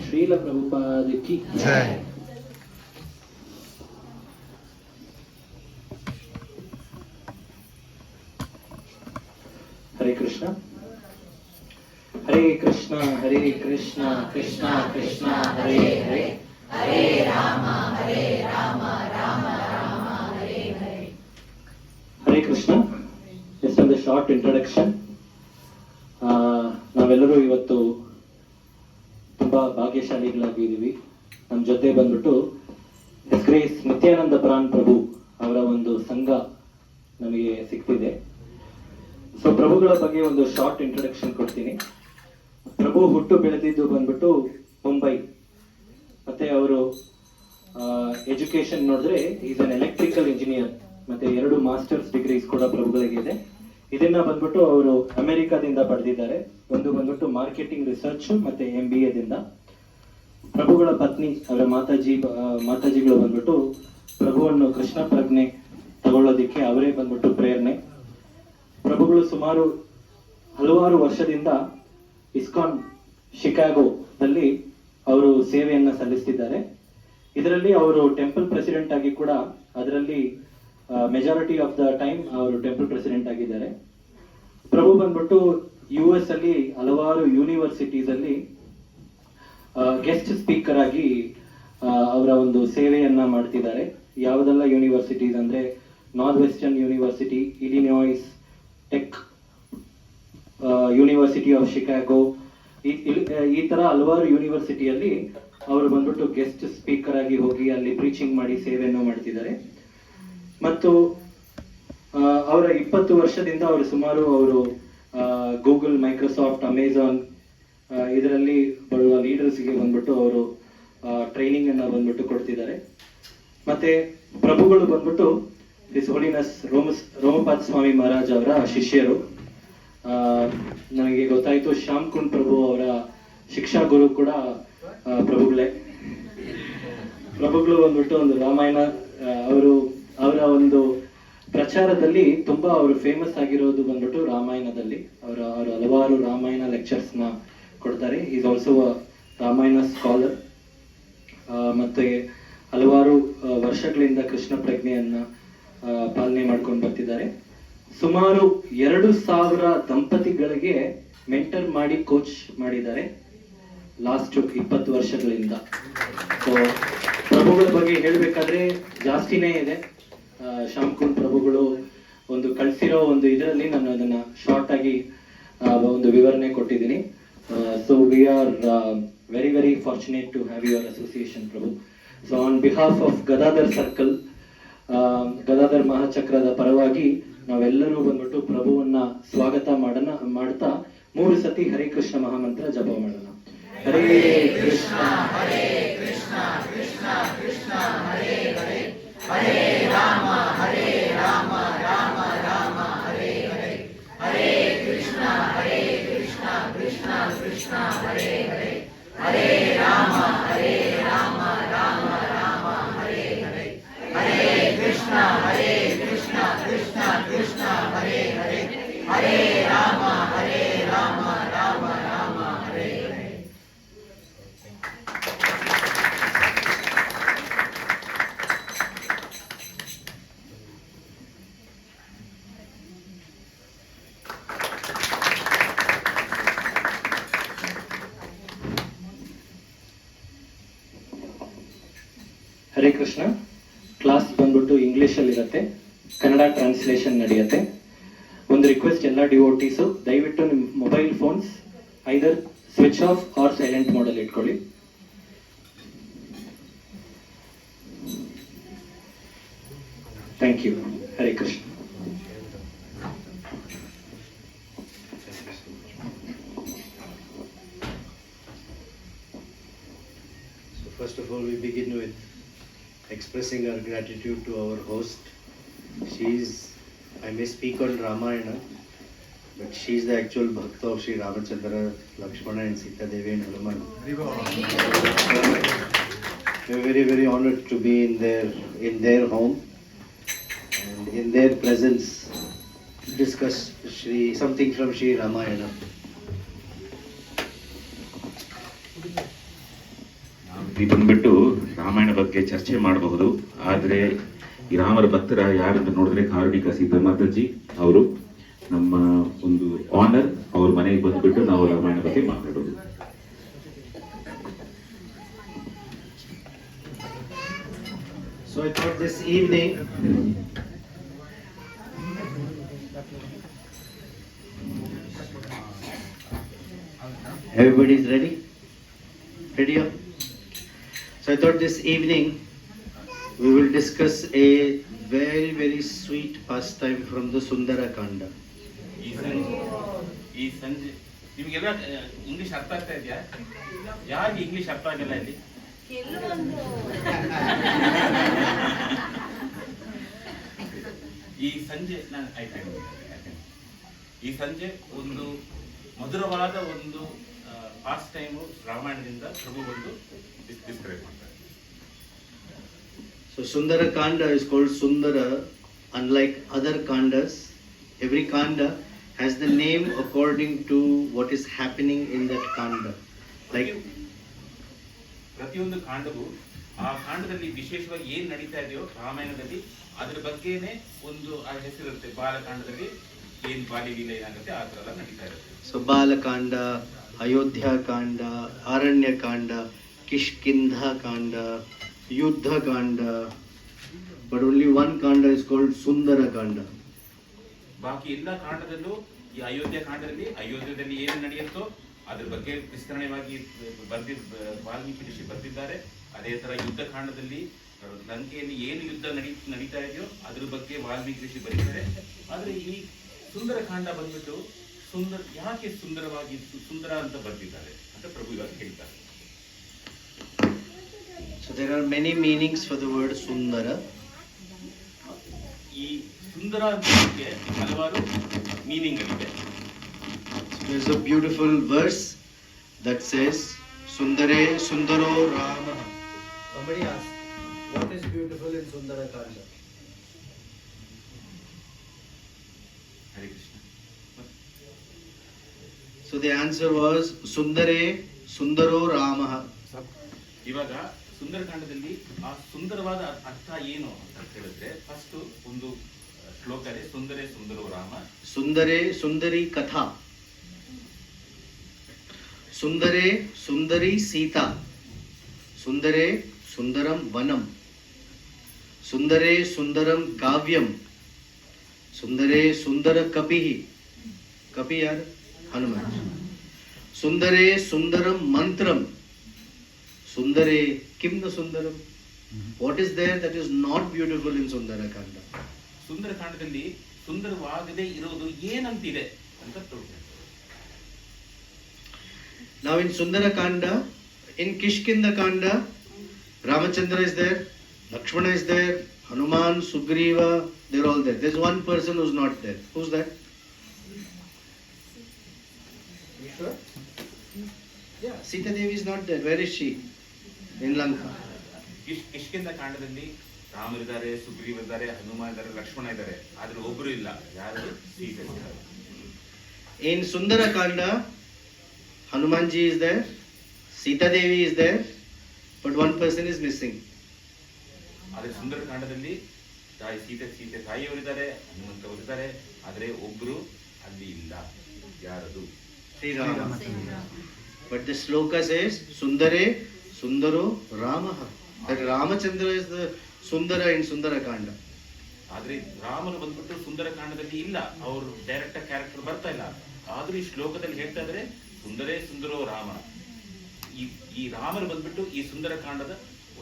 ಶ್ರೀಲ ಪ್ರಭುಪಾದ ಕಿ ಜೈ. ಹರೇ ಕೃಷ್ಣ. ಹರೇ ಕೃಷ್ಣ ಹರೇ ಕೃಷ್ಣ ಕೃಷ್ಣ ಕೃಷ್ಣ ಹರೇ ಹರೇ, ಹರೇ ರಾಮ ರಾಮ ರಾಮ ಹರೇ ಹರೇ. Hare Krishna. Just ಒಂದು short introduction. ನಾವೆಲ್ಲರೂ ಇವತ್ತು ತುಂಬಾ ಭಾಗ್ಯಶಾಲಿಗಳಾಗಿದ್ದೀವಿ. ನಮ್ಮ ಜೊತೆ ಬಂದ್ಬಿಟ್ಟು ಎಸ್ ನಿತ್ಯಾನಂದ ಪ್ರಾಣ್ ಪ್ರಭು ಅವರ ಒಂದು ಸಂಘ ನಮಗೆ ಸಿಗ್ತಿದೆ. ಸೊ ಪ್ರಭುಗಳ ಬಗ್ಗೆ ಒಂದು ಶಾರ್ಟ್ ಇಂಟ್ರೊಡಕ್ಷನ್ ಕೊಡ್ತೀನಿ. ಪ್ರಭು ಹುಟ್ಟು ಬೆಳೆದಿದ್ದು ಬಂದ್ಬಿಟ್ಟು ಮುಂಬೈ. ಮತ್ತೆ ಅವರು ಎಜುಕೇಶನ್ ನೋಡಿದ್ರೆ ಈಸ್ ಅನ್ ಎಲೆಕ್ಟ್ರಿಕಲ್ ಇಂಜಿನಿಯರ್, ಮತ್ತೆ 2 ಮಾಸ್ಟರ್ಸ್ ಡಿಗ್ರೀಸ್ ಕೂಡ ಪ್ರಭುಗಳಿಗೆ ಇದೆ. ಇದನ್ನ ಬಂದ್ಬಿಟ್ಟು ಅವರು ಅಮೆರಿಕಾದಿಂದ ಪಡೆದಿದ್ದಾರೆ. ಒಂದು ಬಂದ್ಬಿಟ್ಟು ಮಾರ್ಕೆಟಿಂಗ್ ರಿಸರ್ಚ್ ಮತ್ತೆ MBA ದಿಂದ. ಪ್ರಭುಗಳ ಪತ್ನಿ ಅವರ ಮಾತಾಜಿಗಳು ಬಂದ್ಬಿಟ್ಟು ಪ್ರಭುವನ್ನು ಕೃಷ್ಣ ಪ್ರಜ್ಞೆ ತಗೊಳ್ಳೋದಿಕ್ಕೆ ಅವರೇ ಬಂದ್ಬಿಟ್ಟು ಪ್ರೇರಣೆ. ಪ್ರಭುಗಳು ಸುಮಾರು ಹಲವಾರು ವರ್ಷದಿಂದ ಇಸ್ಕಾನ್ ಶಿಕಾಗೋದಲ್ಲಿ ಅವರು ಸೇವೆಯನ್ನ ಸಲ್ಲಿಸ್ತಿದ್ದಾರೆ. ಇದರಲ್ಲಿ ಅವರು ಟೆಂಪಲ್ ಪ್ರೆಸಿಡೆಂಟ್ ಆಗಿ ಕೂಡ ಅದರಲ್ಲಿ ಮೆಜಾರಿಟಿ ಆಫ್ ದ ಟೈಮ್ ಅವರು ಟೆಂಪಲ್ ಪ್ರೆಸಿಡೆಂಟ್ ಆಗಿದ್ದಾರೆ. ಪ್ರಭು ಬಂದ್ಬಿಟ್ಟು US ಅಲ್ಲಿ ಹಲವಾರು ಯೂನಿವರ್ಸಿಟೀಸ್ ಅಲ್ಲಿ ಗೆಸ್ಟ್ ಸ್ಪೀಕರ್ ಆಗಿ ಅವರ ಒಂದು ಸೇವೆಯನ್ನ ಮಾಡ್ತಿದ್ದಾರೆ. ಯಾವುದೆಲ್ಲ ಯೂನಿವರ್ಸಿಟೀಸ್ ಅಂದ್ರೆ north western university, Illinois tech, university of Chicago, ಈ ತರ ಹಲವಾರು ಯೂನಿವರ್ಸಿಟಿಯಲ್ಲಿ ಅವರು ಬಂದ್ಬಿಟ್ಟು ಗೆಸ್ಟ್ ಸ್ಪೀಕರ್ ಆಗಿ ಹೋಗಿ ಅಲ್ಲಿ ಪ್ರೀಚಿಂಗ್ ಮಾಡಿ ಸೇವೆಯನ್ನು ಮಾಡ್ತಿದ್ದಾರೆ. ಮತ್ತು ಅವರ 20 ವರ್ಷದಿಂದ ಅವರು ಸುಮಾರು ಗೂಗಲ್, ಮೈಕ್ರೋಸಾಫ್ಟ್, ಅಮೆಜಾನ್ ಇದರಲ್ಲಿ ಬರುವ ಲೀಡರ್ಸ್ಗೆ ಬಂದ್ಬಿಟ್ಟು ಅವರು ಟ್ರೈನಿಂಗ್ ಅನ್ನ ಬಂದ್ಬಿಟ್ಟು ಕೊಡ್ತಿದ್ದಾರೆ. ಮತ್ತೆ ಪ್ರಭುಗಳು ಬಂದ್ಬಿಟ್ಟು ಹಿಸ್ ಹೋಲಿನೆಸ್ ರೋಮಪಾದ ಸ್ವಾಮಿ ಮಹಾರಾಜ್ ಅವರ ಶಿಷ್ಯರು. ನನಗೆ ಗೊತ್ತಾಯ್ತು ಶ್ಯಾಮ್ ಕುಂಡ್ ಪ್ರಭು ಅವರ ಶಿಕ್ಷಾ ಗುರು ಕೂಡ ಪ್ರಭುಗಳೇ. ಪ್ರಭುಗಳು ಬಂದ್ಬಿಟ್ಟು ಒಂದು ರಾಮಾಯಣ ಅವರ ಒಂದು ಪ್ರಚಾರದಲ್ಲಿ ತುಂಬಾ ಅವರು ಫೇಮಸ್ ಆಗಿರೋದು ಬಂದ್ಬಿಟ್ಟು ರಾಮಾಯಣದಲ್ಲಿ. ಅವರು ಹಲವಾರು ರಾಮಾಯಣ ಲೆಕ್ಚರ್ಸ್ ನ ಕೊಡ್ತಾರೆ. Is also Ramayana scholar. ಮತ್ತೆ ಹಲವಾರು ವರ್ಷಗಳಿಂದ ಕೃಷ್ಣ ಪ್ರಜ್ಞೆಯನ್ನ ಪಾಲನೆ ಮಾಡ್ಕೊಂಡು ಬರ್ತಿದ್ದಾರೆ. ಸುಮಾರು 2,000 ದಂಪತಿಗಳಿಗೆ ಮೆಂಟರ್ ಮಾಡಿ ಕೋಚ್ ಮಾಡಿದ್ದಾರೆ ಲಾಸ್ಟ್ 20 ವರ್ಷಗಳಿಂದ. ಸೊ ಪ್ರಭುಗಳ ಬಗ್ಗೆ ಹೇಳ್ಬೇಕಾದ್ರೆ ಜಾಸ್ತಿನೇ ಇದೆ. ಶ್ಯಾಮ್ ಕುಂಡ್ ಪ್ರಭುಗಳು ಒಂದು ಕಳಿಸಿರೋ ಒಂದು ಇದರಲ್ಲಿ ನಾನು ಅದನ್ನ ಶಾರ್ಟ್ ಆಗಿ ಒಂದು ವಿವರಣೆ ಕೊಟ್ಟಿದ್ದೀನಿ. So we are very very fortunate to have your association Prabhu. So on behalf of Gadadhar circle, Gadadhar ಮಹಾಚಕ್ರದ ಪರವಾಗಿ ನಾವೆಲ್ಲರೂ ಬಂದ್ಬಿಟ್ಟು ಪ್ರಭುವನ್ನ ಸ್ವಾಗತ ಮಾಡ್ತಾ 3 ಸತಿ ಹರೇ ಕೃಷ್ಣ ಮಹಾಮಂತ್ರ ಜಪ ಮಾಡೋಣ. ಹರೇ ಕೃಷ್ಣ ಹರೇ ಕೃಷ್ಣ ಕೃಷ್ಣ ಕೃಷ್ಣ ಹರೇ ಹರೇ, ಹರೇ ರಾಮ ರಾಮ ರಾಮ ಹರೇ ಹರೇ, ಹರೇ ಕೃಷ್ಣ ಕೃಷ್ಣ ಕೃಷ್ಣ ಹರೇ ಹರೇ, ಹರೇ ರಾಮ ರಾಮ ರಾಮ ಹರೇ ಹರೇ, ಹರೇ ಕೃಷ್ಣ ಕೃಷ್ಣ ಕೃಷ್ಣ ಹರೇ ಹರೇ, ಹರೇ ರಾಮ ರಾಮ ರಾಮ ಹರೇ ಹರೇ. ಹರೇ ಕೃಷ್ಣ. ಕ್ಲಾಸ್ ಬಂದ್ಬಿಟ್ಟು ಇಂಗ್ಲಿಷ್ ಅಲ್ಲಿ ಇರುತ್ತೆ, ಕನ್ನಡ ಟ್ರಾನ್ಸ್ಲೇಷನ್ ನಡೆಯುತ್ತೆ. ಒಂದು ರಿಕ್ವೆಸ್ಟ್ ಎಲ್ಲ ಡಿವೋಟೀಸು, ದಯವಿಟ್ಟು ನಿಮ್ಮ mobile phones either switch off or silent ಮೋಡಲ್ ಇಟ್ಕೊಳ್ಳಿ. Thank you. Hare Krishna. First of all, we begin with expressing our gratitude to our host. I may speak on Ramayana, but she is the actual Bhakta of Sri Ramachandra, Lakshmana and Sita Devi and Hanuman. We are very, very honored to be in their home and in their presence discuss something from Sri Ramayana. ಈ ಬಂದ್ಬಿಟ್ಟು ರಾಮಾಯಣ ಬಗ್ಗೆ ಚರ್ಚೆ ಮಾಡಬಹುದು, ಆದರೆ ಈ ರಾಮರ ಭಕ್ತರ ಯಾರಂತ ನೋಡಿದ್ರೆ ಕಾರುಣಿಕ ಸೀತಾ ಮಾತಾಜಿ ಅವರು ನಮ್ಮ ಒಂದು ಆನರ್. ಅವ್ರ ಮನೆಗೆ ಬಂದ್ಬಿಟ್ಟು ನಾವು ರಾಮಾಯಣ ಬಗ್ಗೆ ಮಾತಾಡೋದು. So I thought this evening, everybody's ready? Ready up? So I thought this evening we will discuss a very very sweet pastime from the Sundara Kanda. ಈ ಸಂಜೆ ನಿಮಗೆಲ್ಲ ಇಂಗ್ಲಿಷ್ ಅರ್ಥ ಆಗ್ತಾ ಇದೆಯಾ? ಯಾರಿಗೆ ಇಂಗ್ಲಿಷ್ ಅರ್ಥ ಆಗಲ್ಲ ಇಲ್ಲಿ? ಈ ಸಂಜೆ ನಾನು ಈ ಸಂಜೆ ಒಂದು ಮಧುರವಾದ ಒಂದು ಪಾಸ್ಟ್ ಟೈಮು ರಾಮಾಯಣದಿಂದ ಪ್ರಭು ಬಂದು ಡಿಸ್ಕ್ರೈಬ್ ಮಾಡ್ತಾರೆ. So Sundara Kanda is called Sundara. Unlike other Kandas, every Kanda has the name according to what is happening in that Kanda. Like ಪ್ರತಿಯೊಂದು ಕಾಂಡವು ಆ ಕಾಂಡದಲ್ಲಿ ವಿಶೇಷವಾಗಿ ಏನ್ ನಡೀತಾ ಇದೆಯೋ ರಾಮಾಯಣದಲ್ಲಿ ಅದ್ರ ಬಗ್ಗೆನೆ ಒಂದು ಆ ಹೆಸರಿರುತ್ತೆ. ಬಾಲಕಾಂಡದಲ್ಲಿ ಏನ್ ಬಾಲ್ಯಲೀಲೆ ಏನಾಗುತ್ತೆ ಆ ತರ ಎಲ್ಲ ನಡೀತಾ ಇರುತ್ತೆ. so Balakanda, Ayodhya Kanda, Aranya Kanda, Kishkindha Kanda, Yuddha Kanda, but only one Kanda is called Sundara Kanda. ಬಾಕಿ ಎಲ್ಲ ಕಾಂಡದಲ್ಲೂ ಈ ಅಯೋಧ್ಯ ಕಾಂಡದಲ್ಲಿ ಅಯೋಧ್ಯದಲ್ಲಿ ಏನು ನಡೆಯುತ್ತೋ ಅದ್ರ ಬಗ್ಗೆ ವಿಸ್ತರಣೆಯಾಗಿ ವಾಲ್ಮೀಕಿ ಋಷಿ ಬರೆದಿದ್ದಾರೆ. ಅದೇ ತರ ಯುದ್ಧ ಕಾಂಡದಲ್ಲಿ ಲಂಕೆಯಲ್ಲಿ ಏನು ಯುದ್ಧ ನಡೀತಾ ಇದೆಯೋ ಅದ್ರ ಬಗ್ಗೆ ವಾಲ್ಮೀಕಿ ಋಷಿ ಬರೀತಾರೆ. ಆದ್ರೆ ಈ ಸುಂದರ ಕಾಂಡ ಬಂದ್ಬಿಟ್ಟು ಯಾಕೆ ಸುಂದರವಾಗಿ ಸುಂದರ ಅಂತ ಬರೆದಿದ್ದಾರೆ ಅಂತ ಪ್ರಭು ಇವಾಗ ಹೇಳ್ತಾರೆ. So there are many meanings for the word Sundara. ಈ ಸುಂದರ ಅಂತಕ್ಕೆ ಹಲವಾರು ಮೀನಿಂಗ್ ಇದೆ. There is a beautiful verse that says Sundare Sundaro Rama. Somebody asked, what is beautiful in Sundara Kanda? Hare Krishna. So the answer was Sundare Sundaro Rama. ಇವಾಗ ಸುಂದರಕಾಂಡದಲ್ಲಿ ಆ ಸುಂದರವಾದ ಅರ್ಥ ಏನು ಅಂತ ಹೇಳಿದ್ರೆ ಫಸ್ಟ್ ಒಂದು ಶ್ಲೋಕ ಇದೆ, ಸುಂದರೇ ಸುಂದರೋ Rama. Sundare Sundari Katha. Sundare Sundari Sita. Sundare Sundaram Vanam. Sundare Sundaram Kavyam. Sundare Sundara Kapihi. Kapi yaar? Hanuman. Sundare Sundaram Mantram. Sundare Kim na Sundaram. What is there that is not beautiful in Sundara Kanda? ಸುಂದರಕಾಂಡದಲ್ಲಿ ಸುಂದರವಾಗದೇ ಇರೋದು ಏನಂತಿದೆ ಅಂತ ತಿಳ್ಕೊಳ್ಳಿ. Now in Sundara Kanda, in Kishkinda Kanda, Ramachandra is there, Lakshmana is there, Hanuman, Sugriva, they're all there. There's one person who's not there. Who's that? You sure? Yeah, Sita Devi is not there. Where is she? In Lanka. Kishkindha ಕಾಂಡದಲ್ಲಿ ರಾಮರಿದ್ದಾರೆ, Sugriva ಇದ್ದಾರೆ, ಹನುಮ ಇದ್ದಾರೆ, ಲಕ್ಷ್ಮಣ ಇದ್ದಾರೆ, ಆದ್ರೆ ಒಬ್ರು ಇಲ್ಲ. ಯಾರು? ಸೀತೆ ಇದ್ದಾರೆ. In Sundara Kanda, Hanumanji is there, Sita Devi is there, but one person is missing. ಆದ್ರೆ ಸುಂದರಕಾಂಡದಲ್ಲಿ ಸೀತೆ ತಾಯಿಯವರಿದ್ದಾರೆ, ಹನುಮಂತವರಿದ್ದಾರೆ, ಆದ್ರೆ ಒಬ್ರು ಅಲ್ಲಿ ಇಲ್ಲ. ಯಾರದು? Sri Rama. But the sloka says Sundare Sundaro Ramaha. That Ramachandra is the Sundara in Sundara Kanda. ಆದ್ರೆ ರಾಮನು ಬಂದ್ಬಿಟ್ಟು ಸುಂದರಕಾಂಡದಲ್ಲಿ ಇಲ್ಲ, ಅವರು ಡೈರೆಕ್ಟ್ ಕ್ಯಾರೆಕ್ಟರ್ ಬರ್ತಾ ಇಲ್ಲ. ಆದ್ರೂ ಈ ಶ್ಲೋಕದಲ್ಲಿ ಹೇಳ್ತಾ ಇದ್ರೆ ಸುಂದರೇ ಸುಂದರೋ ರಾಮ. ಈ ರಾಮನು ಬಂದ್ಬಿಟ್ಟು ಈ ಸುಂದರಕಾಂಡದ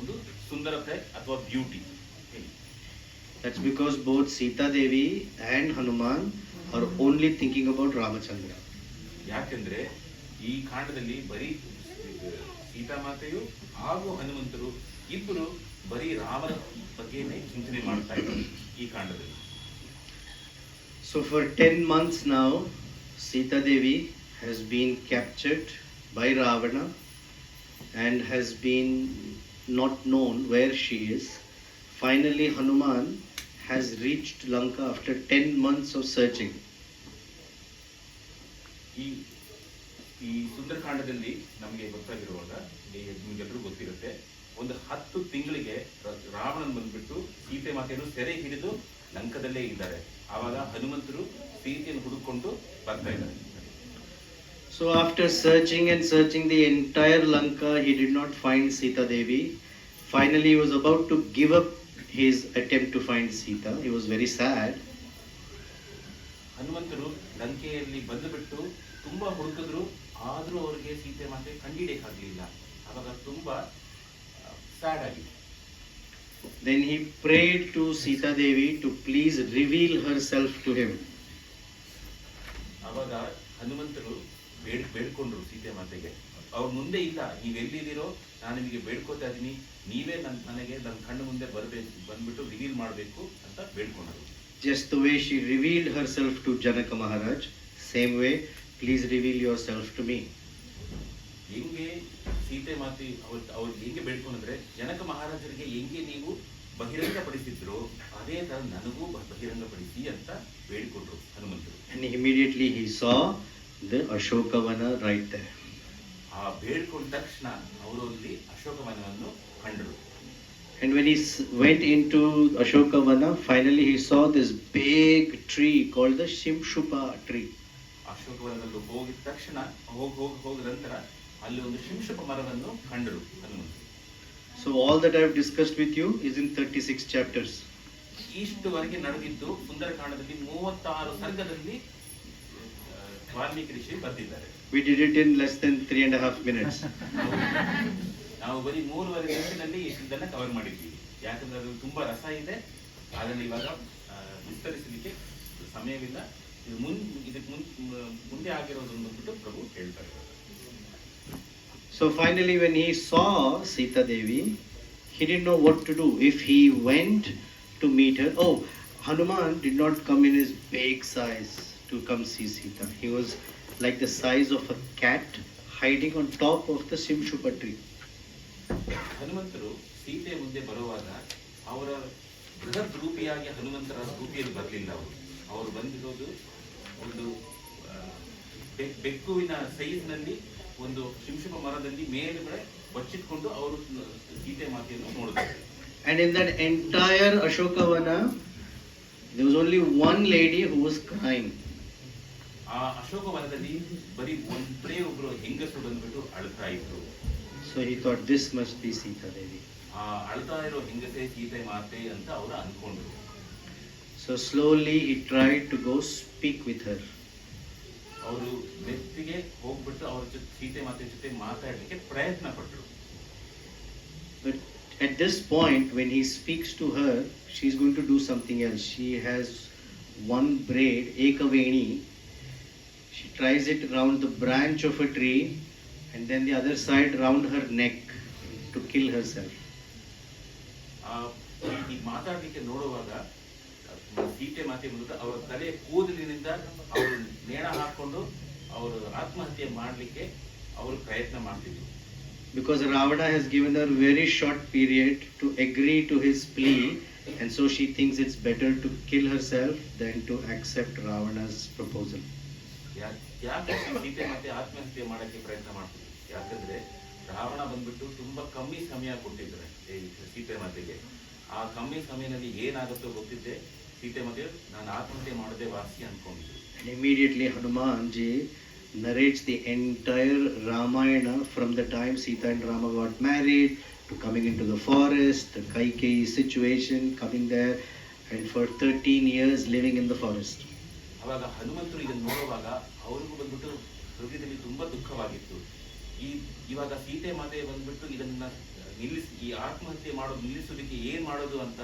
ಒಂದು ಸುಂದರತೆ ಅಥವಾ beauty. That's because both Sita Devi and Hanuman are only thinking about Ramachandra. ಯಾಕೆಂದ್ರೆ ಈ ಕಾಂಡದಲ್ಲಿ ಬರೀ ಸೀತಾಮಾತೆಯು ಹಾಗೂ ಹನುಮಂತರು ಇಬ್ಬರು ಬರೀ ರಾಮನ ಬಗ್ಗೆನೇ ಚಿಂತನೆ ಮಾಡ್ತಾ ಇದ್ದಾರೆ ಈ ಕಾಂಡದಲ್ಲಿ. So for 10 months now, Sita Devi has been captured by Ravana and has been not known where she is. Finally, Hanuman has reached Lanka after 10 months of searching. ಈ ಸುಂದರಕಾಂಡದಲ್ಲಿ ನಮಗೆ ಗೊತ್ತಾಗಿರುವಾಗ ನಿಮಗೆಲ್ಲರೂ ಗೊತ್ತಿರುತ್ತೆ ಸೀತಾಮಾತೆಯನ್ನು ಸೆರೆ ಹಿಡಿದು ಲಂಕದಲ್ಲೇ ಇದ್ದಾರೆ. ಆವಾಗ ಹನುಮಂತರು ಸೀತೆಯನ್ನು ಹುಡುಕೊಂಡು ಬರ್ತಾ ಇದ್ದಾರೆ. So after searching and searching the entire Lanka, he did not find Sita Devi. Finally, he was about to give up his attempt to find Sita. He was very sad. ಹನುಮಂತರು ಲಂಕೆಯಲ್ಲಿ ಬಂದುಬಿಟ್ಟು ತುಂಬಾ ಹುಡುಕಿದ್ರು, ಆದ್ರೂ ಅವರಿಗೆ ಸೀತೆ ಮಾತೆ ಕಂಡಿಡಿಯಕ್ಕಾಗಲಿಲ್ಲ. ಆವಾಗ ತುಂಬಾ ಸ್ಯಾಡ್ ಆಗಿದೆ. Then he prayed to Sita Devi to please reveal herself to him. ಆವಾಗ ಹನುಮಂತರು ಬೇಡ್ಕೊಂಡ್ರು ಸೀತೆ ಮಾತೆಗೆ, ಅವ್ರ ಮುಂದೆ ಇಲ್ಲ, ನೀವೆಲ್ಲಿದ್ದೀರೋ ನಾನು ನಿಮಗೆ ಬೇಡ್ಕೋತಾ ಇದೀನಿ, ನೀವೇ ನನಗೆ ನನ್ನ ಕಣ್ಣು ಮುಂದೆ ಬಂದ್ಬಿಟ್ಟು ರಿವೀಲ್ ಮಾಡಬೇಕು ಅಂತ ಬೇಡ್ಕೊಂಡ್ರು. Just the way she revealed herself to Janaka Maharaj, same way, please reveal yourself to me. ಹೆಂಗೆ ಸೀತೆ ಮಾತೆ ಅವ್ರು ಹೆಂಗೆ ಬೇಡ್ಕೊಂಡ್ರೆ, ಜನಕ ಮಹಾರಾಜರಿಗೆ ಹೆಂಗೆ ನೀವು ಬಹಿರಂಗಪಡಿಸಿದ್ರು ಅದೇ ತರ ನನಗೂ ಬಹಿರಂಗಪಡಿಸಿ ಅಂತ ಬೇಡ್ಕೊಂಡ್ರು ಹನುಮಂತರು. And immediately he saw the Ashokavana right there. ಆ ಬೇಡ್ಕೊಂಡ ತಕ್ಷಣ ಅವರು ಅಲ್ಲಿ ಅಶೋಕವನವನ್ನು ಕಂಡರು. And when he went into Ashokavana, finally he saw this big tree called the Shimshupa tree. ಅಶೋಕವನದಲ್ಲಿ ಹೋಗಿದ ತಕ್ಷಣ ಹೋದ ನಂತರ ಅಲ್ಲಿ ಒಂದು ಶಿಂಶುಪ ಮರವನ್ನು ಕಂಡರು ಹನುಮಂತರು. So all that I have discussed with you is in 36 chapters. ಇಷ್ಟುವರೆಗೆ ನಡೆದಿದ್ದು ಸುಂದರಕಾಂಡದಲ್ಲಿ 36 ಸರ್ಗದಲ್ಲಿ ವಾಲ್ಮೀಕಿ ಋಷಿ ಬರ್ತಿದ್ದಾರೆ. We did it in less than 3.5 minutes. ನಾವು ಬರೀ 3.5 ನಿಮಿಷದಲ್ಲಿ ಇದನ್ನ ಕವರ್ ಮಾಡಿದ್ದೀವಿ. ಯಾಕಂದ್ರೆ ಅದು ತುಂಬಾ ರಸ ಇದೆ, ಅದನ್ನು ಇವಾಗ ವಿಸ್ತರಿಸಲಿಕ್ಕೆ ಸಮಯವಿಲ್ಲ. ಇದಕ್ಕೆ ಮುಂದೆ ಆಗಿರೋದು ಅಂದ್ಬಿಟ್ಟು ಪ್ರಭು ಹೇಳ್ತಾರೆ. So finally when he saw Sita Devi, he didn't know what to do. If he went to meet her, oh, Hanuman did not come in his big size to come see Sita. He was like the size of a cat hiding on top of the Shimshupa tree. ಹನುಮಂತರು Sita ಮುಂದೆ ಬರುವಾಗ ಅವರ ಬೃಹತ್ ರೂಪಿಯಾಗಿ ಹನುಮಂತರ ರೂಪಿಯಲ್ಲಿ ಬರಲಿಲ್ಲ. ಅವರು ಬಂದಿರೋದು ಒಂದು ಬೆಕ್ಕುವಿನ ಸೈಜ್ನಲ್ಲಿ ಒಂದು ಶಿಂಶುಪ ಮರದಲ್ಲಿ ಮೇಲ್ಗಡೆ ಬಚ್ಚಿಟ್ಕೊಂಡು ಅವರು ಸೀತೆ ಮಾತೆಯನ್ನು ನೋಡಿದ್ದಾರೆ. And in that entire Ashokavana, there was only one lady who was crying. ಆ ಅಶೋಕವನದಲ್ಲಿ ಬರೀ ಒಬ್ರು ಹೆಂಗಸರು ಬಂದ್ಬಿಟ್ಟು ಅಳ್ತಾ ಇದ್ರು. So he thought this must be Sita Devi. ಆ ಅಳ್ತಾ ಇರೋ ಹೆಂಗಸೆ ಸೀತೆ ಮಾತೆ ಅಂತ ಅವರು ಅನ್ಕೊಂಡ್ರು. So slowly he tried to go speak with her. ಅವರು ಮೆತ್ತಿಗೆ ಹೋಗ್ಬಿಟ್ಟು ಅವ್ರ ಜೊತೆ ಸೀತೆ ಮಾತೆ ಜೊತೆ ಮಾತಾಡ್ಲಿಕ್ಕೆ ಪ್ರಯತ್ನ ಪಟ್ರು. But at this point, when he speaks to her, she's going to do something else. She has one braid, Ekaveni. She tries it around the branch of a tree and then the other side round her neck to kill herself. ಈ ಮಾತಾಡ್ಲಿಕ್ಕೆ ನೋಡುವಾಗ ಸೀತೆ ಮಾತೆ ಮೂಲಕ ಅವರ ತಲೆ ಕೂದಲಿನಿಂದ ಅವರು ನೇಣ ಹಾಕೊಂಡು ಅವರು ಆತ್ಮಹತ್ಯೆ ಮಾಡಲಿಕ್ಕೆ ಅವರು ಪ್ರಯತ್ನ ಮಾಡ್ತಿದ್ರು. Because Ravana has given her very short period to agree to his plea, and so she thinks it's better to kill herself than to accept Ravana's proposal. ಯಾಕೆ ಸೀತೆ ಮಾತೆ ಆತ್ಮಹತ್ಯೆ ಮಾಡಕ್ಕೆ ಪ್ರಯತ್ನ ಮಾಡ್ತಿದ್ರು? ಯಾಕಂದ್ರೆ ರಾವಣ ಬಂದ್ಬಿಟ್ಟು ತುಂಬಾ ಕಮ್ಮಿ ಸಮಯ ಕೊಟ್ಟಿದ್ರೆ ಸೀತೆ ಮಾತೆಗೆ. ಆ ಕಮ್ಮಿ ಸಮಯದಲ್ಲಿ ಏನಾಗುತ್ತೋ ಗೊತ್ತಿದ್ದೆ ಸೀತೆ ಮಾತೆ ನಾನು ಆತ್ಮಹತ್ಯೆ ಮಾಡದೆ ವಾಸಿ ಅನ್ಕೊಂಡಿದ್ರು. And immediately Hanumanji narrates the entire Ramayana from the time Sita and Rama got married to coming into the forest, the Kaikeyi situation, coming there, and for 13 years living in the forest. ಅವಾಗ ಹನುಮಂತರು ಇದನ್ನು ನೋಡುವಾಗ ಅವ್ರಿಗೂ ಬಂದ್ಬಿಟ್ಟು ಹೃದಯದಲ್ಲಿ ತುಂಬಾ ದುಃಖವಾಗಿತ್ತು. ಇವಾಗ ಸೀತೆ ಮಾತೆ ಬಂದ್ಬಿಟ್ಟು ಇದನ್ನ ಈ ಆತ್ಮಹತ್ಯೆ ಮಾಡೋದು ನಿಲ್ಲಿಸೋದಕ್ಕೆ ಏನ್ ಮಾಡೋದು ಅಂತ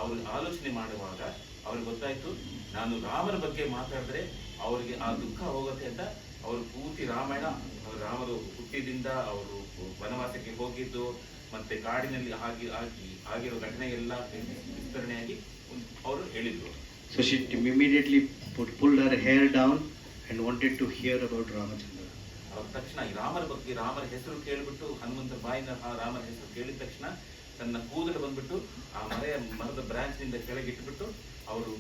ಅವ್ರಿಗೆ ಆಲೋಚನೆ ಮಾಡುವಾಗ ಅವ್ರಿಗೆ ಗೊತ್ತಾಯ್ತು, ನಾನು ರಾಮನ ಬಗ್ಗೆ ಮಾತಾಡಿದ್ರೆ ಅವ್ರಿಗೆ ಆ ದುಃಖ ಹೋಗುತ್ತೆ ಅಂತ ಅವರು ಪೂರ್ತಿ ರಾಮಾಯಣ, ರಾಮರು ಹುಟ್ಟಿದಿಂದ ಅವರು ವನವಾಸಕ್ಕೆ ಹೋಗಿದ್ದು ಮತ್ತೆ ಕಾಡಿನಲ್ಲಿ ಆಗಿರೋ ಘಟನೆ ಎಲ್ಲ ವಿಸ್ತರಣೆಯಾಗಿ ಅವರು ಹೇಳಿದ್ರು. So she immediately pulled her hair down and wanted to hear about Ramachandra. ಅವಾಗ ತಕ್ಷಣ ಈ ರಾಮರ ಬಗ್ಗೆ ರಾಮರ ಹೆಸರು ಕೇಳಿಬಿಟ್ಟು ಹನುಮಂತ ಬಾಯಿನ ರಾಮರ ಹೆಸರು ಕೇಳಿದ ತಕ್ಷಣ ತನ್ನ ಕೂದಲು ಬಂದ್ಬಿಟ್ಟು ಆ ಮರದ ಬ್ರಾಂಚ್ ನಿಂದ ಕೆಳಗಿಟ್ಬಿಟ್ಟು ಅವರು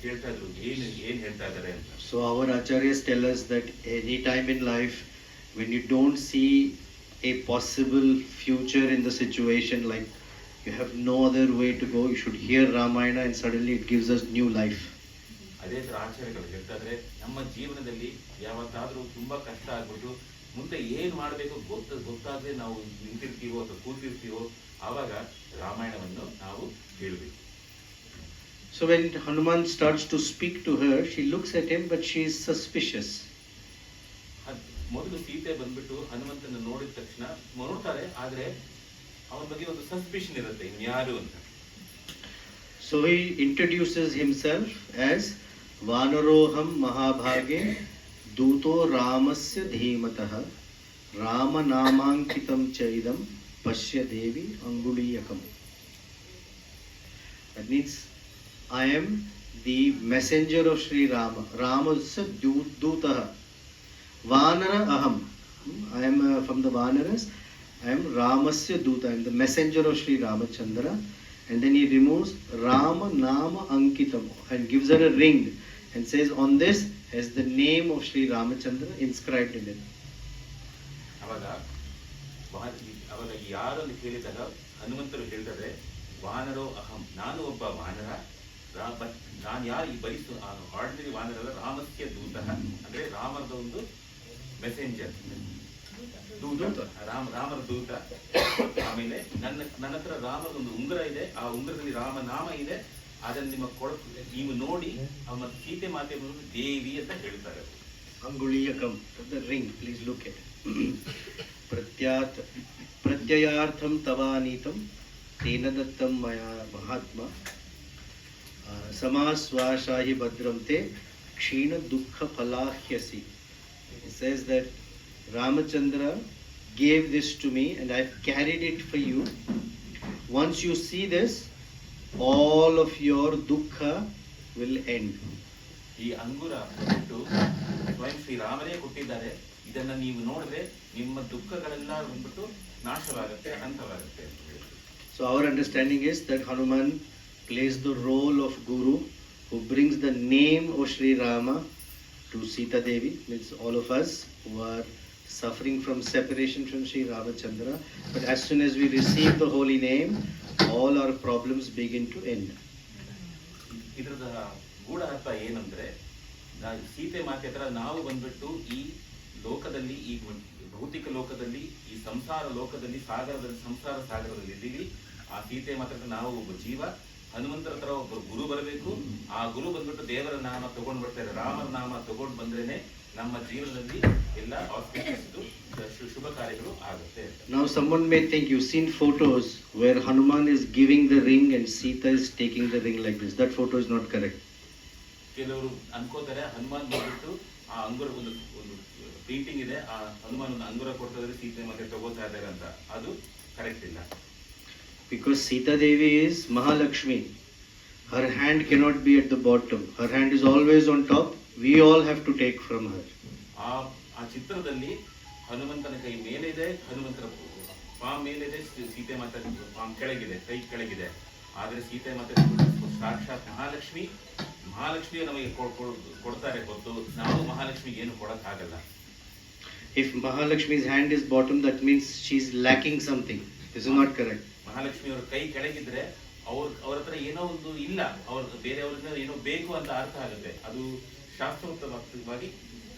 ಕೇಳ್ತಾ ಇದ್ರು ಏನ್ ಹೇಳ್ತಾ ಇದ್ದಾರೆ ಅಂತ. So our acharyas tell us that any time in life when you don't see a possible future in the situation, like You have no other way to go. You should hear Ramayana and suddenly it gives us new life. ಅದೇ ಥರ ಆಚಾರ್ಯಗಳು ಹೇಳ್ತಾದ್ರೆ ನಮ್ಮ ಜೀವನದಲ್ಲಿ ಯಾವತ್ತಾದರೂ ತುಂಬ ಕಷ್ಟ ಆಗ್ಬಿಟ್ಟು ಮುಂದೆ ಏನು ಮಾಡಬೇಕು ಗೊತ್ತಾಗದೆ ನಾವು ನಿಂತಿರ್ತೀವೋ ಅಥವಾ ಕೂತಿರ್ತೀವೋ ಆವಾಗ ರಾಮಾಯಣವನ್ನು ನಾವು ಕೇಳಬೇಕು. So when Hanuman starts to speak to her, she looks at him but she is suspicious. ಮೊದಲು ಸೀತೆ ಬಂದ್ಬಿಟ್ಟು ಹನುಮಂತನ ನೋಡಿದ ತಕ್ಷಣ ನೋಡ್ತಾರೆ, ಆದ್ರೆ ಅವನ ಬಗ್ಗೆ ಒಂದು ಸಸ್ಪಿಷನ್ ಇರುತ್ತೆ, ಇನ್ಯಾರು ಅಂತ. So he introduces himself as Vanaroham Mahabhage Duto Ramasya Dhimatah Rama Namankitam Chaidam Pashya Devi Anguliyakam. That means I am the messenger of Sri Rama. Ramasya Dutah. Vanara Aham. I am from the Vanaras. I am Ramasya Duta. I am the messenger of Sri Ramachandra. And then he removes Rama Nama Ankitam and gives her a ring and says, on this has the name of Sri Ramachandra inscribed in it. ಅವಾಗ ಯಾರನ್ನು ಕೇಳಿದಾಗ ಹನುಮಂತರು ಹೇಳ್ತಾರೆ, ವಾನರೋ ಅಹಂ, ನಾನು ಒಬ್ಬ ವಾನರ, ನಾನು ಯಾರು ಈ ಬರೀ ಆರ್ಡಿನರಿ ವಾನರ, ರಾಮಸ್ಯ ದೂತ ಅಂದ್ರೆ ರಾಮರದ ಒಂದು ಮೆಸೆಂಜರ್, ರಾಮರ ದೂತ. ಆಮೇಲೆ ನನ್ನ ಹತ್ರ ರಾಮದ ಒಂದು ಉಂಗುರ ಇದೆ, ಆ ಉಂಗುರದಲ್ಲಿ ರಾಮನಾಮ ಇದೆ, ಅದನ್ನು ನೀವು ನೋಡಿ ಅವನ ಸೀತೆ ಮಾತೆ ದೇವಿ ಅಂತ ಹೇಳ್ತಾರೆ. Anguliyakam, the ring, please look at it. Pratyayartham tavanitam tena dattam maya mahatma samaswashahi badram te kshina dukkha palahyasi. It says that Ramachandra gave this to me and I've carried it for you. Once you see this, all of your dukkha will end. ಈ ಅಂಗುರ ಬಿಟ್ಟು ಸ್ವಯಂ ಶ್ರೀರಾಮನೇ ಕೊಟ್ಟಿದ್ದಾರೆ, ಇದನ್ನ ನೀವು ನೋಡಿದ್ರೆ ನಿಮ್ಮ ದುಃಖಗಳೆಲ್ಲ ಬಂದ್ಬಿಟ್ಟು ನಾಶವಾಗುತ್ತೆ, ಅಂತವಾಗುತ್ತೆ ಅಂತ ಹೇಳಿ. So our understanding is that Hanuman plays the role of Guru who brings the name of Sri Rama to Sita Devi, means all of us who are suffering from separation from Sri Ramachandra. But as soon as we receive the holy name, all our problems begin to end. ಇದರದ ಗೂಢ ಅರ್ಥ ಏನಂದ್ರೆ, ಸೀತೆ ಮಾತೆ ಹತ್ರ ನಾವು ಬಂದ್ಬಿಟ್ಟು ಈ ಲೋಕದಲ್ಲಿ, ಈ ಭೌತಿಕ ಲೋಕದಲ್ಲಿ, ಈ ಸಂಸಾರ ಲೋಕದಲ್ಲಿ, ಸಂಸಾರ ಸಾಗರದಲ್ಲಿ ಇದ್ದೀವಿ. ಆ ಸೀತೆ ಮಾತ್ರ ನಾವು ಒಬ್ಬ ಜೀವ, ಹನುಮಂತರ ಹತ್ರ ಒಬ್ಬರು ಗುರು ಬರಬೇಕು. ಆ ಗುರು ಬಂದ್ಬಿಟ್ಟು ದೇವರ ನಾಮ ತಗೊಂಡ್ ಬರ್ತಾರೆ, ರಾಮನ ನಾಮ ತಗೊಂಡ್ ಬಂದ್ರೇನೆ ನಮ್ಮ ಜೀವನದಲ್ಲಿ ಎಲ್ಲ ಶುಭ ಕಾರ್ಯಗಳು ಆಗುತ್ತೆ. Now someone may think, you've seen photos where Hanuman is giving the ring and Sita is taking the ring like this. That photo is not correct. ಕೆಲವರು ಅನ್ಕೋತಾರೆ ಹನುಮಾನ್ ಬಂದ್ಬಿಟ್ಟು ಆ ಅಂಗುರ ಒಂದು ಪೇಂಟಿಂಗ್ ಇದೆ, ಆ ಹನುಮಾನ್ ಒಂದು ಅಂಗುರ ಕೊಡ್ತಾ ಸೀತೆ ಮತ್ತೆ ತಗೋತಾ ಇದ್ದಾರೆ ಅಂತ, ಅದು ಕರೆಕ್ಟ್ ಇಲ್ಲ. Because Sita Devi is Mahalakshmi. Her hand cannot be at the bottom. Her hand is always on top. We all have to take from her. ಆ ಚಿತ್ರದಲ್ಲಿ ಹನುಮಂತನ ಕೈ ಮೇಲಿದೆ, ಹನುಮಂತನ ಪಾಮ್ ಮೇಲಿದೆ, ಸೀತೆ ಮಾತೆ ಪಾಮ್ ಕೆಳಗಿದೆ, ಕೈ ಕೆಳಗಿದೆ. ಆದ್ರೆ ಸೀತೆ ಮಾತೆ ಸಾಕ್ಷಾತ್ ಮಹಾಲಕ್ಷ್ಮಿಯೇ ನಮಗೆ ಕೊಡ್ತಾರೆ ಹೊರತು ನಾವು ಮಹಾಲಕ್ಷ್ಮಿಗೆ ಏನು ಕೊಡಕ್ಕಾಗಲ್ಲ. If Mahalakshmi's hand is bottom, that means she's lacking something. This is not correct. Mahalakshmi ಅವರ ಕೈ ಕೆಳಗಿದ್ರೆ ಅವ್ರ ಹತ್ರ ಏನೋ ಒಂದು ಇಲ್ಲ, ಅವ್ರ ಬೇರೆಯವ್ರಿಂದ ಏನೋ ಬೇಕು ಅಂತ ಅರ್ಥ ಆಗುತ್ತೆ, ಅದು ಶಾಸ್ತ್ರೋಕ್ತವಾಗಿ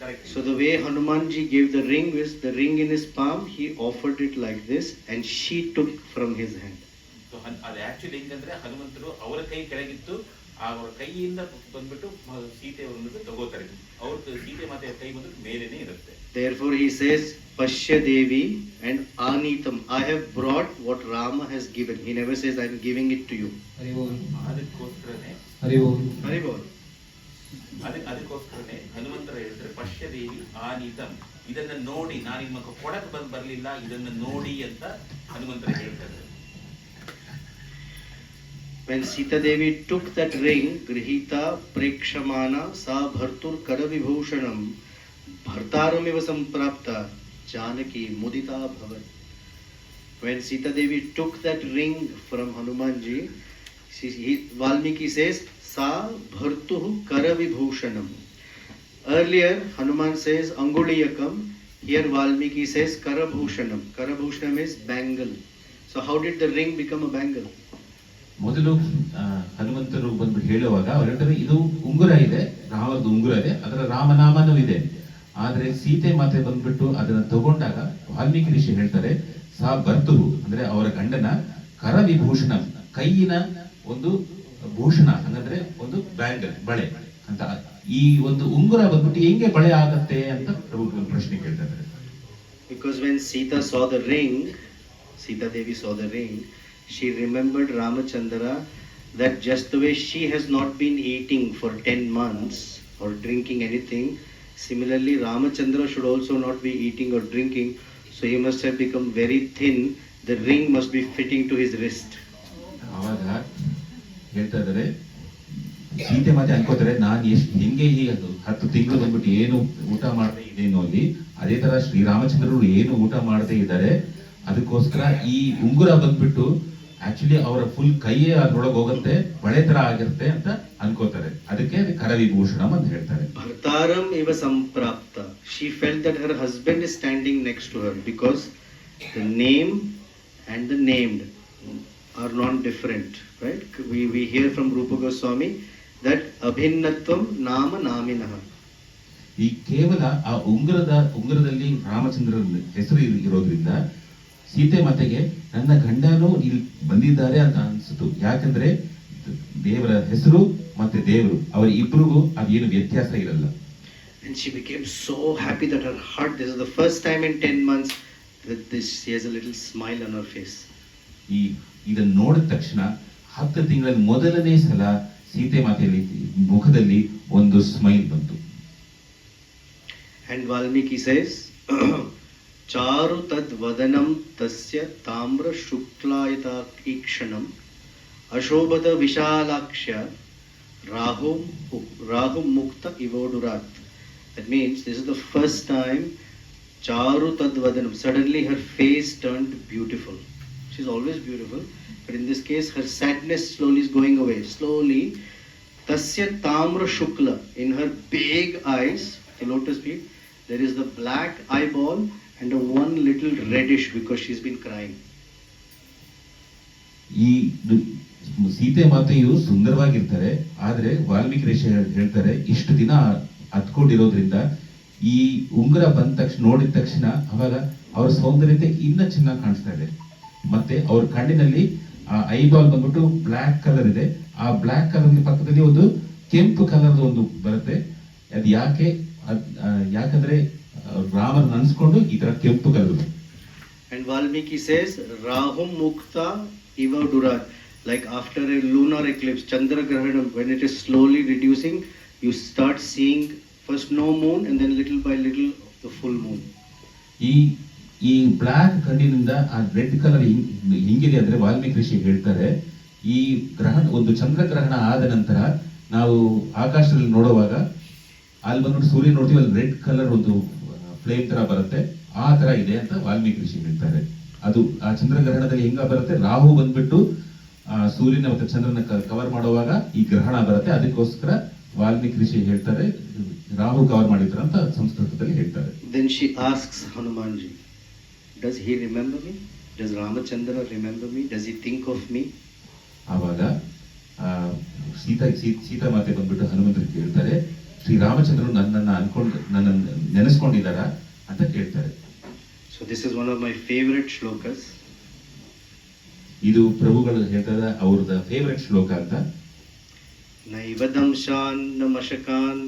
correct. So the way Hanumanji gave the ring is the ring in his palm, he offered it like this and she took from his hand. So ಅದು ಆಕ್ಚುಲಿ ಹೆಂಗಂದ್ರೆ ಹನುಮಂತರು ಅವರ ಕೈ ಕೆಳಗಿತ್ತು, ಅವರ ಕೈಯಿಂದ ಬಂದ್ಬಿಟ್ಟು ಸೀತೆ ಬಂದ್ಬಿಟ್ಟು ತಗೋತಾರೆ, ಅವ್ರ ಸೀತೆ ಮಾತೆ ಕೈ ಬಂದ್ಬಿಟ್ಟು ಮೇಲೇನೆ ಇರುತ್ತೆ. Therefore he says Pashya Devi and Anitam, I have brought what Rama has given. He never says I am giving it to you. ಅದಕ್ಕೋಸ್ಕರನೇ ಅದಕ್ಕೋಸ್ಕರನೇ ಹನುಮಂತರ ಹೇಳ್ತಾರೆ ಪಶ್ಯ ದೇವಿ ಆನೀತಂ, ಇದನ್ನ ನೋಡಿ, ನಾನು ನಿಮ್ಮ ಕೊಡಕ್ ಬರ್ಲಿಲ್ಲ, ಇದನ್ನ ನೋಡಿ ಅಂತ ಹನುಮಂತರ ಹೇಳ್ತಾರೆ. When Sita Devi took that ring, Grihita Prekshamana Sa Bhartur Karavibhushanam Bhartaramiva Samprapta Janaki Mudita Bhavat. When Sita Devi took that ring from Hanumanji, Valmiki says Sa Bhartuhu Karavibhushanam. Earlier Hanuman says Anguliyakam, here Valmiki says Karabhushanam. Karabhushanam is bangle. So how did the ring become a bangle? ಮೊದಲು ಹನುಮಂತರು ಬಂದ್ಬಿಟ್ಟು ಹೇಳುವಾಗ ಅವ್ರು ಹೇಳ್ತಾರೆ ಇದು ಉಂಗುರ ಇದೆ, ರಾಮರದ್ದು ಉಂಗುರ ಇದೆ, ಅದರ ರಾಮನಾಮನೂ ಇದೆ. ಆದ್ರೆ ಸೀತೆ ಮಾತೆ ಬಂದ್ಬಿಟ್ಟು ಅದನ್ನ ತಗೊಂಡಾಗ ವಾಲ್ಮೀಕಿ ಋಷಿ ಹೇಳ್ತಾರೆ ಸಾ ಬರ್ತು ಅಂದ್ರೆ ಅವರ ಗಂಡನ ಕರ ವಿಭೂಷಣ, ಕೈಯಿನ ಒಂದು ಭೂಷಣ ಹಂಗಂದ್ರೆ ಒಂದು ಬ್ಯಾಂಗಲ್ ಬಳೆ ಅಂತ. ಈ ಒಂದು ಉಂಗುರ ಬಂದ್ಬಿಟ್ಟು ಹೆಂಗೆ ಬಳೆ ಆಗತ್ತೆ ಅಂತ ಪ್ರಭು ಪ್ರಶ್ನೆ ಕೇಳ್ತಾ ಇದ್ದಾರೆ. Because when Sita saw the ring, Sita Devi saw the ring, she remembered Ramachandra, that just the way she has not been eating for 10 months or drinking anything, similarly Ramachandra should also not be eating or drinking, so he must have become very thin. The ring must be fitting to his wrist. ಅವಾಗ ಹೇಳ್ತಾ ಇದ್ದಾರೆ ಸೀತೆ ಮಾತೆ ಅನ್ಕೋತಾರೆ ನಾನು ಹೆಂಗೆ ಈ 10 ತಿಂಗಳು ಬಂದ್ಬಿಟ್ಟು ಏನು ಊಟ ಮಾಡದೆ ಇದೇನು ಅಲ್ಲಿ, ಅದೇ ತರ ಶ್ರೀರಾಮಚಂದ್ರರು ಏನು ಊಟ ಮಾಡದೇ ಇದ್ದಾರೆ, ಅದಕ್ಕೋಸ್ಕರ ಈ ಉಂಗುರ ಬಂದ್ಬಿಟ್ಟು ಆಕ್ಚುಲಿ ಅವರ ಫುಲ್ ಕೈಯೇ ಅದ್ರೊಳಗೆ ಹೋಗುತ್ತೆ, ಬಳೆ ತರ ಆಗಿರುತ್ತೆ ಅಂತ ಅನ್ಕೋತಾರೆ. ಅದಕ್ಕೆ ಕರವಿಭೂಷಣಂ ಅಂತ ಹೇಳ್ತಾರೆ. Bhartaram eva samprapta. She felt that her husband is standing next to her because the name and the named are not different, right? We hear from Rupa Goswami that abhinnatvam nama naminah. ಈ ಕೇವಲ ಆ ಉಂಗುರದಲ್ಲಿ ರಾಮಚಂದ್ರನ ಹೆಸರು ಇರೋದ್ರಿಂದ ಸೀತೆ ಮಾತೆಗೆ ನನ್ನ ಗಂಡನೂ ಇಲ್ಲಿ ಬಂದಿದ್ದಾರೆ ಅಂತ ಅನ್ಸಿತು. ಯಾಕಂದ್ರೆ ದೇವರ ಹೆಸರು ಮತ್ತೆ ದೇವರು ಅವರ ಇಬ್ಬರಿಗೂ ಅದೇನು ವ್ಯತ್ಯಾಸ ಇರಲ್ಲ. And she became so happy that her heart, this is the first time in 10 months that she has a little smile on her face. ಇದನ್ನ ನೋಡಿದ ತಕ್ಷಣ 10 ತಿಂಗಳಲ್ಲಿ ಮೊದಲನೇ ಸಲ ಸೀತೆ ಮಾತೆಯಲ್ಲಿ ಮುಖದಲ್ಲಿ ಒಂದು ಸ್ಮೈಲ್ ಬಂತು. And Valmiki says, Charu tad vadanam tasya tamra shuklayata ikshanam ashobhada vishalaksha rahum mukta ivodurat. That means this is the first time Charu tad vadanam, suddenly her face turned beautiful. She's always beautiful, but in this case her sadness slowly is going away. Slowly, tasya tamra shukla, in her big eyes, the lotus feet, there is the black eyeball and a one little reddish because she's been crying. ಈ ಸೀತೆ ಮಾತೆಯು ಸುಂದರವಾಗಿರ್ತಾರೆ, ಆದ್ರೆ ವಾಲ್ಮೀಕಿ ಋಷಿ ಹೇಳ್ತಾರೆ ಇಷ್ಟು ದಿನ ಹತ್ಕೊಂಡಿರೋದ್ರಿಂದ ಈ ಉಂಗುರ ಬಂದ ತಕ್ಷಣ ನೋಡಿದ ತಕ್ಷಣ ಅವಾಗ ಅವ್ರ ಸೌಂದರ್ಯತೆ ಇನ್ನ ಚೆನ್ನಾಗಿ ಕಾಣಿಸ್ತಾ ಇದೆ. ಮತ್ತೆ ಅವ್ರ ಕಣ್ಣಿನಲ್ಲಿ ಆ ಐಬಾಲ್ ಬಂದ್ಬಿಟ್ಟು ಬ್ಲಾಕ್ ಕಲರ್ ಇದೆ, ಆ ಬ್ಲಾಕ್ ಕಲರ್ ಪಕ್ಕದಲ್ಲಿ ಒಂದು ಕೆಂಪು ಕಲರ್ ಒಂದು ಬರುತ್ತೆ. ಅದು ಯಾಕಂದ್ರೆ ರಾಮನ ಅನ್ಸ್ಕೊಂಡು ಈ ತರ ಕೆಂಪು colour. And Valmiki says Rahum Mukta Iva Durat, like after a lunar eclipse, Chandra Grahanam, when it is slowly reducing, you start seeing first no moon and then little by little the full moon. ಈ block ಕಣ್ಣಿನಿಂದ ಆ red colour ಹಿಂಗಿದೆ ಅಂದ್ರೆ ವಾಲ್ಮೀಕಿ ಋಷಿ ಹೇಳ್ತಾರೆ ಈ ಗ್ರಹಣ ಒಂದು ಚಂದ್ರಗ್ರಹಣ ಆದ ನಂತರ ನಾವು ಆಕಾಶದಲ್ಲಿ ನೋಡುವಾಗ ಅಲ್ಲಿ ಬಂದ್ಬಿಟ್ಟು ಸೂರ್ಯ ನೋಡ್ತೀವಿ, ಅಲ್ಲಿ ರೆಡ್ ಕಲರ್ ಒಂದು ಫ್ಲೇಮ್ ತರ ಬರುತ್ತೆ, ಆ ತರ ಇದೆ ಅಂತ ವಾಲ್ಮೀಕಿ ಋಷಿ ಹೇಳ್ತಾರೆ. ಅದು ಆ ಚಂದ್ರಗ್ರಹಣದಲ್ಲಿ ಹೆಂಗ ಬರುತ್ತೆ, ರಾಹು ಬಂದ್ಬಿಟ್ಟು ಸೂರ್ಯನ ಮತ್ತೆ ಚಂದ್ರನ ಕವರ್ ಮಾಡುವಾಗ ಈ ಗ್ರಹಣ ಬರುತ್ತೆ, ಅದಕ್ಕೋಸ್ಕರ ವಾಲ್ಮೀಕಿ ಋಷಿ ಹೇಳ್ತಾರೆ ರಾಹು ಕವರ್ ಮಾಡಿದ್ರ ಅಂತ ಸಂಸ್ಕೃತದಲ್ಲಿ ಹೇಳ್ತಾರೆ. Then she asks Hanumanji, does he remember me? Does Ramachandra remember me? Does he think of me? ಆವಾಗ ಸೀತಾ ಮಾತೆ ಬಂದ್ಬಿಟ್ಟು ಹನುಮಂತರಿಗೆ ಕೇಳ್ತಾರೆ ಶ್ರೀರಾಮಚಂದ್ರರು ನನ್ನ ನೆನೆಸ್ಕೊಂಡಿದ್ದಾರ ಅಂತ ಕೇಳ್ತಾರೆ. So this is one of my favorite shlokas. ಇದು ಪ್ರಭುಗಳು ಹೇಳ್ತಾರೆ ಅವ್ರದ ಫೇವರೆಟ್ ಶ್ಲೋಕ ಅಂತ. ನೈವದಂಶಾನ್ ನ ಮಶಕಾನ್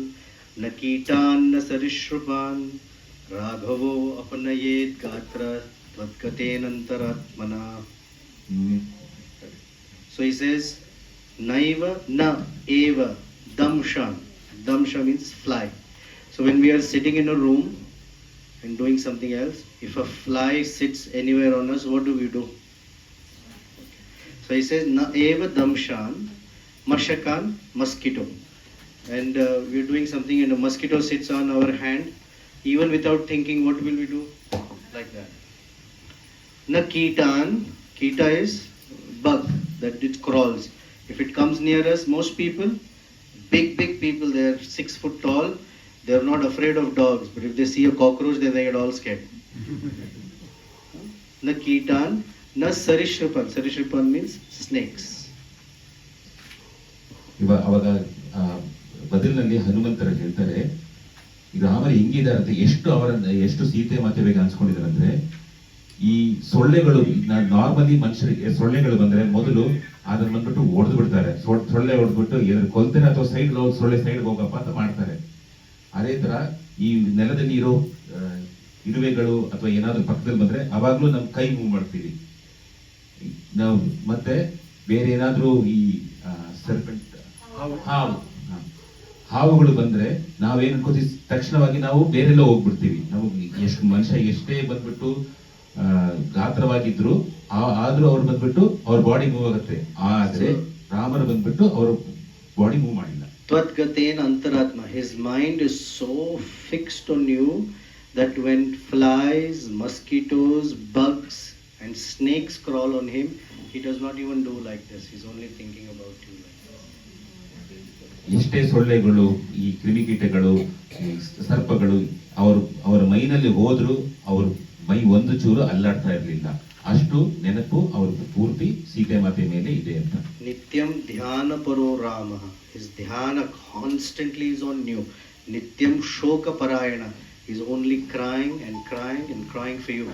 ನ ಕೀಟಾನ್ ನ ಸರಿಶ್ರುಪಾನ್ ರಾಘವೋ ಅಪನಯೇತ್ ಗಾತ್ರ ತ್ವದ್ಗತೇನಂತರಾತ್ಮನಾ. So he says naiva na eva damshan. Damsha means fly. So when we are sitting in a room and doing something else, if a fly sits anywhere on us, what do? So he says na eva damshan mashakan, mosquito. And we are doing something and a mosquito sits on our hand, even without thinking, what will we do? Like that. Na keetan, keeta is bug that it crawls. If it comes near us, most people, big people, they are 6 foot tall, they are not afraid of dogs, but if they see a cockroach, they get all scared. Na keetan Na Sarishrapan. Sarishrapan means snakes. ಅವಾಗ ಬದಲಿನಲ್ಲಿ ಹನುಮಂತರ ಹೇಳ್ತಾರೆ ಈಗ ರಾಮರು ಹೆಂಗಿದ್ದಾರೆ ಅಂತ ಎಷ್ಟು ಸೀತೆ ಮಾತೆ ಬೇಗ ಅನ್ಸ್ಕೊಂಡಿದ್ದಾರೆ ಅಂದ್ರೆ ಈ ಸೊಳ್ಳೆಗಳು ನಾರ್ಮಲಿ ಮನುಷ್ಯರಿಗೆ ಸೊಳ್ಳೆಗಳು ಬಂದ್ರೆ ಮೊದಲು ಅದನ್ನ ಬಂದ್ಬಿಟ್ಟು ಹೊಡೆದು ಬಿಡ್ತಾರೆ. ಸೊಳ್ಳೆ ಹೊಡೆದ್ಬಿಟ್ಟು ಕೊಲ್ತಾರೆ ಅಥವಾ ಸೈಡ್ ಸೊಳ್ಳೆ ಸೈಡ್ ಹೋಗಪ್ಪ ಅಂತ ಮಾಡ್ತಾರೆ. ಅದೇ ತರ ಈ ನೆಲದಲ್ಲಿ ಇರೋ ಇರುವೆಗಳು ಅಥವಾ ಏನಾದ್ರು ಪಕ್ಕದಲ್ಲಿ ಬಂದ್ರೆ ಅವಾಗ್ಲೂ ನಮ್ ಕೈ ಮೂವ್ ಮಾಡ್ತೀವಿ ನಾವು. ಮತ್ತೆ ಬೇರೆ ಏನಾದ್ರೂ ಈ ಸರ್ಪೆಂಟ್ ಹಾವುಗಳು ಬಂದ್ರೆ ನಾವೇನ್ ಅನ್ಕೋತೀವಿ ತಕ್ಷಣವಾಗಿ ನಾವು ಬೇರೆಲ್ಲ ಹೋಗ್ಬಿಡ್ತೀವಿ. ನಾವು ಮನುಷ್ಯ ಎಷ್ಟೇ ಬಂದ್ಬಿಟ್ಟು ಗಾತ್ರವಾಗಿದ್ರು ಆದ್ರೂ ಅವ್ರು ಬಂದ್ಬಿಟ್ಟು ಅವ್ರ ಬಾಡಿ ಮೂವ್ ಆಗುತ್ತೆ. ಆದ್ರೆ ರಾಮರು ಬಂದ್ಬಿಟ್ಟು ಅವ್ರ ಬಾಡಿ ಮೂವ್ ಮಾಡಿಲ್ಲ. Tvatgaten antaratma. His mind is so fixed on you that when flies, mosquitoes, bugs and snakes crawl on him, he does not even do like this. He's only thinking about you like this. ಎಷ್ಟೇ ಸೊಳ್ಳೆಗಳು ಈ ಕ್ರಿಮಿಕೀಟಗಳು ಸರ್ಪಗಳು ಅವರ ಮೈನಲ್ಲಿ ಹೋದ್ರು ಅವ್ರ ಮೈ ಒಂದು ಚೂರು ಅಲ್ಲಾಡ್ತಾ ಇರ್ಲಿಲ್ಲ. ಅಷ್ಟು ನೆನಪು ಅವ್ರ ಪೂರ್ತಿ ಸೀತೆ ಮಾತೆ ಮೇಲೆ ಇದೆ ಅಂತ. Nityam dhyana paro Rama. His dhyana constantly is on you. Nityam shoka parayana. He's only crying and crying and crying for you.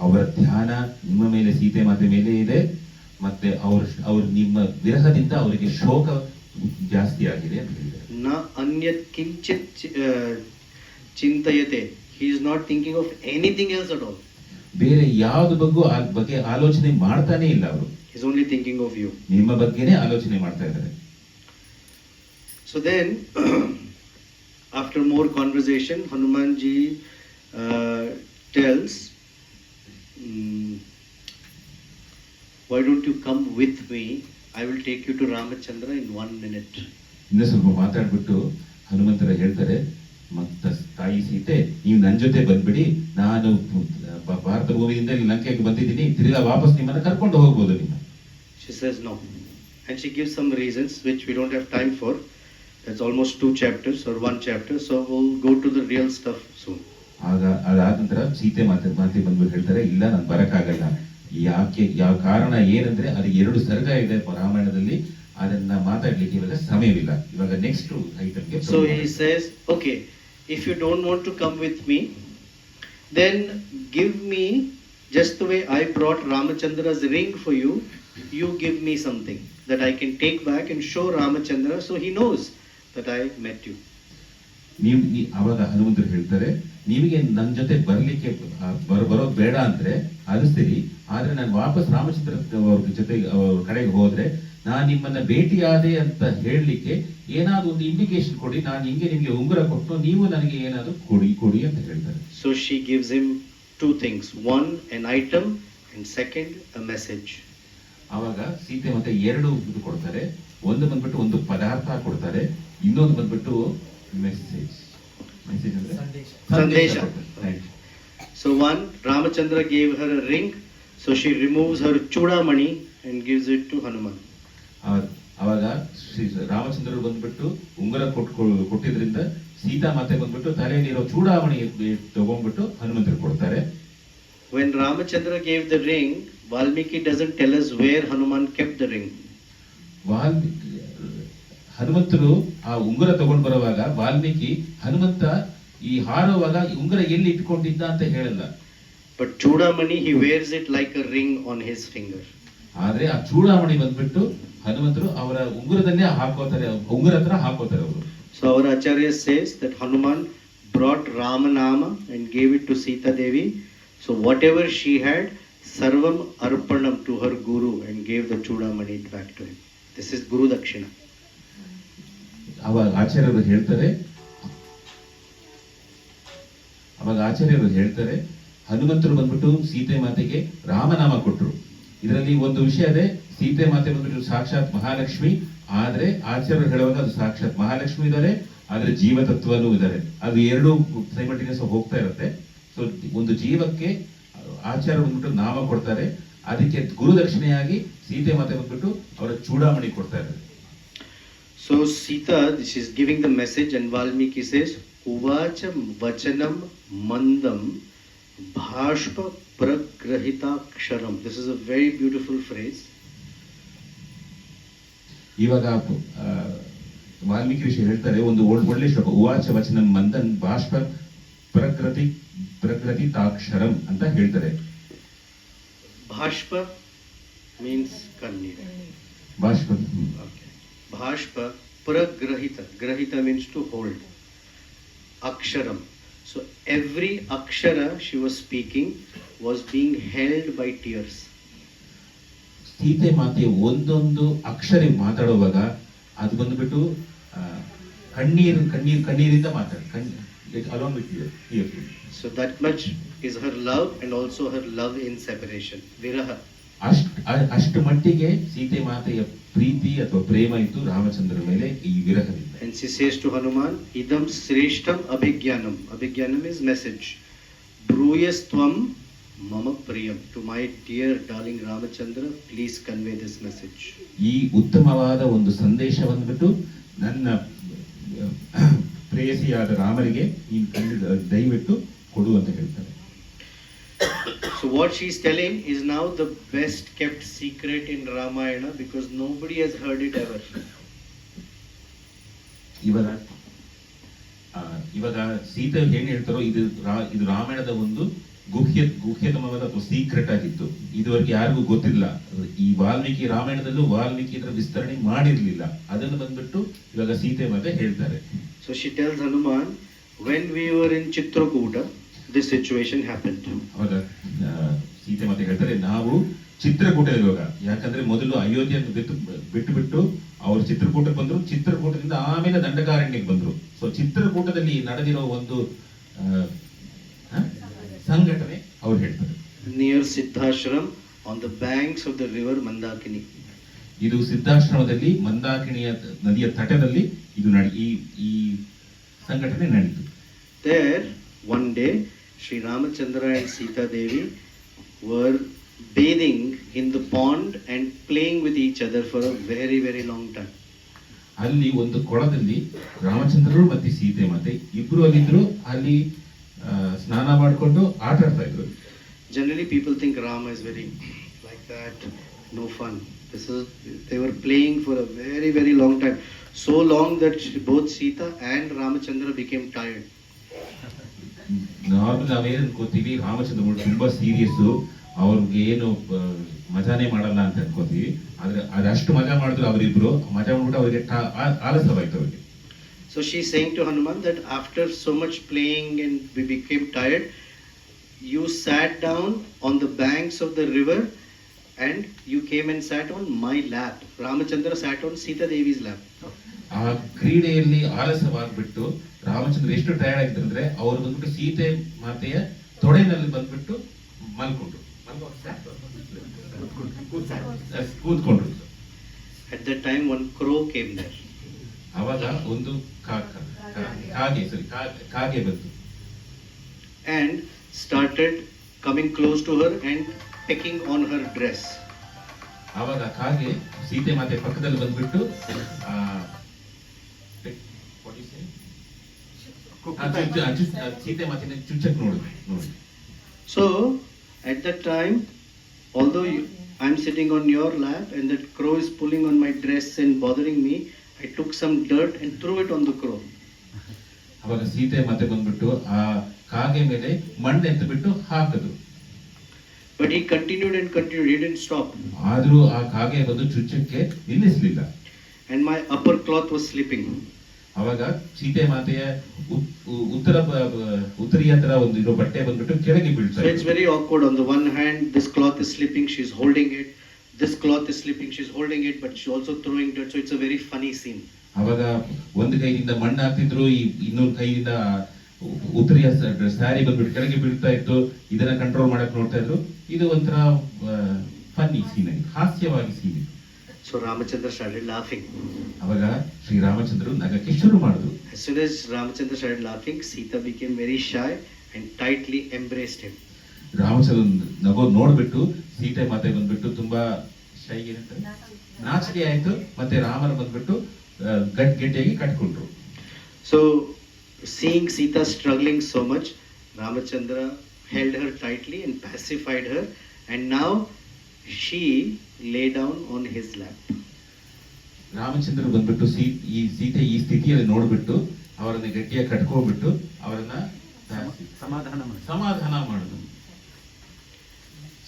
ಅವರ ಧ್ಯಾನ ನಿಮ್ಮ ಮೇಲೆ ಸೀತೆ ಮಾತೆ ಮೇಲೆ ಇದೆ. ಮತ್ತೆ ಅವ್ರ ನಿಮ್ಮ ವಿರಹದಿಂದ ಅವರಿಗೆ ಶೋಕ ಜಾಸ್ತಿ ಆಗಿದೆ ಅಂತ ಹೇಳಿದ್ದಾರೆ. Na anyat kinchit chintayate. He is not thinking of anything else at all. ಬೇರೆ ಯಾವ್ದು ಬಗ್ಗೆ ಆಲೋಚನೆ ಮಾಡ್ತಾನೆ ಇಲ್ಲ ಅವರು. He's only thinking of you. ನಿಮ್ಮ ಬಗ್ಗೆನೇ ಆಲೋಚನೆ ಮಾಡ್ತಾ ಇದ್ದಾರೆ. So then, after more conversation, Hanumanji tells, why don't you come with me? I will take you to Ramachandra in 1 minute. ಇನ್ನು ಸ್ವಲ್ಪ ಮಾತಾಡ್ಬಿಟ್ಟು ಹನುಮಂತರ ಹೇಳ್ತಾರೆ, ಮತ್ತ ತಾಯಿ ಸೀತೆ ನೀವು ನನ್ನ ಜೊತೆ ಬಂದ್ಬಿಡಿ, ನಾನು ಭಾರತ ಭೂಮಿಯಿಂದ ಲಂಕೆಗೆ ಬಂದಿದ್ದೀನಿ, ತಿರ್ಗಾ ವಾಪಸ್ ನಿಮ್ಮನ್ನ ಕರ್ಕೊಂಡು ಹೋಗ್ಬೋದು ನಿಮ್ಮ. She says no, and she gives some reasons which we don't have time for. That's almost 2 chapters or 1 chapter, so we'll go to the real stuff soon. ಆಗ ಅದಾದ ನಂತರ ಸೀತೆ ಮಾತೆ ಬಂದ್ಬಿಟ್ಟು ಹೇಳ್ತಾರೆ, ಇಲ್ಲ ನಾನು ಬರಕ್ಕಾಗಲ್ಲ. ಯಾವ ಕಾರಣ ಏನಂದ್ರೆ ಅದು 2 ಸರ್ಗ ಇದೆ ರಾಮಾಯಣದಲ್ಲಿ, ಅದನ್ನ ಮಾತಾಡ್ಲಿಕ್ಕೆ ಇವಾಗ ಸಮಯವಿಲ್ಲ. ಇವಾಗ next ಐಟಮ್ಗೆ. So he says, okay, if you don't want to come with me, then give me, just the way I brought Ramachandra's ring for you, you give me something that I can take back and show Ramachandra so he knows that I met you. ಅವಾಗ ಹನುಮಂತರು ಹೇಳ್ತಾರೆ, ನಿಮಗೆ ನನ್ನ ಜೊತೆ ಬರ್ಲಿಕ್ಕೆ ಬರೋದು ಬೇಡ ಅಂದ್ರೆ ಅದು ಸರಿ, ಆದ್ರೆ ನಾನು ವಾಪಸ್ ರಾಮಚಂದ್ರ ಅವ್ರ ಜೊತೆ ಅವ್ರ ಕಡೆಗೆ ಹೋದ್ರೆ ನಾನು ನಿಮ್ಮನ್ನ ಭೇಟಿಯಾದೆ ಅಂತ ಹೇಳಲಿಕ್ಕೆ ಏನಾದ್ರು ಒಂದು ಇಂಡಿಕೇಶನ್ ಕೊಡಿ, ನಾನು ಹಿಂಗೆ ನಿಮ್ಗೆ ಉಂಗುರ ಕೊಟ್ಟು ನೀವು ನನಗೆ ಏನಾದ್ರು ಕೊಡಿ ಅಂತ ಹೇಳ್ತಾರೆ. So she gives him 2 things, 1 an item and second a message. ಅವಾಗ ಸೀತೆ ಮತ್ತೆ 2 ಇದು ಕೊಡ್ತಾರೆ. ಒಂದು ಬಂದ್ಬಿಟ್ಟು ಒಂದು ಪದಾರ್ಥ ಕೊಡ್ತಾರೆ, ಇನ್ನೊಂದು ಬಂದ್ಬಿಟ್ಟು ಮೆಸೇಜ್ ಅಂದ್ರೆ ಸಂದೇಶ. So one, Ramachandra gave her a ring, so she removes her chudamani and gives it to Hanuman. ಅವಾಗ ರಾಮಚಂದ್ರರು ಬಂದ್ಬಿಟ್ಟು ಉಂಗುರ ಕೊಟ್ಟಿದ್ರಿಂದ ಸೀತಾ ಮಾತೆ ಬಂದ್ಬಿಟ್ಟು ತಲೆಯಲ್ಲಿರೋ ಚೂಡಾಮಣಿ ತಗೊಂಡ್ಬಿಟ್ಟು ಹನುಮಂತರು ಕೊಡ್ತಾರೆ. When Ramachandra gave the ring, Valmiki doesn't tell us where Hanuman kept the ring. ಹನುಮಂತರು ಆ ಉಂಗುರ ತಗೊಂಡ್ ಬರುವಾಗ ವಾಲ್ಮೀಕಿ ಹನುಮಂತ ಈ ಹಾರುವಾಗ ಉಂಗುರ ಎಲ್ಲಿ ಇಟ್ಕೊಂಡಿದ್ದ ಅಂತ ಹೇಳಲ್ಲ. But chudamani, he wears it like a ring on his finger. ಆದ್ರೆ ಆ ಚೂಡಾಮಣಿ ಬಂದ್ಬಿಟ್ಟು ಹನುಮಂತರು ಅವರ ಉಂಗುರದಲ್ಲೇ ಹಾಕೋತಾರೆ, ಉಂಗುರ ಹತ್ರ ಹಾಕೋತಾರೆ ಅವರು. So our Acharya says that Hanuman brought Ramanama and gave it to Sita Devi. So whatever she had, Sarvam Arpanam to her Guru and gave the Chudamani back to him. This is Guru Dakshina. ಅವಾಗ ಆಚಾರ್ಯರು ಹೇಳ್ತಾರೆ ಹನುಮಂತರು ಬಂದ್ಬಿಟ್ಟು ಸೀತೆ ಮಾತೆಗೆ ರಾಮನಾಮ ಕೊಟ್ಟರು. ಇದರಲ್ಲಿ ಒಂದು ವಿಷಯ ಇದೆ, ಸೀತೆ ಮಾತೆ ಬಂದ್ಬಿಟ್ಟು ಸಾಕ್ಷಾತ್ ಮಹಾಲಕ್ಷ್ಮಿ, ಆದ್ರೆ ಆಚಾರ್ಯರು ಹೇಳುವಾಗ ಅದು ಸಾಕ್ಷಾತ್ ಮಹಾಲಕ್ಷ್ಮಿ ಇದ್ದಾರೆ, ಆದ್ರೆ ಜೀವತತ್ವನೂ ಇದ್ದಾರೆ. ಅದು 2 ಸೈಮಲ್ಟೇನಿಯಸ್ ಹೋಗ್ತಾ ಇರುತ್ತೆ. ಸೊ ಒಂದು ಜೀವಕ್ಕೆ ಆಚಾರ್ಯ ಬಂದ್ಬಿಟ್ಟು ನಾಮ ಕೊಡ್ತಾರೆ, ಅದಕ್ಕೆ ಗುರುದಕ್ಷಿಣೆಯಾಗಿ ಸೀತೆ ಮಾತೆ ಬಂದ್ಬಿಟ್ಟು ಅವರ ಚೂಡಾಮಣಿ ಕೊಡ್ತಾ ಇದ್ದಾರೆ. So Sita, she is giving the message and Valmiki says, Uvacha vachanam mandam bhashpa pragrahitaksharam. This is a very beautiful phrase. ಇವಾಗ ವಾಲ್ಮೀಕಿ ಋಷಿ ಹೇಳ್ತಾರೆ ಒಂದು ಒಳ್ಳೆ ಶ್ಲೋಕ, ಉವಾಚ ವಚನಂ ಮಂದನ್ ಬಾಷ್ಪ ಪ್ರಗ್ರಹಿತಾಕ್ಷರಂ ಅಂತ ಹೇಳ್ತಾರೆ. Bhashpa means Kannir. ಬಾಷ್ಪ Okay. Bhashpa, pragrahita. Grahita means to hold. Aksharam. So every akshara she was speaking was being held by tears. Sita ಮಾತೆ ಒಂದೊಂದು ಅಕ್ಷರ ಮಾತಾಡುವಾಗ ಅದು ಬಂದ್ಬಿಟ್ಟು ಕಣ್ಣೀರಿಂದ along with tears. So that much is her love and also her love in separation. Viraha. ಅಷ್ಟು ಮಟ್ಟಿಗೆ ಸೀತೆ ಮಾತೆಯ ಪ್ರೀತಿ ಅಥವಾ ಪ್ರೇಮ ಇತ್ತು ರಾಮಚಂದ್ರನ ಮೇಲೆ ಈ ವಿರಹದಿಂದ. And she says to Hanuman, idam shreshtam abhigyanam. Abhigyanam is message. Bruyastvam mama priyam. To my dear darling Ramachandra, please convey this message. ಈ ಉತ್ತಮವಾದ ಒಂದು ಸಂದೇಶ ಬಂದ್ಬಿಟ್ಟು ನನ್ನ ಪ್ರೇಯಸಿಯಾದ ರಾಮರಿಗೆ ಈ ದಯವಿಟ್ಟು ಕೊಡು ಅಂತ ಹೇಳ್ತಾರೆ. So what she is telling is now the best kept secret in Ramayana because nobody has heard it ever. ಇವಾಗ ಸೀತೆ ಏನ್ ಹೇಳ್ತಾರೋ ಇದು ರಾಮಾಯಣದ ಒಂದು ಗುಹ್ಯತಮವಾದ ಸೀಕ್ರೆಟ್ ಆಗಿತ್ತು. ಇದುವರೆಗೆ ಯಾರಿಗೂ ಗೊತ್ತಿಲ್ಲ. ಈ ವಾಲ್ಮೀಕಿ ರಾಮಾಯಣದಲ್ಲೂ ವಾಲ್ಮೀಕಿ ಇದರ ವಿಸ್ತರಣೆ ಮಾಡಿರ್ಲಿಲ್ಲ. ಅದನ್ನು ಬಂದ್ಬಿಟ್ಟು ಇವಾಗ ಸೀತೆ ಮತ್ತೆ ಹೇಳ್ತಾರೆ. So she tells Hanuman, when we were in Chitrakuta, this situation happened. ಅವಾಗ ಸೀತೆ ಮತ್ತೆ ಹೇಳ್ತಾರೆ, ನಾವು ಚಿತ್ರಕೂಟ ಇರುವಾಗ, ಯಾಕಂದ್ರೆ ಮೊದಲು ಅಯೋಧ್ಯೆಯನ್ನು ಬಿಟ್ಟು ಅವರು ಚಿತ್ರಕೂಟಕ್ಕೆ ಬಂದ್ರು, ಚಿತ್ರಕೂಟದಿಂದ ಆಮೇಲೆ ದಂಡಕಾರಣ್ಯಕ್ಕೆ ಬಂದ್ರು. ಸೊ ಚಿತ್ರಕೂಟದಲ್ಲಿ ನಡೆದಿರೋ ಒಂದು ಸಂಘಟನೆ ಅವ್ರು ಹೇಳ್ತಾರೆ. Near Siddhashram on the banks of the river Mandakini. ಇದು ಸಿದ್ಧಾಶ್ರಮದಲ್ಲಿ ಮಂದಾಕಿಣಿಯ ನದಿಯ ತಟದಲ್ಲಿ ಇದು ಈ ಸಂಘಟನೆ ನಡೆಯಿತು. There one day Sri Ramachandra and Sita Devi were bathing in the pond and playing with each other for a very very long time. ಅಲ್ಲಿ ಒಂದು ಕೊಳದಲ್ಲಿ ರಾಮಚಂದ್ರರು ಮತ್ತೆ ಸೀತೆ ಮತ್ತೆ ಇಬ್ರು ಅಲ್ಲಿದ್ರು. ಅಲ್ಲಿ ಸ್ನಾನ ಮಾಡಿಕೊಂಡು ಆಟ ಆಡ್ತಾ ಇದ್ರು. Generally people think Rama is very like that, no fun. They were playing for a very very long time, so long that both Sita and Ramachandra became tired. Normal ನಾವೇನು ಅನ್ಕೋತೀವಿ, ರಾಮಚಂದ್ರ ತುಂಬಾ ಸೀರಿಯಸ್, ಅವ್ರಿಗೆ ಏನು ಮಜಾನೇ ಮಾಡಲ್ಲ ಅಂತ ಅನ್ಕೋತೀವಿ. ಆದ್ರೆ ಅದಷ್ಟು ಮಜಾ ಮಾಡಿದ್ರು ಅವರಿಬ್ರು. ಮಜಾ ಮಾಡ್ಬಿಟ್ಟು ಅವರಿಗೆ ಆಲಸ್ಯವಾಯ್ತು ಅವರಿಗೆ. So she is saying to Hanuman that after so much playing and we became tired, you sat down on the banks of the river and you came and sat on my lap. Ramachandra sat on Sita Devi's lap. ಆ ಕ್ರೀಡೆಯಲ್ಲಿ ಆಲಸ್ಯವಾಗ್ಬಿಟ್ಟು ರಾಮಚಂದ್ರ ಎಷ್ಟು tired ಆಗಿದ್ರು ಅಂದ್ರೆ ಅವ್ರು ಬಂದ್ಬಿಟ್ಟು ಸೀತೆ ಮಾತೆಯ ತೊಡೆನಲ್ಲಿ ಬಂದ್ಬಿಟ್ಟು ಕೂತ್ಕೊಂಡ್ರು. At that time one crow came there. ಅವಾಗ ಒಂದು ಕಾಗೆ ಬಂತು and started coming close to her and pecking on her dress. ಅವಾಗ ಕಾಗೆ ಸೀತೆ ಮಾತೆ ಪಕ್ಕದಲ್ಲಿ ಬಂದ್ಬಿಟ್ಟು ಸೀತೆ ಮಾತಿನ ಚುಚ್ಚಕ್ ನೋಡಿ. So at that time, although I'm sitting on your lap and that crow is pulling on my dress and bothering me, I took some dirt and threw it on the crow. ಅವಾಗ ಸೀತೆ ಮತ್ತೆ ಬಂದ್ಬಿಟ್ಟು ಆ ಕಾಗೆ ಮೇಲೆ ಮಣ್ಣು ಎತ್ತು ಬಿಟ್ಟು ಹಾಕದು. But he continued and continued, he didn't stop. ಆದ್ರೂ ಆ ಕಾಗೆ ಬಂದು ಚುಚ್ಚಕ್ಕೆ ನಿಲ್ಲಿಸಲಿಲ್ಲ. And my upper cloth was slipping. ಅವಾಗ ಸೀತೆ ಮಾತೆಯ ಉತ್ತರಿಯ ತರ ಒಂದು ಇರೋ ಬಟ್ಟೆ ಬಂದ್ಬಿಟ್ಟು ಕೆಳಗೆ ಬೀಳ್ತಾ So it's very awkward. On the one hand, this cloth is slipping, she's holding it. This cloth is slipping, she's holding it, but she's also throwing dirt. So it's a very funny scene. ಅವಾಗ ಒಂದು ಕೈಯಿಂದ ಮಣ್ಣು ಹಾಕ್ತಿದ್ರು, ಇನ್ನೊಂದು ಕೈಯಿಂದ ಉತ್ತರಿಯ ಸ್ಯಾರಿ ಬಂದ್ಬಿಟ್ಟು ಕೆಳಗೆ ಬೀಳ್ತಾ ಇತ್ತು. ಇದನ್ನ ಕಂಟ್ರೋಲ್ ಮಾಡಕ್ ನೋಡ್ತಾ ಇದ್ರು. ಇದು ಒಂಥರ ಫನ್ನಿ ಸೀನ್ ಆಗಿ, ಹಾಸ್ಯವಾಗಿ scene. So Ramachandra started laughing. ಅವಾಗ ಶ್ರೀ ರಾಮಚಂದ್ರರು ನಗಕ್ಕೆ ಶುರು ಮಾಡಿದ್ರು. As soon as Ramachandra started laughing, Sita became very shy and tightly embraced him. Ramachandra ನಗೋ ನೋಡ್ಬಿಟ್ಟು ಸೀತೆ ಮಾತೆ ಬಂದ್ಬಿಟ್ಟು ತುಂಬಾ ಶೈ ನಾಚಿಕೆ ಆಯ್ತು. ಮತ್ತೆ ರಾಮನ ಬಂದ್ಬಿಟ್ಟು ಗಟ್ಟಿಯಾಗಿ ಕಟ್ಕೊಂಡ್ರು. So seeing Sita struggling so much, Ramachandra held her tightly and pacified her, and now she lay down on his lap. Ramachandra ಬಂದ್ಬಿಟ್ಟು ಈ ಸೀತೆ ಈ ಸ್ಥಿತಿಯಲ್ಲಿ ನೋಡ್ಬಿಟ್ಟು ಅವರನ್ನ ಗಟ್ಟಿಯಾಗಿ ಕಟ್ಕೋಬಿಟ್ಟು ಅವರನ್ನ ಸಮಾಧಾನ ಮಾಡುದು.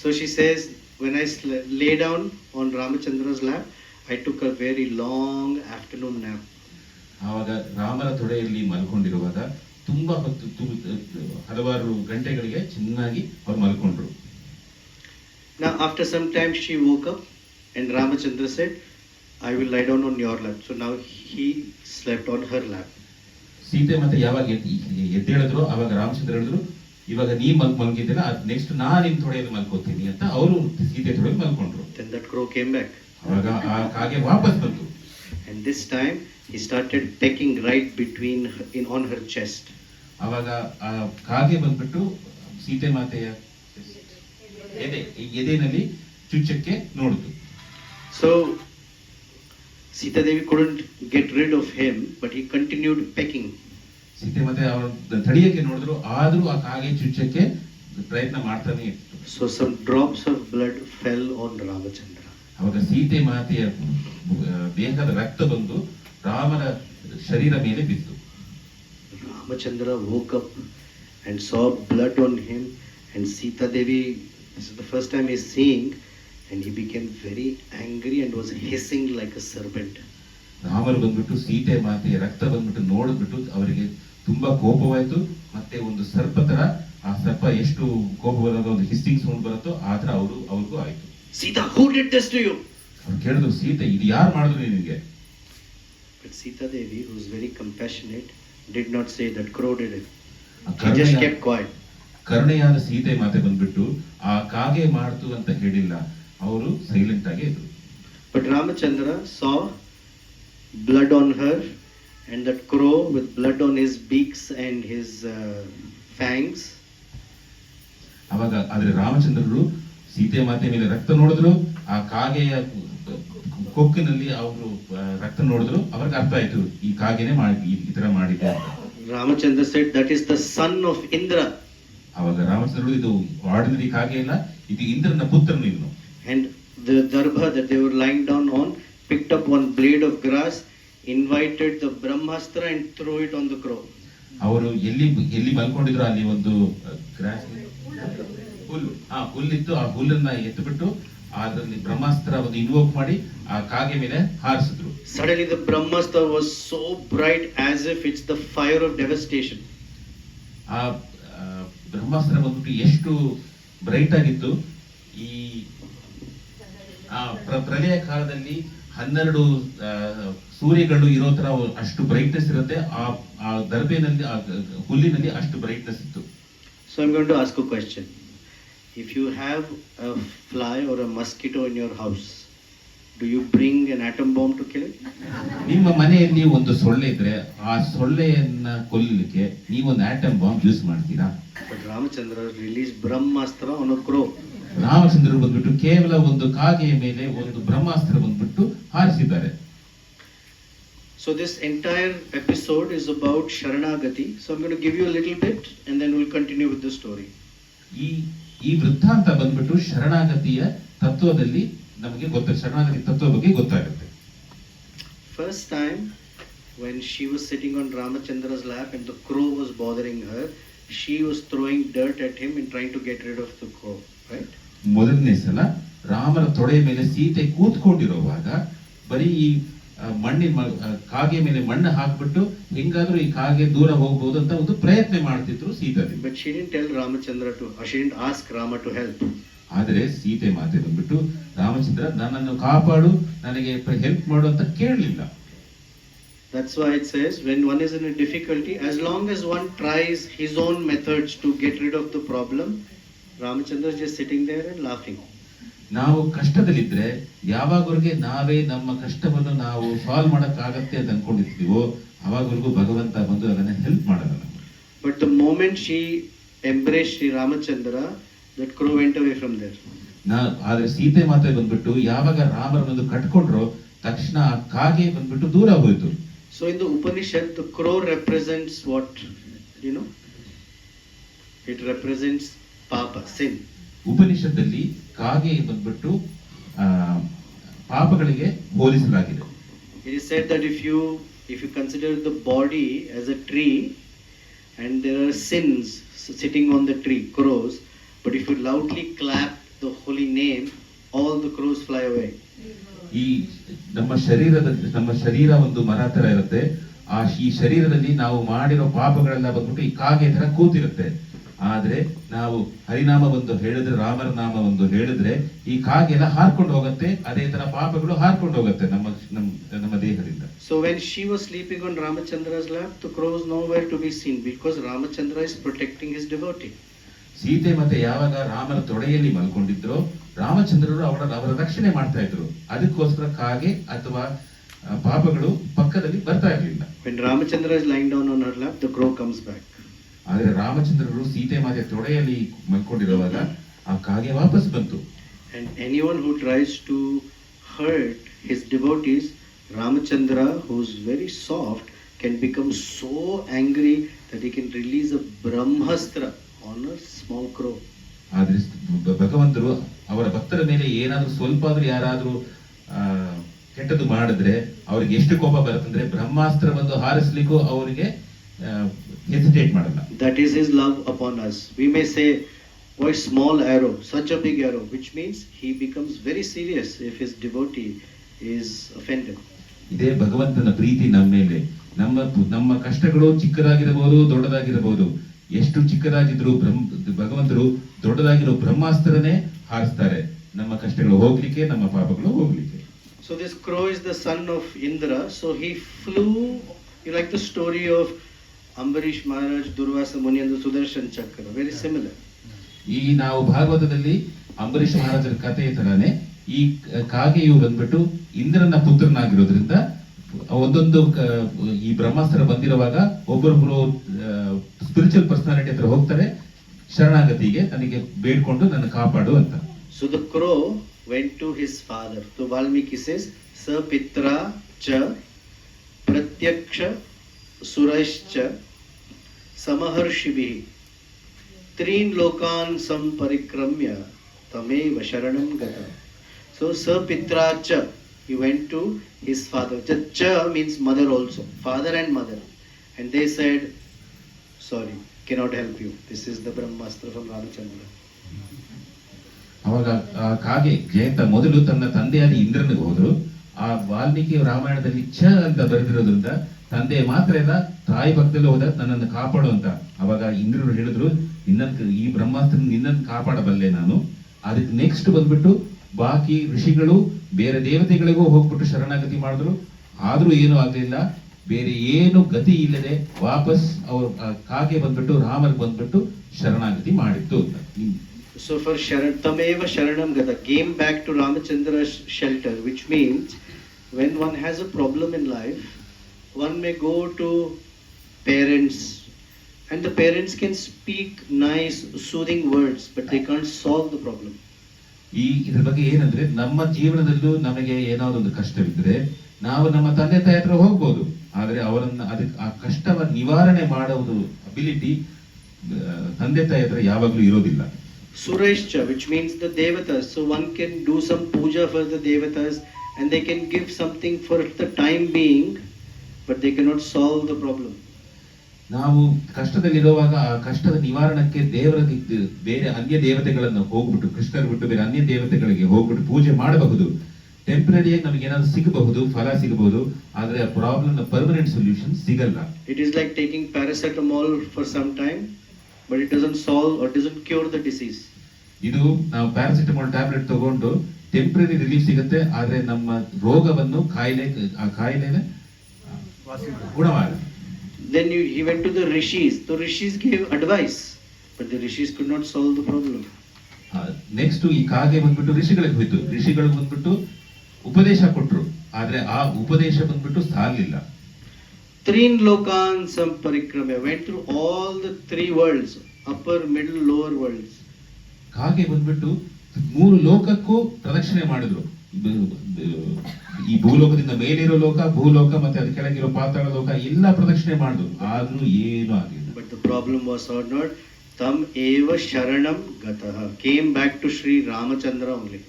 So she says, when I lay down on Ramachandra's lap, I took a very long afternoon nap. ಆವಾಗ ರಾಮರ ತೊಡೆಯಲ್ಲಿ ಮಲ್ಕೊಂಡಿರುವಾಗ ತುಂಬಾ ಹೊತ್ತು ಹಲವಾರು ಗಂಟೆಗಳಿಗೆ ಚೆನ್ನಾಗಿ ಅವ್ರು ಮಲ್ಕೊಂಡ್ರು. Now after some time she woke up and Ramachandra said, I will lie down on your lap. So now he slept on her lap. Sita ಮತ್ತೆ ಯಾವಾಗ ಎದ್ದೇಳಿದ್ರು ಅವಾಗ ರಾಮಚಂದ್ರ ಹೇಳಿದ್ರು, ಇವಾಗ ನೀ ಮಲ್ಗಿದ್ದೀರ, ನೆಕ್ಸ್ಟ್ ನಾನ್ ನಿಮ್ ತೊಡೆಯಲ್ಲಿ ಮಲ್ಕೋತೀನಿ ಅಂತ ಅವರು Sita ತೊಡೆಯಲ್ಲಿ ಮಲ್ಕೊಂಡ್ರು. Then that crow came back. ಅವಾಗ ಆ ಕಾಗೆ ವಾಪಸ್ ಬಂತು. And this time he started pecking right between on her chest. ಅವಾಗ ಆ ಕಾಗೆ ಬಂದ್ಬಿಟ್ಟು ಸೀತೆ ಮಾತೆಯ ಎದೆನಲ್ಲಿ ಚುಚ್ಚಕ್ಕೆ ನೋಡಿತು. So Sita Devi couldn't get rid of him, but he continued pecking. Sita ಮತ್ತೆ ಅವರು ತಡಿಯಕ್ಕೆ ನೋಡಿದ್ರು, ಆದ್ರೂ ಆ ಕಾಗೆ ಚುಚ್ಚಕ್ಕೆ ಪ್ರಯತ್ನ ಮಾಡ್ತಾನೆ ಇತ್ತು. So some drops of blood fell on Ramachandra. ಅವಾಗ ಸೀತೆ ಮಾತೆಯ ದೇಹದ ರಕ್ತ ಬಂದು ರಾಮನ ಶರೀರ ಮೇಲೆ ಬಿತ್ತು. Ramachandra woke up and saw blood on him, and Sita Devi, this is the first time he's seeing, and he became very angry and was hissing like a serpent. ರಾಮರು ಬಂದ್ಬಿಟ್ಟು ಸೀತೆ ಮಾತೆಯ ರಕ್ತ ಬಂದ್ಬಿಟ್ಟು ನೋಡಿದ್ಬಿಟ್ಟು ಅವರಿಗೆ ತುಂಬಾ ಕೋಪವಾಯ್ತು, ಮತ್ತೆ ಒಂದು ಸರ್ಪ ತರ, ಆ ಸರ್ಪ ಎಷ್ಟು ಕೋಪ ಬರೋದು ಒಂದು ಹಿಸ್ಸಿಂಗ್ ಸೌಂಡ್ ಬರುತ್ತೋ ಆ ತರ ಅವ್ರಿಗೂ ಆಯ್ತು. Sita, who did this to you? ಅವ್ರು ಕೇಳಿದ್ರು, ಸೀತೆ ಇದು ಯಾರು ಮಾಡಿದ್ರು ನಿನಗೆ? But Sita Devi, who is very compassionate, did not say that crow did it. She just kept quiet. ಕರುಣೆಯಾದ Sita ಮಾತೆ ಬಂದ್ಬಿಟ್ಟು ಆ ಕಾಗೆ ಮಾಡ್ತು ಅಂತ ಹೇಳಿಲ್ಲ, ಅವರು ಸೈಲೆಂಟ್ ಆಗಿ ಇದ್ರು. But Ramachandra saw blood on her, and that crow with blood on his beaks and his fangs. ಅವಾಗ ಆದ್ರೆ ರಾಮಚಂದ್ರರು ಸೀತೆ ಮಾತೆ ಮೇಲೆ ರಕ್ತ ನೋಡಿದ್ರು, ಆ ಕಾಗೆಯ ಕೊಕ್ಕಿನಲ್ಲಿ ಅವರು ರಕ್ತ ನೋಡಿದ್ರು, ಅವ್ರಿಗೆ ಅರ್ಥ ಆಯ್ತು ಈ ಕಾಗೆನೆ ಮಾಡಿ ಈ ತರ ಮಾಡಿದೆ ಅಂತ. Ramachandra said, that is the son of Indra. ಅವಾಗ ರಾಮಚಂದ್ರರು ಇದು ಆರ್ಡಿನರಿ ಕಾಗೆ ಇಲ್ಲ, ಇದು ಇಂದ್ರನ ಪುತ್ರನು ಇವನು. And the darbha that they were lying down on picked up one blade of grass, invited the Brahmastra and threw it on the crow. ಅವರು ಎಲ್ಲಿ ಮಲ್ಕೊಂಡಿದ್ರು ಅಲ್ಲಿ ಒಂದು ಹುಲ್ಲಿತ್ತು, ಆ ಹುಲ್ಲನ್ನ ಎತ್ತಿಬಿಟ್ಟು ಅದರಲ್ಲಿ ಬ್ರಹ್ಮಾಸ್ತ್ರ ಒಂದು ಇನ್ವೋಕ್ ಮಾಡಿ ಆ ಕಾಗೆ ಮೇಲೆ ಹಾರಿಸಿದ್ರು. Suddenly the Brahmastra was so bright as if it's the fire of devastation. ಆ ಬ್ರಹ್ಮಾಸ್ತ್ರ ಬಂದ್ಬಿಟ್ಟು ಎಷ್ಟು ಬ್ರೈಟ್ ಆಗಿತ್ತು, ಈ ಪ್ರಳಯ ಕಾಲದಲ್ಲಿ 12 ಸೂರ್ಯಗಳು ಇರೋ ತರ ಅಷ್ಟು ಬ್ರೈಟ್ನೆಸ್ ಇರುತ್ತೆ, ಆ ದರ್ಬೆನಲ್ಲಿ ಆ ಹುಲ್ಲಿನಲ್ಲಿ ಅಷ್ಟು ಬ್ರೈಟ್ನೆಸ್ ಇತ್ತು. So I'm going to ask a question. If you have a fly or a mosquito in your house, do you bring an atom bomb to kill it? ನಿಮ್ಮ ಮನೆಯಲ್ಲಿ ಒಂದು ಸೊಳ್ಳೆ ಇದ್ರೆ ಆ ಸೊಳ್ಳೆಯನ್ನ ಕೊಲ್ಲಲಿಕ್ಕೆ ನೀವೊಂದು ಆಟಮ್ ಬಾಂಬ್ ಯೂಸ್ ಮಾಡ್ತೀರಾ? But Ramachandra released Brahmastra on a crow. ರಾಮಚಂದ್ರರು ಬಂದ್ಬಿಟ್ಟು ಕೇವಲ ಒಂದು ಕಾಗೆಯ ಮೇಲೆ ಒಂದು ಬ್ರಹ್ಮಾಸ್ತ್ರ ಬಂದ್ಬಿಟ್ಟು ಹಾರಿಸಿದ್ದಾರೆ. So this entire episode is about Sharanagati. So I'm going to give you a little bit and then we'll continue with the story. ಈ ವೃತ್ತಾಂತ ಬಂದ್ಬಿಟ್ಟು ಶರಣಾಗತಿಯ ತತ್ವದಲ್ಲಿ ನಮಗೆ ಶರಣಾಗತಿ ತತ್ವ ಬಗ್ಗೆ ಗೊತ್ತಾಗುತ್ತೆ. First time when she was sitting on Ramachandra's lap and the crow was bothering her, she was throwing dirt at him and trying to get rid of the crow, right? ಮೊದಲನೇ ಸಲ ರಾಮನ ತೊಡೆಯ ಮೇಲೆ ಸೀತೆ ಕೂತ್ಕೊಂಡಿರುವಾಗ ಬರೀ ಈ ಮಣ್ಣಿನ ಕಾಗೆ ಮೇಲೆ ಮಣ್ಣು ಹಾಕ್ಬಿಟ್ಟು ಹೆಂಗಾದ್ರೂ ಈ ಕಾಗೆ ದೂರ ಹೋಗ್ಬೋದು ಅಂತ ಒಂದು ಪ್ರಯತ್ನ ಮಾಡ್ತಿದ್ರು Sita. But she didn't tell Ramachandra she didn't ask Rama to help. ಆದ್ರೆ ಸೀತೆ ಮಾತೆ ಬಂದ್ಬಿಟ್ಟು ರಾಮಚಂದ್ರ ನನ್ನನ್ನು ಕಾಪಾಡು, ನನಗೆ ಹೆಲ್ಪ್ ಮಾಡು ಅಂತ ಕೇಳಲಿಲ್ಲ. That's why it says when one is in a difficulty, as long as one tries his own methods to get rid of the problem, Ramachandra is just sitting there and laughing. ನಾವು ಕಷ್ಟದಲ್ಲಿದ್ರೆ ಯಾವಾಗವರೆಗೆ ನಾವೇ ನಮ್ಮ ಕಷ್ಟವನ್ನು ನಾವು solve ಮಾಡಕ್ಕಾಗತ್ತೆ ಅಂತ ಅನ್ಕೊಂಡಿರ್ತೀವೋ ಅವಾಗವರೆಗೂ ಭಗವಂತ ಬಂದು ಅದನ್ನ help ಮಾಡಲ್ಲ. But the moment she embraced Sri Ramachandra, that crow went away from there. ಆದ್ರೆ ಸೀತೆ ಮಾತೆ ಬಂದ್ಬಿಟ್ಟು ಯಾವಾಗ ರಾಮರನ್ನು ಕಟ್ಕೊಂಡ್ರು ತಕ್ಷಣ ಆ ಕಾಗೆ ಬಂದ್ಬಿಟ್ಟು ದೂರ ಹೋಯ್ತು. So in the Upanishad, the crow represents what? You know? It represents Papa, sin. ಉಪನಿಷತ್ತಲ್ಲಿ ಕಾಗೆ ಬಂದ್ಬಿಟ್ಟು ಪಾಪಗಳಿಗೆ ಹೋಲಿಸಲಾಗಿದೆ. It is said that if you consider the body as a tree and there are sins sitting on the tree, crows, but if you loudly clap the holy name, all the crows fly away. ಈ ನಮ್ಮ ಶರೀರ ಒಂದು ಮರ ತರ ಇರುತ್ತೆ. ಈ ಶರೀರದಲ್ಲಿ ನಾವು ಮಾಡಿರೋ ಪಾಪಗಳೆಲ್ಲ ಬಂದ್ಬಿಟ್ಟು ಈ ಕಾಗೆ ತರ ಕೂತಿರುತ್ತೆ. ಆದ್ರೆ ನಾವು ಹರಿನಾಮ ಒಂದು ಹೇಳಿದ್ರೆ, ರಾಮರ ನಾಮ ಒಂದು ಹೇಳಿದ್ರೆ ಈ ಕಾಗೆ ಎಲ್ಲ ಹಾರ್ಕೊಂಡು ಹೋಗುತ್ತೆ. ಅದೇ ತರ ಪಾಪಗಳು ಹಾರ್ಕೊಂಡು ಹೋಗುತ್ತೆ ನಮ್ಮ ದೇಹದಿಂದ. So when she was sleeping on Ramachandra's lap, the crows nowhere to be seen because Ramachandra is protecting his devotee. Sita ಮತ್ತೆ ಯಾವಾಗ ರಾಮನ ತೊಡೆಯಲ್ಲಿ ಮಲ್ಕೊಂಡಿದ್ರು, ರಾಮಚಂದ್ರರು ಅವರ ರಕ್ಷಣೆ ಮಾಡ್ತಾ ಇದ್ರು. ಅದಕ್ಕೋಸ್ಕರ ಕಾಗೆ ಅಥವಾ ಪಾಪಗಳು ಪಕ್ಕದಲ್ಲಿ ಬರ್ತಾ ಇರಲಿಲ್ಲ. When Ramachandra is lying down on her lap, the crow comes back. ಆದ್ರೆ ರಾಮಚಂದ್ರರು ಸೀತೆ ಮಾತೆ ತೊಡೆಯಲ್ಲಿ ಮಲ್ಕೊಂಡಿರುವಾಗ ಆ ಕಾಗೆ ವಾಪಸ್ ಬಂತು. And anyone who tries to hurt his devotees, Ramachandra, who's very soft, can become so angry that he can release a Brahmastra on a small crow. ಆದ್ರೆ ಭಗವಂತರು ಅವರ ಭಕ್ತರ ಮೇಲೆ ಏನಾದ್ರೂ ಸ್ವಲ್ಪ ಆದ್ರೂ ಯಾರಾದ್ರೂ ಕೆಟ್ಟದ್ದು ಮಾಡಿದ್ರೆ ಅವ್ರಿಗೆ ಎಷ್ಟು ಕೋಪ ಬರುತ್ತಂದ್ರೆ ಬ್ರಹ್ಮಾಸ್ತ್ರ ಬಂದು ಹಾರಿಸ್ಲಿಕ್ಕೂ ಅವರಿಗೆ ಹೆಸಿಟೇಟ್ ಮಾಡಲ್ಲ. That is his love upon us. We may say, why small arrow, such a big arrow, which means he becomes very serious if his devotee is offended. ಇದೇ ಭಗವಂತನ ಪ್ರೀತಿ ನಮ್ಮ ಮೇಲೆ. ನಮ್ಮ ಕಷ್ಟಗಳು ಚಿಕ್ಕದಾಗಿರಬಹುದು, ದೊಡ್ಡದಾಗಿರಬಹುದು. ಎಷ್ಟು ಚಿಕ್ಕದಾಗಿದ್ರು ಭಗವಂತರು ದೊಡ್ಡದಾಗಿರೋ ಬ್ರಹ್ಮಾಸ್ತ್ರನೇ ಹಾರಿಸ್ತಾರೆ ನಮ್ಮ ಕಷ್ಟಗಳು ಹೋಗ್ಲಿಕ್ಕೆ, ನಮ್ಮ ಪಾಪಗಳು ಹೋಗ್ಲಿಕ್ಕೆ. So this crow is the son of Indra. So he flew. You like the story of Ambarish Maharaj, Durvasa Muni and the Sudarshan Chakra. Very similar. ಈ ನಾವು ಭಾಗವತದಲ್ಲಿ ಅಂಬರೀಷ್ ಮಹಾರಾಜರ ಕಥೆ ತರಾನೇ ಈ ಕಾಗೆಯು ಬಂದ್ಬಿಟ್ಟು ಇಂದ್ರನ ಪುತ್ರನಾಗಿರೋದ್ರಿಂದ ಒಂದೊಂದು ಈ ಬ್ರಹ್ಮಾಸ್ತ್ರ ಬಂದಿರುವಾಗ ಒಬ್ಬರೊಬ್ಬರು ಸ್ಪಿರಿಚುವಲ್ ಪರ್ಸನಾಲಿಟಿ ಹತ್ರ ಹೋಗ್ತಾರೆ ಶರಣಾಗತಿಗೆ, ನನಗೆ ಬೇಡ್ಕೊಂಡು ನನ್ನ ಕಾಪಾಡು ಅಂತ. So the crow went to his father. So Valmiki says, Sa Pitra cha Pratyaksha Surashcha Samaharshibhi Trin Lokan Samparikramya Tameva Sharanam Gata. So Sa Pitra cha, he went to his father. Cha means mother also, father and mother. And they said, sorry, cannot help you. This is the Brahmastra from Ramachandra. ಅವಾಗ ಆ ಕಾಗೆ ಜಯಂತ ಮೊದಲು ತನ್ನ ತಂದೆಯಾದ ಇಂದ್ರನಿಗೆ ಹೋದ್ರು. ಆ ವಾಲ್ಮೀಕಿ ರಾಮಾಯಣದಲ್ಲಿ ಛ ಅಂತ ಬರೆದಿರೋದ್ರಿಂದ ತಂದೆ ಮಾತ್ರ ಇಲ್ಲ, ತಾಯಿ ಭಕ್ತಲ್ಲಿ ಹೋದ ನನ್ನನ್ನು ಕಾಪಾಡು ಅಂತ. ಅವಾಗ ಇಂದ್ರರು ಹೇಳಿದ್ರು, ಈ ಬ್ರಹ್ಮಾಸ್ತ್ರ ನಿನ್ನನ್ನು ಕಾಪಾಡಬಲ್ಲೆ ನಾನು. ಅದಕ್ಕೆ ನೆಕ್ಸ್ಟ್ ಬಂದ್ಬಿಟ್ಟು ಬಾಕಿ ಋಷಿಗಳು ಬೇರೆ ದೇವತೆಗಳಿಗೂ ಹೋಗ್ಬಿಟ್ಟು ಶರಣಾಗತಿ ಮಾಡಿದ್ರು. ಆದ್ರೂ ಏನು ಆಗ್ಲಿಲ್ಲ. ಬೇರೆ ಏನು ಗತಿ ಇಲ್ಲದೆ ವಾಪಸ್ ಅವರು ಕಾಗೆ ಬಂದ್ಬಿಟ್ಟು ರಾಮರಿಗೆ ಬಂದ್ಬಿಟ್ಟು ಶರಣಾಗತಿ ಮಾಡಿತ್ತು ಅಂತ. So for Tameva Sharanam Gata, came back to Ramachandra's shelter, which means when one has a problem in life, one may go to parents, and the parents can speak nice, soothing words, but they can't solve the problem. ಇದ್ರ ಬಗ್ಗೆ ಏನಂದ್ರೆ, ನಮ್ಮ ಜೀವನದಲ್ಲೂ ನಮಗೆ ಏನಾದ್ರು ಒಂದು ಕಷ್ಟವಿದ್ರೆ ನಾವು ನಮ್ಮ ತಂದೆ ತಾಯಿ ಹತ್ರ ಹೋಗ್ಬೋದು. ಆದ್ರೆ ಅವರನ್ನ ಅದಕ್ಕೆ ಆ ಕಷ್ಟವನ್ನು ನಿವಾರಣೆ ಮಾಡುವುದು ಅಬಿಲಿಟಿ ತಂದೆ ತಾಯಿ ಹತ್ರ ಯಾವಾಗ್ಲೂ ಇರೋದಿಲ್ಲ. Sureshcha, which means the devatas. So one can do some puja for the devatas and they can give something for the time being, but they cannot solve the problem. ನಾವು ಕಷ್ಟದಲ್ಲಿರುವಾಗ ಆ ಕಷ್ಟದ ನಿವಾರಣಕ್ಕೆ ದೇವರ ಬೇರೆ ಅನ್ಯ ದೇವತೆಗಳನ್ನು ಹೋಗ್ಬಿಟ್ಟು, ಕೃಷ್ಣರ ಬಿಟ್ಟು ಬೇರೆ ಅನ್ಯ ದೇವತೆಗಳಿಗೆ ಹೋಗ್ಬಿಟ್ಟು ಪೂಜೆ ಮಾಡಬಹುದು. ಟೆಂಪರರಿಯಾಗಿ ನಮಗೆ ಏನಾದ್ರು ಸಿಗಬಹುದು, ಫಲ ಸಿಗಬಹುದು. ಆದ್ರೆ ಆ ಪ್ರಾಬ್ಲಮ್ ಪರ್ಮನೆಂಟ್ ಸೊಲ್ಯೂಷನ್ ಸಿಗಲ್ಲ. It is like taking paracetamol for some time, but it doesn't solve or doesn't cure the disease. ಇದು ನಾವು ಪ್ಯಾರಾಸಿಟಮಾಲ್ ಟ್ಯಾಬ್ಲೆಟ್ ತಗೊಂಡು ಟೆಂಪರರಿ ರಿಲೀಫ್ ಸಿಗುತ್ತೆ, ಆದ್ರೆ ನಮ್ಮ ರೋಗವನ್ನು ಆ ಕಾಯಿಲೆನ ಗುಣವಾಗಲ್ಲ. Then he went to the rishis. The rishis gave advice, but the rishis could not solve the problem. Next ಈ ಕಾಗೆ ಬಂದ್ಬಿಟ್ಟು ಋಷಿಗಳಿಗೆ ಹೋಯ್ತು. ಋಷಿಗಳು ಬಂದ್ಬಿಟ್ಟು ಉಪದೇಶ ಕೊಟ್ರು, ಆದ್ರೆ ಆ ಉಪದೇಶ ಬಂದ್ಬಿಟ್ಟು ಸಾಲಿಲ್ಲ. Trin Lokan Samparikramya, went through all the three worlds, upper, middle, lower worlds. ಕಾಗೆ ಬಂದ್ಬಿಟ್ಟು 3 ಲೋಕಕ್ಕೂ ಪ್ರದಕ್ಷಿಣೆ ಮಾಡಿದ್ರು. ಈ ಭೂಲೋಕದಿಂದ ಮೇಲಿರೋ ಲೋಕ, ಭೂಲೋಕ ಮತ್ತೆ ಅದ್ರ ಕೆಳಗಿರೋ ಪಾತಾಳ ಲೋಕ ಎಲ್ಲ ಪ್ರದಕ್ಷಿಣೆ ಮಾಡಿದ್ರು. ಆದ್ರೂ ಏನೂ ಆಗಿಲ್ಲ. But the problem was not tam eva sharanam gatah, came back to Sri Ramachandra only.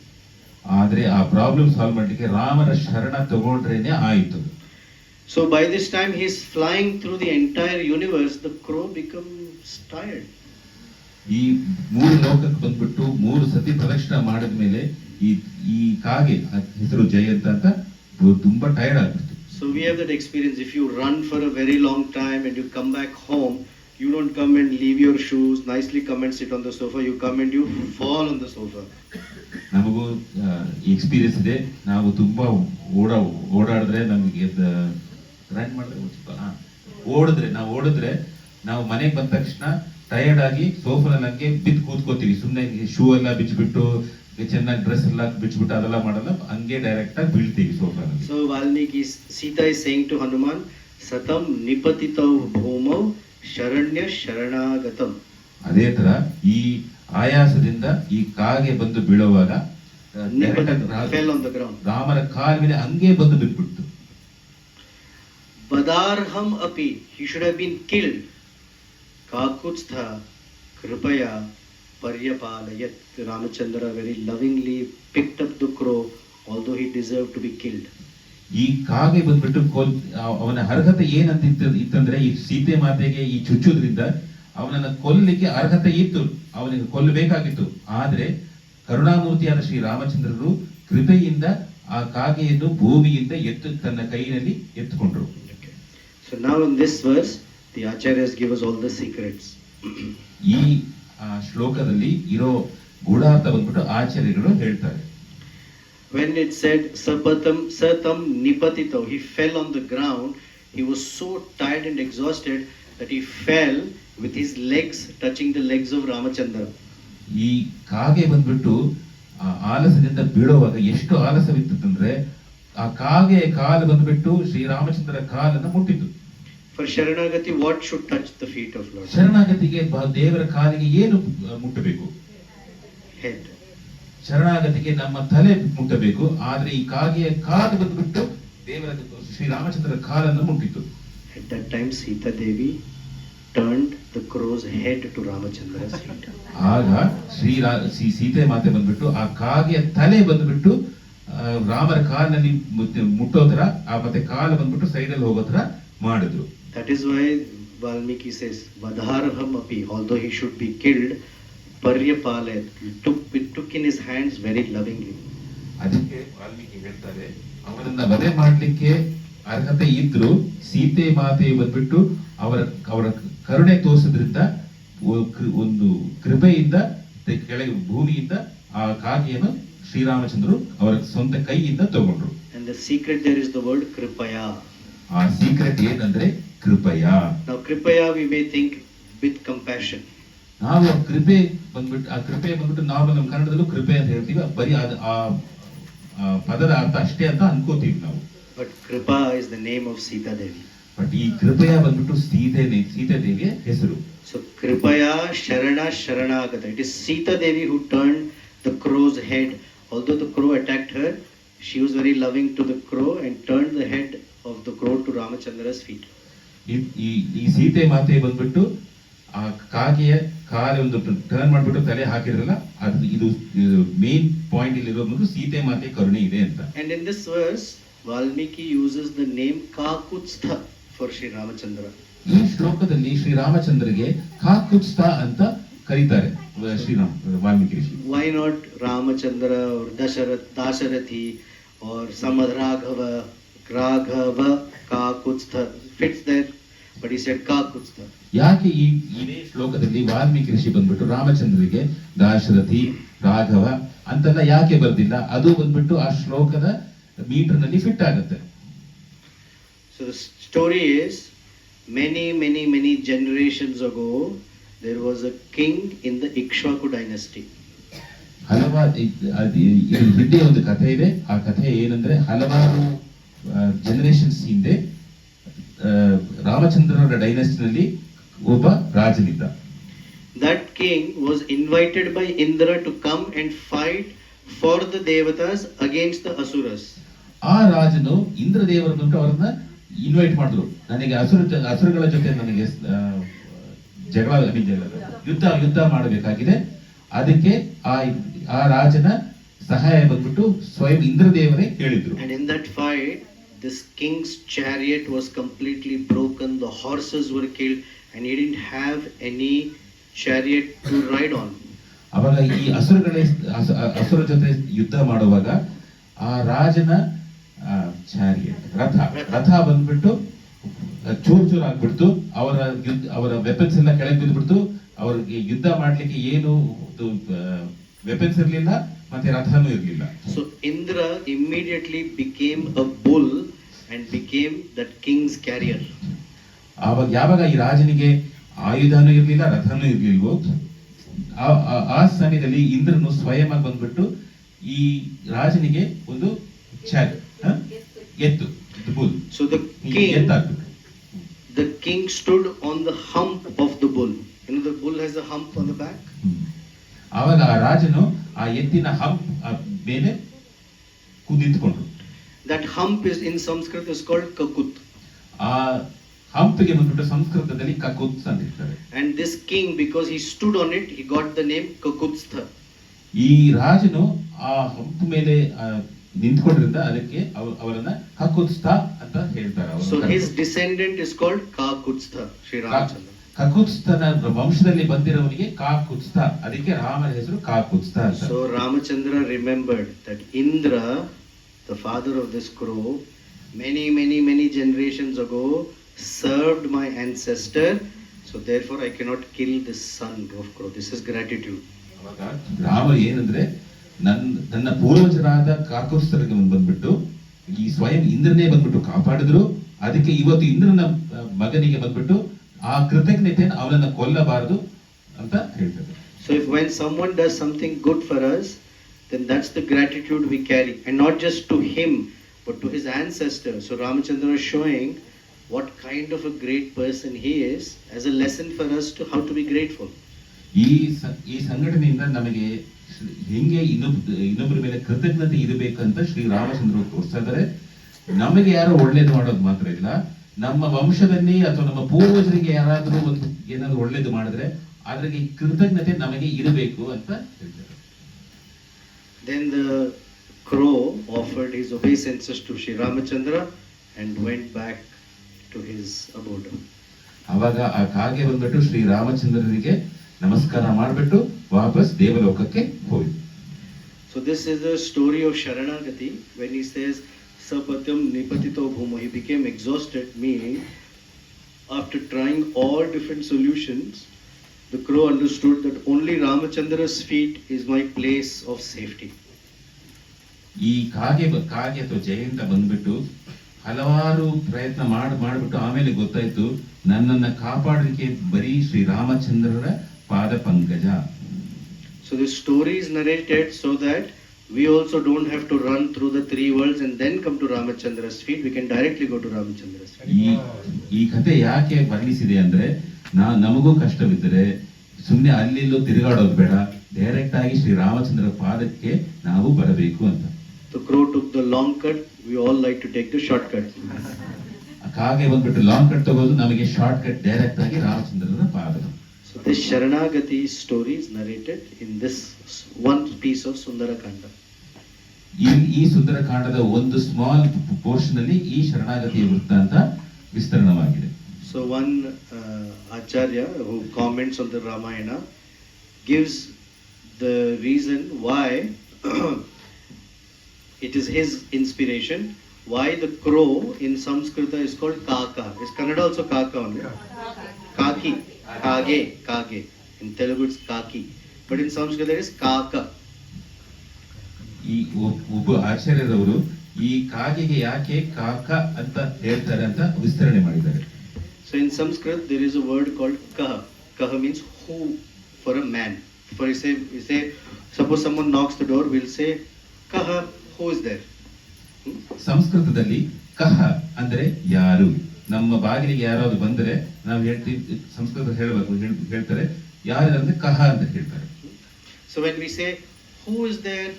ಆದ್ರೆ ಆ ಪ್ರಾಬ್ಲಮ್ ಸಾಲ್ವ್ ಮಾಡ್ಲಿಕ್ಕೆ ರಾಮನ ಶರಣ ತಗೊಂಡ್ರೇನೆ ಆಯಿತು. So by this time he is flying through the entire universe, the crow becomes tired. ಈ ಮೂರು ಲೋಕಕ್ಕೆ ಬಂದ್ಬಿಟ್ಟು 3 ಸತಿ ಪ್ರದಕ್ಷಿಣೆ ಮಾಡಿದ್ಮೇಲೆ ಈ ಕಾಗೆ ಹೆಸರು ಜಯಂತ ಅಂತ ತುಂಬಾ ಟೈರ್ಡ್ ಆಗ್ಬಿಡ್ತು. So we have that experience. If you run for a very long time and you come back home, you don't come and leave your shoes, nicely come and sit on the sofa. You come and you fall on the sofa. ನಮಗೂ experience ಇದೆ. ನಾವು ತುಂಬಾ ಓಡಾಡಿದ್ರೆ ನಮಗೆ run ಮಾಡಿದ್ರೆ ಓಡಿದ್ರೆ ನಾವು ಮನೆಗೆ ಬಂದ ತಕ್ಷಣ ಟಯರ್ಡ್ ಆಗಿ ಸೋಫಾನಲ್ಲಿ ಹಂಗೆ ಬಿದ್ದು ಕೂತ್ಕೋತೀವಿ. ಸುಮ್ಮನೆ ಶೂ ಎಲ್ಲ ಬಿಚ್ಚಿಬಿಟ್ಟು ಚೆನ್ನಾಗಿ ಡ್ರೆಸ್ ಎಲ್ಲ ಬಿಚ್ಚಿಬಿಟ್ಟು ಅದೆಲ್ಲ ಮಾಡಲ್ಲ, ಹಂಗೆ ಡೈರೆಕ್ಟ್ ಆಗಿ ಬೀಳ್ತೀವಿ ಸೋಫಾನಲ್ಲಿ. So Valmiki, Sita is saying to Hanuman, Satam nipatitav bhumau sharanya sharanagatam. ಅದೇ ತರ ಈ ಆಯಾಸದಿಂದ ಈ ಕಾಗೆ ಬಂದು ಬೀಳುವಾಗ fell on the ground. ರಾಮನ ಕಾಲ ಮೇಲೆ ಹಂಗೆ ಬಂದು ಬಿಟ್ಬಿಡ್ತು. Badarham api, he should have been killed. Kakutstha kripaya paryapalayat. Ramachandra very lovingly picked up the crow, although he deserved to be killed. ಈ ಕಾಗೆ ಬಂದ್ಬಿಟ್ಟು ಅವನ ಅರ್ಹತೆ ಏನಂತ ಇತ್ತಂದ್ರೆ ಈ ಸೀತೆ ಮಾತೆಗೆ ಈ ಚುಚ್ಚುದ್ರಿಂದ ಅವನನ್ನ ಕೊಲ್ಲಲಿಕ್ಕೆ ಅರ್ಹತೆ ಇತ್ತು, ಅವನಿಗೆ ಕೊಲ್ಲಬೇಕಾಗಿತ್ತು. ಆದ್ರೆ ಕರುಣಾಮೂರ್ತಿಯಾದ ಶ್ರೀ ರಾಮಚಂದ್ರರು ಕೃಪೆಯಿಂದ ಆ ಕಾಗೆಯನ್ನು ಭೂಮಿಯಿಂದ ತನ್ನ ಕೈಯಲ್ಲಿ ಎತ್ತುಕೊಂಡ್ರು. So now in this verse the acharyas give us all the secrets. ಈ ಶ್ಲೋಕದಲ್ಲಿ ಇರೋ ಗೂಢಾರ್ಥ ಬಂದ್ಬಿಟ್ಟು ಆಚಾರ್ಯಗಳು ಹೇಳ್ತಾರೆ. When it said satam nipatitav, he fell on the ground. He was so tired and exhausted that he fell with his legs touching the legs of Ramachandra. ಈ ಕಾಗೆ ಬಂದ್ಬಿಟ್ಟು ಆಲಸದಿಂದ ಬೀಳುವಾಗ ಎಷ್ಟು ಆಲಸವಿತ್ತಂದ್ರೆ ಆ ಕಾಗೆ ಕಾಲು ಬಂದ್ಬಿಟ್ಟು ಶ್ರೀರಾಮಚಂದ್ರ ಕಾಲನ್ನು ಮುಟ್ಟಿತು. For Sharanagati, what should touch the feet of Lord? ಶರಣಾಗತಿಗೆ ದೇವರ ಕಾಲಿಗೆ ಏನು ಮುಟ್ಟಬೇಕು? Head. ಶರಣಾಗತಿಗೆ ನಮ್ಮ ತಲೆ ಮುಟ್ಟಬೇಕು. ಆದ್ರೆ ಈ ಕಾಗೆಯ ಕಾಲು ಬಂದ್ಬಿಟ್ಟು ದೇವರ ಶ್ರೀರಾಮಚಂದ್ರ ಕಾಲನ್ನು ಮುಟ್ಟಿತು. At that time Sita Devi turned the crow's head to Ramachandra's feet. ಆಗ ಸೀತೆ ಮಾತೆ ಬಂದ್ಬಿಟ್ಟು ಆ ಕಾಗೆಯ ತಲೆ ಬಂದ್ಬಿಟ್ಟು ರಾಮರ ಕಾಲಿನಲ್ಲಿ ಮುಟ್ಟೋದ್ರ ಮತ್ತೆ ಕಾಲು ಬಂದ್ಬಿಟ್ಟು ಸೈಡಲ್ಲಿ ಹೋಗೋದ್ರ ಮಾಡಿದ್ರು. That is why Valmiki says Vadharham api, although he should be killed, Paryapalayat, he took in his hands very lovingly. ಅದಕ್ಕೆ ವಾಲ್ಮೀಕಿ ಹೇಳ್ತಾರೆ ಅವರನ್ನ ವಧೆ ಮಾಡ್ಲಿಕ್ಕೆ ಅರ್ಹತೆ ಇದ್ರು ಸೀತೆ ಮಾತೆ ಬಂದ್ಬಿಟ್ಟು ಅವರ ಕರುಣೆ ತೋರಿಸಿದ್ರಿಂದ ಒಂದು ಕೃಪೆಯಿಂದ ಕೆಳಗೆ ಭೂಮಿಯಿಂದ ಆ ಕಾಗೆಯನ್ನು ಶ್ರೀರಾಮಚಂದ್ರರು ಅವರ ಸ್ವಂತ ಕೈಯಿಂದ ತಗೊಂಡ್ರು. And the secret there is the word kripaya. ಆ ಸೀಕ್ರೆಟ್ ಏನಂದ್ರೆ ಕೃಪಯ. Now kripaya we may think with compassion. ನಾವು ಆ ಕೃಪೆ ಬಂದ್ಬಿಟ್ಟು ನಾವು ನಮ್ಮ ಕನ್ನಡದಲ್ಲೂ ಕೃಪೆ ಅಂತ ಹೇಳ್ತೀವಿ. ಬರೀ ಆ ಪದದ ಅರ್ಥ ಅಷ್ಟೇ ಅಂತ ಅನ್ಕೋತೀವಿ ನಾವು. But kripa is the name of Sita Devi. But ಈ ಕೃಪೆಯ ಬಂದ್ಬಿಟ್ಟು ಸೀತಾ ದೇವಿಯ ಹೆಸರು. So kripaya sharana sharanagata. It is Sita Devi who turned the crow's head. Although the crow attacked her, she was very loving to the crow and turned the head of the crow to Ramachandra's feet. ಈ ಸೀತೆ ಮಾತೆ ಬಂದ್ಬಿಟ್ಟು ಆ ಕಾಗೆಯ ಕಾಲು ಒಂದು turn ಮಾಡ್ಬಿಟ್ಟು ತಲೆ ಹಾಕಿರಲ್ಲ, ಇದು main point ಇಲ್ಲಿ ಇರೋದು ಸೀತೆ ಮಾತೆ ಕರುಣೆ ಇದೆ ಅಂತ. And in this verse Valmiki uses the name Kakutstha for Sri Ramachandra. ಈ ಶ್ಲೋಕದಲ್ಲಿ ಶ್ರೀರಾಮಚಂದ್ರಗೆ ಕಾಕುತ್ಸ್ಥ ಅಂತ ಕರೀತಾರೆ ವಾಲ್ಮೀಕಿ ಋಷಿ. Why not Ramachandra or Dasharathi or Samadhraghava, Raghava, Kakutstha? Fits there, but he said Kakutstha. ಯಾಕೆ ಇದೇ ಶ್ಲೋಕದಲ್ಲಿ ವಾಲ್ಮೀಕಿ ಋಷಿ ಬಂದ್ಬಿಟ್ಟು ರಾಮಚಂದ್ರರಿಗೆ ದಾಶರಥಿ ರಾಘವ ಅಂತೆಲ್ಲ ಯಾಕೆ ಬರ್ದಿಲ್ಲ? ಅದು ಬಂದ್ಬಿಟ್ಟು ಆ ಶ್ಲೋಕದ ಮೀಟರ್ ನಲ್ಲಿ ಫಿಟ್ ಆಗುತ್ತೆ. So the story is many generations ago there was a king in the Ikshvaku dynasty. ಹಿಂದೆ ಒಂದು ಕಥೆ ಇದೆ. ಆ ಕಥೆ ಏನಂದ್ರೆ ಹಲವಾರು ಜನರೇಷನ್ಸ್ ಹಿಂದೆ ರಾಮಚಂದ್ರರ ಡೈನೆಸ್ಟಿನಲ್ಲಿ ಒಬ್ಬ ರಾಜನಿದ್ದ. That king was invited by Indra to come and fight for the devatas against the asuras. ಆ ರಾಜನು ಇಂದ್ರ ದೇವರನ್ನು ಅವರನ್ನ ಇನ್ವೈಟ್ ಮಾಡಿದ್ರು, ನನಗೆ ಹಸುರುಗಳ ಜೊತೆ ನನಗೆ ಯುದ್ಧ ಮಾಡಬೇಕಾಗಿದೆ. ಅದಕ್ಕೆ ಆ ರಾಜನ ಸಹಾಯ ಬಂದ್ಬಿಟ್ಟು ಸ್ವಯಂ ಇಂದ್ರದೇವರೇ ಹೇಳಿದ್ರು. And in that fight, this king's chariot was completely broken, the horses were killed, and he didn't have any chariot to ride on. ಅವಾಗ ಈ ಅಸುರ ಜೊತೆ ಯುದ್ಧ ಮಾಡುವಾಗ ಆ ರಾಜನ ಚಾರಿಯಟ್ ರಥ ಬಂದ್ಬಿಟ್ಟು ಚೂರ್ ಆಗ್ಬಿಡ್ತು. ಅವರ ವೆಪನ್ಸ್ ಎಲ್ಲ ಕೆಳಗೆ ಬಿದ್ದುಬಿಡ್ತು. ಅವ್ರಿಗೆ ಯುದ್ಧ ಮಾಡ್ಲಿಕ್ಕೆ ಏನು ವೆಪನ್ಸ್ ಇರ್ಲಿಲ್ಲ, ಮತ್ತೆ ರಥನೂ ಇರ್ಲಿಲ್ಲ. So Indra immediately became a bull and became that king's carrier. ಯಾವಾಗ ಈ ರಾಜನಿಗೆ ಆಯುಧನೂ ಇರ್ಲಿಲ್ಲ, ರಥನೂ ಇರ್ಲಿಲ್ವೋ, ಆ ಸಮಯದಲ್ಲಿ ಇಂದ್ರನು ಸ್ವಯಂ ಬಂದ್ಬಿಟ್ಟು ಈ ರಾಜನಿಗೆ ಒಂದು ಎತ್ತು bull. So the king stood on the hump of the bull. You know the bull has a hump on the back. ಆವಾಗ ಆ ರಾಜನು ಆ ಎತ್ತಿನ ಹಂಪ್ ಮೇಲೆ ನಿಂತ್ಕೊಂಡ್ರು. That hump is in Sanskrit is called kakut. ಆ ಹಂಪ್ಗೆ ಬಂದ್ಬಿಟ್ಟು ಸಂಸ್ಕೃತದಲ್ಲಿ ಕಕುತ್ಸ್ ಅಂತ ಹೇಳ್ತಾರೆ. And this king, because he stood on it, he got the name Kakutstha. ಈ ರಾಜನು ಆ ಹಂಪ್ ಮೇಲೆ ನಿಂತ್ಕೊಂಡಿದ್ದ, ಅದಕ್ಕೆ ಅವರನ್ನ ಕಕುತ್ಸ್ಥ ಅಂತ ಹೇಳ್ತಾರೆ. So his descendant is called Kakutstha, Sri Ramachandra. ಕಕುತ್ಸ್ಥನ ವಂಶದಲ್ಲಿ ಬಂದಿರೋವನಿಗೆ ಕಾಕುತ್ಸ್ಥ, ಅದಕ್ಕೆ ರಾಮನ ಹೆಸರು ಕಾಕುತ್ಸ್ಥ ಅಂತ. So Ramachandra remembered that Indra, the father of this crow, many generations ago served my ancestor, so therefore I cannot kill this son of crow. This is gratitude. ಅವಾಗ ರಾಮ ಏನಂದ್ರೆ ನನ್ನ ಪೂರ್ವಜರಾದ ಕಾಕುತ್ಸ್ಥರಿಗೆ ಬಂದ್ಬಿಟ್ಟು ಈ ಸ್ವಯಂ ಇಂದ್ರನೇ ಬಂದ್ಬಿಟ್ಟು ಕಾಪಾಡಿದ್ರು, ಅದಕ್ಕೆ ಇವತ್ತು ಇಂದ್ರನ ಮಗನಿಗೆ ಬಂದ್ಬಿಟ್ಟು ಆ ಕೃತಜ್ಞತೆಯನ್ನು ಅವನನ್ನ ಕೊಲ್ಲಬಾರದು ಅಂತ ಹೇಳ್ತಾರೆ. So if when someone does something good for us, then that's the gratitude we carry, and not just to him but to his ancestors. So Ramachandra is showing what kind of a great person he is as a lesson for us to how to be grateful. ಈ ಸಂಘಟನೆಯಿಂದ ನಮಗೆ ಹೆಂಗೆ ಇನ್ನೊಬ್ಬರ ಮೇಲೆ ಕೃತಜ್ಞತೆ ಇರಬೇಕಂತ ಶ್ರೀ ರಾಮಚಂದ್ರ ತೋರಿಸ್ತಾ ಇದ್ದಾರೆ. ನಮಗೆ ಯಾರು ಒಳ್ಳೇದು ಮಾಡೋದು ಮಾತ್ರ ಇಲ್ಲ, ನಮ್ಮ ವಂಶದಲ್ಲಿ ಅಥವಾ ನಮ್ಮ ಪೂರ್ವಜರಿಗೆ ಯಾರಾದ್ರೂ ಏನಾದ್ರು ಒಳ್ಳೇದು ಮಾಡಿದ್ರೆ ಅದ್ರಿಗೆ ಕೃತಜ್ಞತೆ ನಮಗೆ ಇರಬೇಕು ಅಂತ ಹೇಳ್ತಾರೆ. Then the crow offered his obeisances to Sri Ramachandra and went back to his abode. ಅವಾಗ ಆ ಕಾಗೆ ಬಂದ್ಬಿಟ್ಟು ಶ್ರೀ ರಾಮಚಂದ್ರನಿಗೆ ನಮಸ್ಕಾರ ಮಾಡಿಬಿಟ್ಟು ವಾಪಸ್ ದೇವಲೋಕಕ್ಕೆ ಹೋಯ್ತು. So this is the story of Sharanagati when he says Sapatyam Nipatito Bhumo. He became exhausted, meaning after trying all different solutions, the crow understood that only Ramachandra's feet is my place of safety. ಈ ಕಾಗೆ ಅಥವಾ ಜಯಂತ ಬಂದ್ಬಿಟ್ಟು ಹಲವಾರು ಪ್ರಯತ್ನ ಮಾಡಿಬಿಟ್ಟು ಆಮೇಲೆ ಗೊತ್ತಾಯ್ತು ನನ್ನನ್ನ ಕಾಪಾಡಲಿಕ್ಕೆ ಬರೀ ಶ್ರೀ ರಾಮಚಂದ್ರರ ಪಾದ ಪಂಕಜ. So this story is narrated so that we also don't have to run through the three worlds and then come to Ramachandra's feet. We can directly go to Ramachandra's feet. ಈ ಕಥೆ ಯಾಕೆ ವರ್ಣಿಸಿದೆ ಅಂದ್ರೆ ನಮಗೂ ಕಷ್ಟವಿದ್ದರೆ ಸುಮ್ಮನೆ ಅಲ್ಲಿಲ್ಲೂ ತಿರುಗಾಡೋದು ಬೇಡ, ಡೈರೆಕ್ಟ್ ಆಗಿ ಶ್ರೀ ರಾಮಚಂದ್ರ ಪಾದಕ್ಕೆ ನಾವು ಬರಬೇಕು ಅಂತ. The crow took the long cut. We all like to take the short cut. ಕಾಗೆ ಬಂದ್ಬಿಟ್ಟು ಲಾಂಗ್ ಕಟ್ ತಗೋದು, ನಮಗೆ ಶಾರ್ಟ್ ಕಟ್ ಡೈರೆಕ್ಟ್ ಆಗಿ ರಾಮಚಂದ್ರನ ಪಾದ. So this Sharanagati story is narrated in this one piece of Sundarakanda. ಈ ಸುಂದರಕಾಂಡದ ಒಂದು small portion ಅಲ್ಲಿ ಈ ಶರಣಾಗತಿಯ ವೃತ್ತಾಂತ ವಿಸ್ತರಣವಾಗಿದೆ. So one Acharya who comments on the Ramayana gives the reason why it is his inspiration, why the crow in Sanskrita is called Kaka. Is Kannada also Kaka only? Kaki. Kage. In Telugu it's Kaki. But in Sanskrit there is Kaka. ಈ ಒಬ್ಬ ಆಚಾರ್ಯರವರು ಈ ಕಾಗೆಗೆ ಯಾಕೆ ಕಾಕ ಅಂತ ಹೇಳ್ತಾರೆ ಅಂತ ವಿಸ್ತರಣೆ ಮಾಡಿದ್ದಾರೆ. So in Sanskrit there is a word called Kaha. Kaha means who for a man. For you say suppose someone knocks the door, we'll say Kaha, who is there? ಸಂಸ್ಕೃತದಲ್ಲಿ ಕಹ ಅಂದ್ರೆ ಯಾರು. ನಮ್ಮ ಬಾಗಿಲಿಗೆ ಯಾರಾದ್ರು ಬಂದ್ರೆ ನಾವು ಹೇಳ್ತೀವಿ, ಸಂಸ್ಕೃತ ಹೇಳ್ತಾರೆ ಯಾರು ಅಂದ್ರೆ ಕಹ ಅಂತ ಹೇಳ್ತಾರೆ. So when we say who is there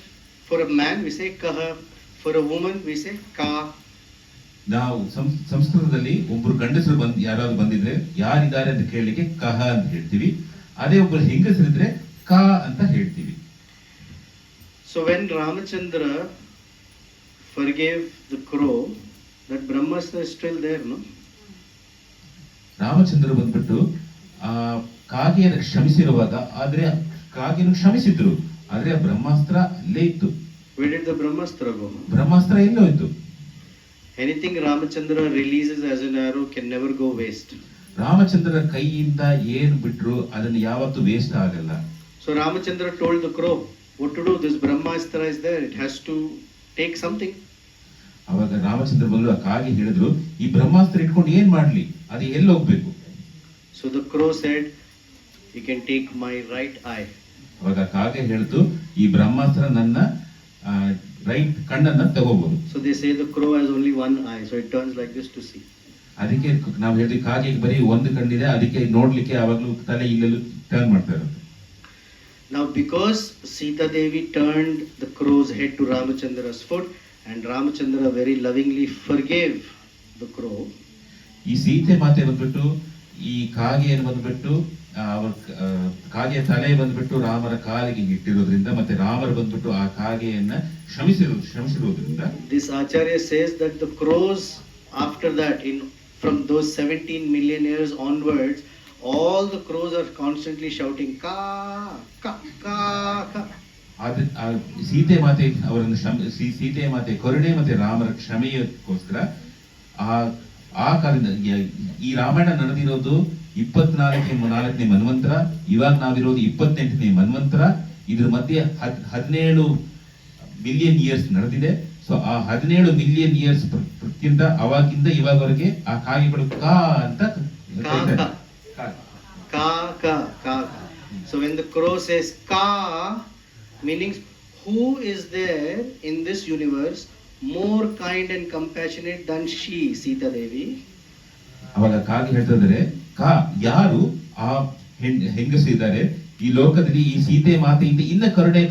for a man, we say kaha. For a woman we say ka. ನಾವು ಸಂಸ್ಕೃತದಲ್ಲಿ ಒಬ್ರು ಗಂಡಸರು ಯಾರಾದ್ರು ಬಂದಿದ್ರೆ ಯಾರಿದ್ದಾರೆ ಅಂತ ಕೇಳಲಿಕ್ಕೆ ಕಹ ಅಂತ ಹೇಳ್ತೀವಿ. ಅದೇ ಒಬ್ರು ಹೆಂಗಸರಿದ್ರೆ ಕ ಅಂತ ಹೇಳ್ತೀವಿ. So when Ramachandra forgave the crow, that Brahmastra is still there, no? Ramachandra ಬಂದ್ಬಿಟ್ಟು ಆ ಕಾಗೆಯನ್ನು ಕ್ಷಮಿಸಿರುವಾಗ, ಆದ್ರೆ ಕಾಗೆಯನ್ನು ಕ್ಷಮಿಸಿದ್ರು, ಆದ್ರೆ ಆ ಬ್ರಹ್ಮಾಸ್ತ್ರ ಅಲ್ಲೇ ಇತ್ತು. Where did the Brahmastra go? ಬ್ರಹ್ಮಾಸ್ತ್ರ ಎಲ್ಲೋ ಇತ್ತು. Anything Ramachandra releases as an arrow can never go waste. ರಾಮಚಂದ್ರನ ಕೈಯಿಂದ ಏನು ಬಿಟ್ರು ಅದನ್ನು ಯಾವತ್ತೂ ವೇಸ್ಟ್ ಆಗಲ್ಲ. So Ramachandra told the crow what to do. This Brahmastra is there, it has to take something. ಅವಾಗ ರಾಮಚಂದ್ರ ಬಂದ್ರು, ಆ ಕಾಗೆ ಹೇಳಿದ್ರು, ಈ ಬ್ರಹ್ಮಾಸ್ತ್ರ ಇಟ್ಕೊಂಡು ಏನ್ ಮಾಡ್ಲಿ, ಅದು ಎಲ್ಲಿ ಹೋಗ್ಬೇಕು? So the crow said, you can take my right eye. ಅವಾಗ ಕಾಗೆ ಹೇಳ್ತು, ಈ ಬ್ರಹ್ಮಾಸ್ತ್ರ ನನ್ನ ರೈಟ್ ಕಣ್ಣನ್ನ ತಗೋಬಹುದು. So they say the crow has only one eye, so it turns like this to see. ಅದಕ್ಕೆ ನಾವು ಹೇಳಿದ್ವಿ ಕಾಗೆಗೆ ಬರೀ ಒಂದು ಕಣ್ಣಿದೆ, ಅದಕ್ಕೆ ನೋಡ್ಲಿಕ್ಕೆ ಅವಾಗ್ಲೂ ತಲೆ ಇಲ್ಲೆಲ್ಲೂ ಟರ್ನ್ ಮಾಡ್ತಾ ಇರುತ್ತೆ. Now because Sita Devi turned the crow's head to Ramachandra's foot and Ramachandra very lovingly forgave the crow, ಈ ಸೀತೆ ಮಾತೆ ಬಂದ್ಬಿಟ್ಟು ಈ ಕಾಗೆಯನ್ನು ಬಂದ್ಬಿಟ್ಟು ಅವ್ರ ಕಾಗೆಯ ತಲೆ ಬಂದ್ಬಿಟ್ಟು ರಾಮರ ಕಾಲಿಗೆ ಇಟ್ಟಿರೋದ್ರಿಂದ, ಮತ್ತೆ ರಾಮರು ಬಂದ್ಬಿಟ್ಟು ಆ ಕಾಗೆಯನ್ನ ಶ್ರಮಿಸಿರೋದ್ರಿಂದ, this Acharya says that the crows after that, from those 17 million years onwards, all the crows are constantly shouting ka ka ka ka. Sita ಮಾತೆ ಅವರನ್ನು ಸೀತೆ ಮಾತೆ ಕರುಣೆ ಮತ್ತೆ ರಾಮರ ಕ್ಷಮೆಯಕ್ಕೋಸ್ಕರ ಆ ಕಾಲದಿಂದ ಈ ರಾಮಾಯಣ ನಡೆದಿರೋದು 24ನೇ ಮನ್ವಂತರ, ಇವಾಗ ನಾವಿರೋದು 28ನೇ ಮನ್ವಂತರ. ಇದ್ರ ಮಧ್ಯೆ 17 ಮಿಲಿಯನ್ ಇಯರ್ಸ್ ನಡೆದಿದೆ. ಸೊ ಆ 17 ಮಿಲಿಯನ್ ಇಯರ್ಸ್ ಪ್ರತಿಯಿಂದ ಅವಾಗಿಂದ ಇವಾಗವರೆಗೆ ಆ ಕಾಗೆಗಳು ಕಾ ಅಂತ Ka ka ka. So when the crow says ka, meaning who is there in this universe more kind and compassionate than she, Sita Devi? ಅವಾಗ ಕಾಗೆ ಹೇಳ್ತಾ ಇದ್ದಾರೆ, ಕಾ ಯಾರು ಆ ಹೆಂಗಸು ಇದ್ದಾರೆ ಈ ಲೋಕದಲ್ಲಿ, ಈ ಸೀತೆ ಮಾತೆಯಿಂದ ಇನ್ನ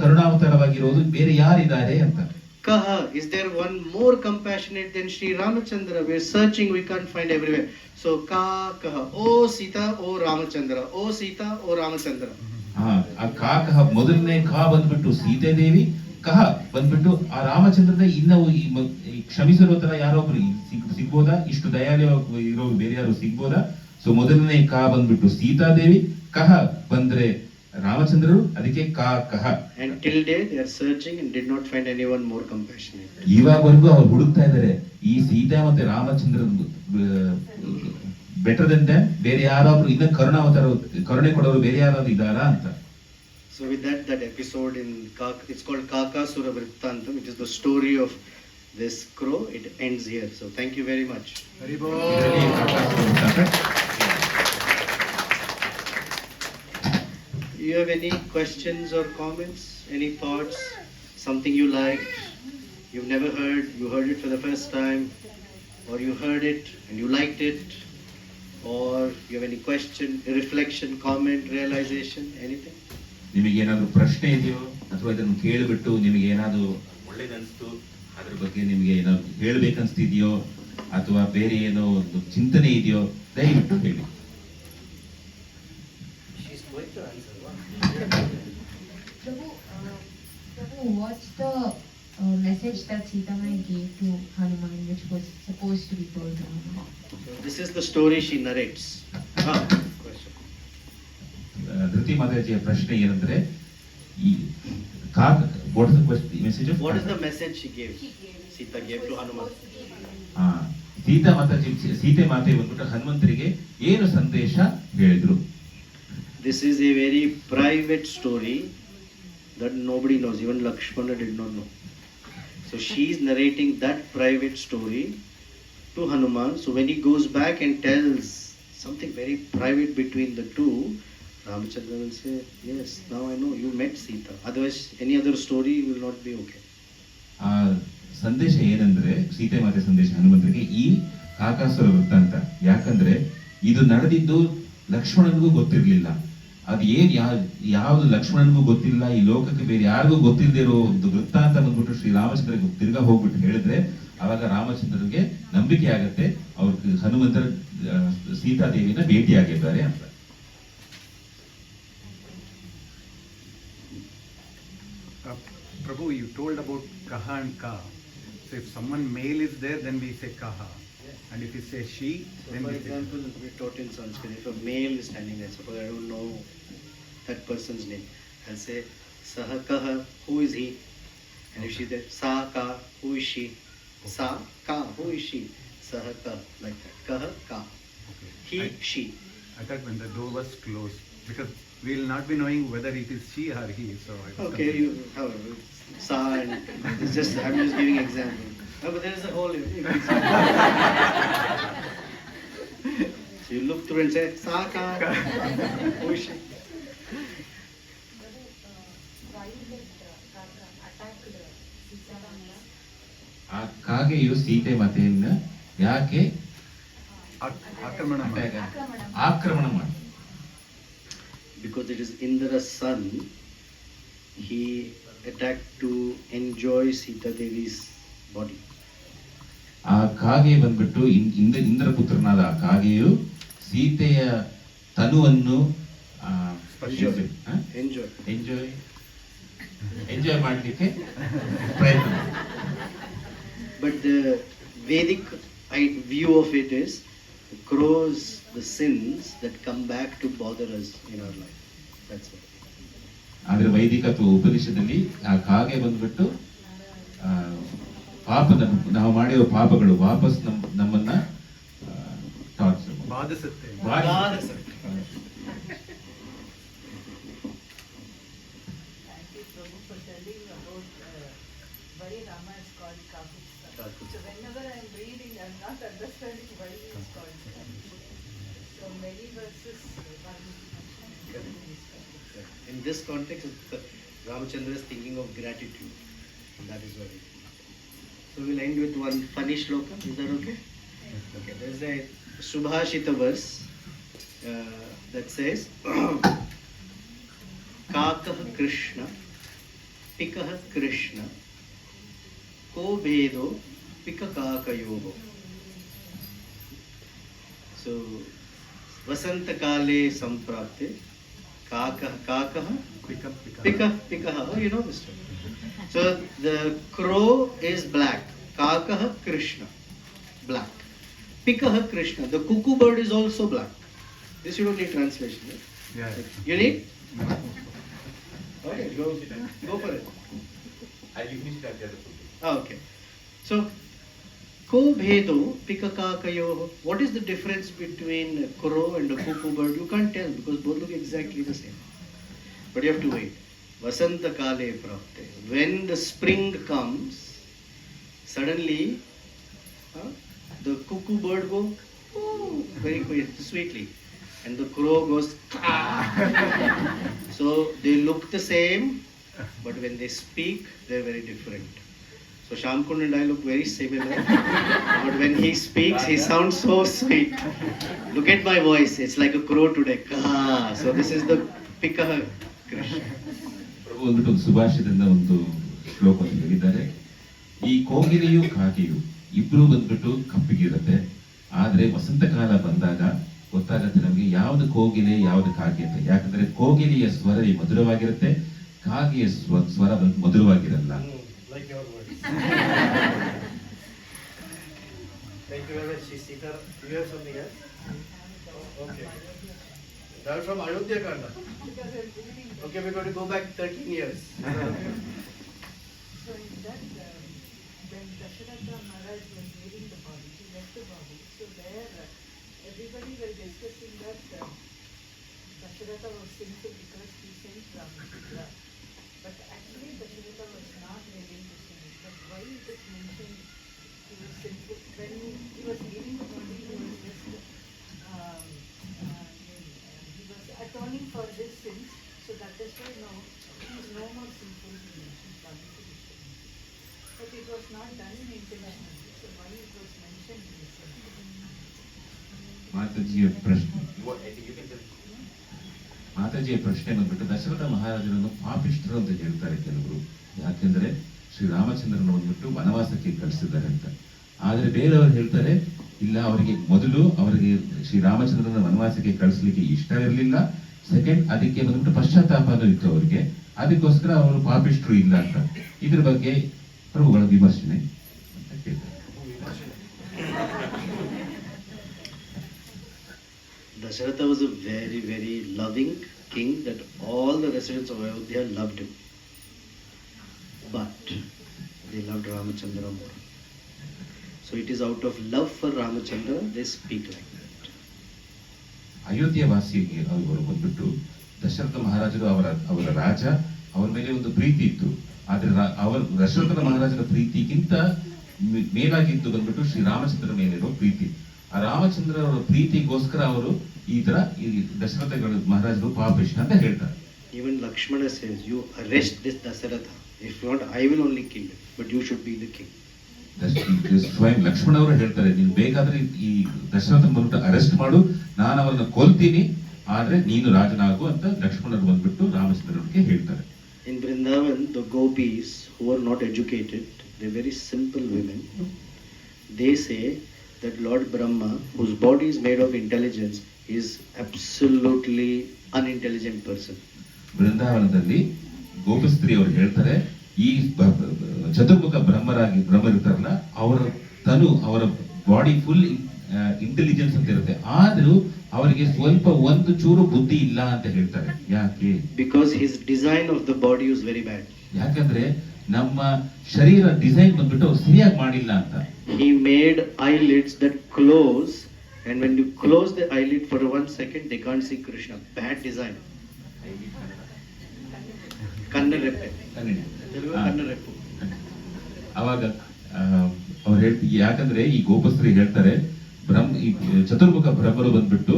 ಕರುಣಾವತಾರವಾಗಿರೋದು ಬೇರೆ ಯಾರಿದ್ದಾರೆ ಅಂತ. Kaha, is there one more compassionate than Sri Ramachandra? We are searching, we can't find everywhere. So kaha, oh Sita, oh Ramachandra, oh Sita, oh Ramachandra. ಆ ಕಹ ಮೊದಲನೇ ಕಾ ಬಂದ್ಬಿಟ್ಟು ಸೀತೆ ದೇವಿ, ಕಹ ಬಂದ್ಬಿಟ್ಟು ಆ ರಾಮಚಂದ್ರನ ಇನ್ನ ಈ ಕ್ಷಮಿಸಿರೋ ತರ ಯಾರೊಬ್ರು ಸಿಗ್ಬೋದಾ, ಇಷ್ಟು ದಯಾಲಯ ಇರೋ ಬೇರೆ ಯಾರು ಸಿಗ್ಬೋದಾ? ಸೊ ಮೊದಲನೇ ಕಾ ಬಂದ್ಬಿಟ್ಟು ಸೀತಾದೇವಿ, ಕಹ ಬಂದ್ರೆ ರಾಮಚಂದ್ರರು, ಅದಕ್ಕೆ ಕಾ ಕಹ. And till date they are searching and did not find anyone more compassionate. ಇವಾಗವರೆಗೂ ಅವ್ರು ಹುಡುಕ್ತಾ ಇದ್ದಾರೆ, ಈ ಸೀತಾ ಮತ್ತೆ ರಾಮಚಂದ್ರ ಬೆಟರ್ ದೆನ್ ದೆಮ್, ಬೇರೆ ಯಾರಾದ್ರೂ ಇನ್ನ ಕರುಣೆ ಕೊಡೋರು ಬೇರೆ ಯಾರಾದ್ರೂ ಇದ್ದಾರಾ ಅಂತ. So with that episode in it's called Kakasura Vrittantam, which is the story of this crow. It ends here. So thank you very much. You have any questions or comments? Any thoughts? Something you liked, you've never heard, you heard it for the first time, or you heard it and you liked it, or you have any question, reflection, comment, realization, anything? ನಿಮಗೆ ಏನಾದ್ರು ಪ್ರಶ್ನೆ ಇದೆಯೋ, ಅಥವಾ ಇದನ್ನು ಕೇಳಿಬಿಟ್ಟು ನಿಮಗೆ ಏನಾದ್ರು ಒಳ್ಳೇದನ್ಸ್ತು, ಅದ್ರ ಬಗ್ಗೆ ನಿಮಗೆ ಏನಾದ್ರು ಹೇಳ್ಬೇಕನ್ಸ್ತಿದೆಯೋ, ಅಥವಾ ಬೇರೆ ಏನೋ ಒಂದು ಚಿಂತನೆ ಇದೆಯೋ, ದಯವಿಟ್ಟು ಹೇಳಿ. Prabhu, what's the message that Sita Mai gave to Hanuman, which was supposed to be told to Hanuman? This is the story she narrates. Question. Dhriti ಮಾತಾಜಿಯ ಪ್ರಶ್ನೆ ಏನಂದ್ರೆ, ಈ what is the question, message of What is the message she gave? Sita gave to Hanuman. Sita ಮಾತೆ ಬಂದ್ಬಿಟ್ಟು ಹನುಮಂತರಿಗೆ ಏನು ಸಂದೇಶ ಹೇಳಿದ್ರು? This is a very private story that nobody knows, even Lakshmana did not know. So she is narrating that private story to Hanuman. So when he goes back and tells something very private between the two, Ramachandra will say, yes, now I know you met Sita. Otherwise, any other story will not be okay. ಆ ಸಂದೇಶ ಏನಂದ್ರೆ, ಸೀತೆ ಮಾತೆ ಸಂದೇಶ ಹನುಮಂತರಿಗೆ ಈ ಕಾಕಾಸುರ ವೃತ್ತಾಂತ. ಯಾಕಂದ್ರೆ ಇದು ನಡೆದಿದ್ದು ಲಕ್ಷ್ಮಣನಿಗೂ ಗೊತ್ತಿರ್ಲಿಲ್ಲ, ಅದು ಏನ್ ಯಾವ್ದು ಲಕ್ಷ್ಮಣನಿಗೂ ಗೊತ್ತಿಲ್ಲ, ಈ ಲೋಕಕ್ಕೆ ಬೇರೆ ಯಾರಿಗೂ ಗೊತ್ತಿಲ್ಲದೆ ಇರೋ ಒಂದು ವೃತ್ತಾಂತ ಬಂದ್ಬಿಟ್ಟು ಶ್ರೀರಾಮಚಂದ್ರಗೆ ತಿರ್ಗಾ ಹೋಗ್ಬಿಟ್ಟು ಹೇಳಿದ್ರೆ ಅವಾಗ ರಾಮಚಂದ್ರನಿಗೆ ನಂಬಿಕೆ ಆಗತ್ತೆ, ಅವ್ರಿಗೆ ಹನುಮಂತರ ಸೀತಾದೇವಿನ ಭೇಟಿಯಾಗಿದ್ದಾರೆ ಅಂತ. Prabhu, you told about kaha and ka. So if someone male is there, then we say kaha. And if you say she, So then for we say example, we taught in Sanskrit, if a male is standing there, suppose I don't know that person's name, I'll say Saha Kaha, who is he? And if she's there, Sa Ka, who is she? Sa Ka, who is she? Saha Ka, like that. Kaha Ka. okay. He, she. I thought when the door was closed, because we will not be knowing whether it is she or he. So I was Okay, confused. you, however, Sa and it's just, I'm just giving example. No, but there is a whole. So you look through and say, Sa Ka, who is she? ಆ ಕಾಗೆಯು ಸೀತೆ ಮಾತೆಯನ್ನ ಯಾಕೆ ಆಕ್ರಮಣ ಮಾಡಿ. ಆಕ್ರಮಣ ಮಾಡಿ? Because it is Indra's son, he attacked to enjoy Sita Devi's body. ಆ ಕಾಗೆ ಬಂದ್ಬಿಟ್ಟು ಇಂದ್ರ ಪುತ್ರನಾದ ಆ ಕಾಗೆಯು ಸೀತೆಯ ತನುವನ್ನು Enjoy. ಎಂಜಾಯ್ ಮಾಡಲಿಕ್ಕೆ ಪ್ರಯತ್ನ. But the Vedic view of it is crows the sins that come back to bother us in our life. That's it. ಆದ್ರೆ ವೈದಿಕ ಅಥವಾ ಉಪನಿಷದಲ್ಲಿ ಆ ಕಾಗೆ ಬಂದ್ಬಿಟ್ಟು ಪಾಪ ನಾವು ಮಾಡಿರೋ ಪಾಪಗಳು ವಾಪಸ್ ನಮ್ಮನ್ನ ಬಾಧಿಸುತ್ತೆ. why Rama is called Kavitsa. So whenever I am reading, I am not understanding why he is called Kavitsa. So many verses, In this context, Ramachandra is thinking of gratitude, and that is what it is. So we'll end with one funny shloka. Is that okay? Okay. There's a Subhashita verse that says, Kakah Krishna, Pikah Krishna, Ko Bhedo, Pikakakayoho. So, Vasanta Kale Samprapte, Kakah, Pikah. Oh, you know this one. So, the crow is black. Kakah Krishna, black. Pikah Krishna, the cuckoo bird is also black. This you don't need translation, right? Yeah. You need? Okay, go for it. I finished that the other book. Okay. So, ko bhedo pikakakayo. What is the difference between a crow and a cuckoo bird? You can't tell because both look exactly the same. But you have to wait. Vasanta kale prapte. When the spring comes, suddenly the cuckoo bird goes very sweetly, and the crow goes. So they look the same, but when they speak, they're very different. So Shamkund and I look very similar, but when he speaks, he sounds so sweet. Look at my voice; it's like a crow today. So this is the Pikah Krishna. ಪ್ರಭು ಅಂದ್ಬಿಟ್ಟು ಒಂದು ಸುಭಾಷಿತದಿಂದ ಒಂದು ಶ್ಲೋಕ ಹೇಳಿದ್ದಾರೆ. ಈ ಕೋಗಿಲೆಯು ಕಾಗೆಯು ಇಬ್ರು ಬಂದ್ಬಿಟ್ಟು ಕಪ್ಪಿಗಿರುತ್ತೆ, ಆದ್ರೆ ವಸಂತ ಕಾಲ ಬಂದಾಗ ಗೊತ್ತಾಗತ್ತೆ ನಮ್ಗೆ ಯಾವ್ದು ಕೋಗಿಲೆ ಯಾವ್ದು ಕಾಗೆ ಅಂತ. ಯಾಕಂದ್ರೆ ಕೋಗಿಲೆಯ ಸ್ವರ ಮಧುರವಾಗಿರುತ್ತೆ, ಕಾಗೆಯ ಸ್ವರ ಮಧುರವಾಗಿರಲ್ಲ. Like your words. Thank you very much, Sita. You have something else? Okay. That from Ayodhya Kanda. Okay, we're going to go back 13 years. so in that, when Dasharatha Maharaj was leaving the body, he left the body. So there, everybody was discussing that Dasharatha was sinful because he sent Ramachandra. But actually, Dasharatha was not willing to sin. But why is it mentioned he was sinful? When he was leaving the body, he was just he was atoning for his sins. So that is why now he is no more sinful. He mentioned publicly. But it was not done intentionally. So why it was mentioned in the sentence? ಮಾತಾಜಿಯ ಪ್ರಶ್ನೆ. I think you can tell. ಮಾತಾಜಿಯ ಪ್ರಶ್ನೆ ಬಂದ್ಬಿಟ್ಟು ದಶರಥ ಮಹಾರಾಜರನ್ನು ಪಾಪಿಷ್ಠರು ಅಂತ ಹೇಳ್ತಾರೆ ಕೆಲವರು. ಯಾಕೆಂದ್ರೆ ಶ್ರೀರಾಮಚಂದ್ರನ ಬಂದ್ಬಿಟ್ಟು ವನವಾಸಕ್ಕೆ ಕಳಿಸಿದ್ದಾರೆ ಅಂತ. ಆದ್ರೆ ಬೇರೆಯವರು ಹೇಳ್ತಾರೆ ಇಲ್ಲ, ಅವರಿಗೆ ಮೊದಲು ಅವರಿಗೆ ಶ್ರೀರಾಮಚಂದ್ರನ ವನವಾಸಕ್ಕೆ ಕಳಿಸ್ಲಿಕ್ಕೆ ಇಷ್ಟ ಇರಲಿಲ್ಲ. ಸೆಕೆಂಡ್, ಅದಕ್ಕೆ ಬಂದ್ಬಿಟ್ಟು ಪಶ್ಚಾತ್ತಾಪನೂ ಇತ್ತು ಅವರಿಗೆ, ಅದಕ್ಕೋಸ್ಕರ ಅವರು ಪಾಪಿಷ್ಠರು ಇಲ್ಲ ಅಂತ. ಇದ್ರ ಬಗ್ಗೆ ಪ್ರಭುಗಳ ವಿಮರ್ಶನೆ ಅಂತ ಕೇಳ್ತಾರೆ. Dasharatha was a very, very loving king that all the residents of Ayodhya loved him. But they loved Ramachandra more. So it is out of love for Ramachandra they speak like that. Ayodhya ವಾಸಿಗೆ ಅವರು ಬಂದ್ಬಿಟ್ಟು ದಶರಥ ಮಹಾರಾಜರು ಅವರ ರಾಜ, ಅವರ ಮೇಲೆ ಒಂದು ಪ್ರೀತಿ ಇತ್ತು. ಆದ್ರೆ ದಶರಥ ಮಹಾರಾಜರ ಪ್ರೀತಿಗಿಂತ ಮೇಲಾಗಿದ್ದು ಬಂದ್ಬಿಟ್ಟು ಶ್ರೀರಾಮಚಂದ್ರ ಮೇಲಿರೋ ಪ್ರೀತಿ. ಆ ರಾಮಚಂದ್ರ ಅವರ ಪ್ರೀತಿಗೋಸ್ಕರ ಅವರು ಈ ತರ ಈ ದಶರಥ ಮಹಾರಾಜರು ಪಾಪಿಷ್ಠ ಅಂತ ಹೇಳ್ತಾರೆ. Even Lakshmana says, you arrest this Dasharatha. If not, I will only kill him, but you should be the king. ಸ್ವಯಂ ಲಕ್ಷ್ಮಣ ಅವರು ಹೇಳ್ತಾರೆ, ನೀನು ಬೇಕಾದ್ರೆ ಈ ದಶರಥನ ಬಂದ್ಬಿಟ್ಟು ಅರೆಸ್ಟ್ ಮಾಡು, ನಾನು ಅವರನ್ನ ಕೊಲ್ತೀನಿ, ಆದ್ರೆ ನೀನು ರಾಜನಾಗು ಅಂತ ಲಕ್ಷ್ಮಣರು ಬಂದ್ಬಿಟ್ಟು ರಾಮಚಂದ್ರನಿಗೆ ಹೇಳ್ತಾರೆ. In Vrindavan, the gopis who are not educated, they're very simple women. They say that Lord Brahma, whose body is made of intelligence, is absolutely unintelligent person. ಬೃಂದಾವನದಲ್ಲಿ ಗೋಪಸ್ತ್ರೀ ಅವರು ಹೇಳ್ತಾರೆ, ಈ ಚತುರ್ಮುಖ ಬ್ರಹ್ಮರಿರ್ತಾರಲ್ಲ, ಅವರ ಬಾಡಿ ಫುಲ್ ಇಂಟೆಲಿಜೆನ್ಸ್ ಅಂತ ಇರುತ್ತೆ, ಆದ್ರೂ ಅವರಿಗೆ ಸ್ವಲ್ಪ ಒಂದು ಚೂರು ಬುದ್ಧಿ ಇಲ್ಲ ಅಂತ ಹೇಳ್ತಾರೆ. ಯಾಕೆ? Because his design of the body was very bad. ಯಾಕಂದ್ರೆ ನಮ್ಮ ಶರೀರ ಡಿಸೈನ್ ಬಂದ್ಬಿಟ್ಟು ಅವ್ರು ಸರಿಯಾಗಿ ಮಾಡಿಲ್ಲ ಅಂತ. He made eyelids that close, and when you close the eyelid for 1 second, they can't see Krishna. Bad design. Kannareppe. Telugu Kannareppe. ಅವಾಗ ಅವ್ರು ಹೇಳ್ತೀವಿ, ಯಾಕಂದ್ರೆ ಈ ಗೋಪಸ್ತ್ರೀ ಹೇಳ್ತಾರೆ, ಈ ಚತುರ್ಮುಖ ಬ್ರಹ್ಮರು ಬಂದ್ಬಿಟ್ಟು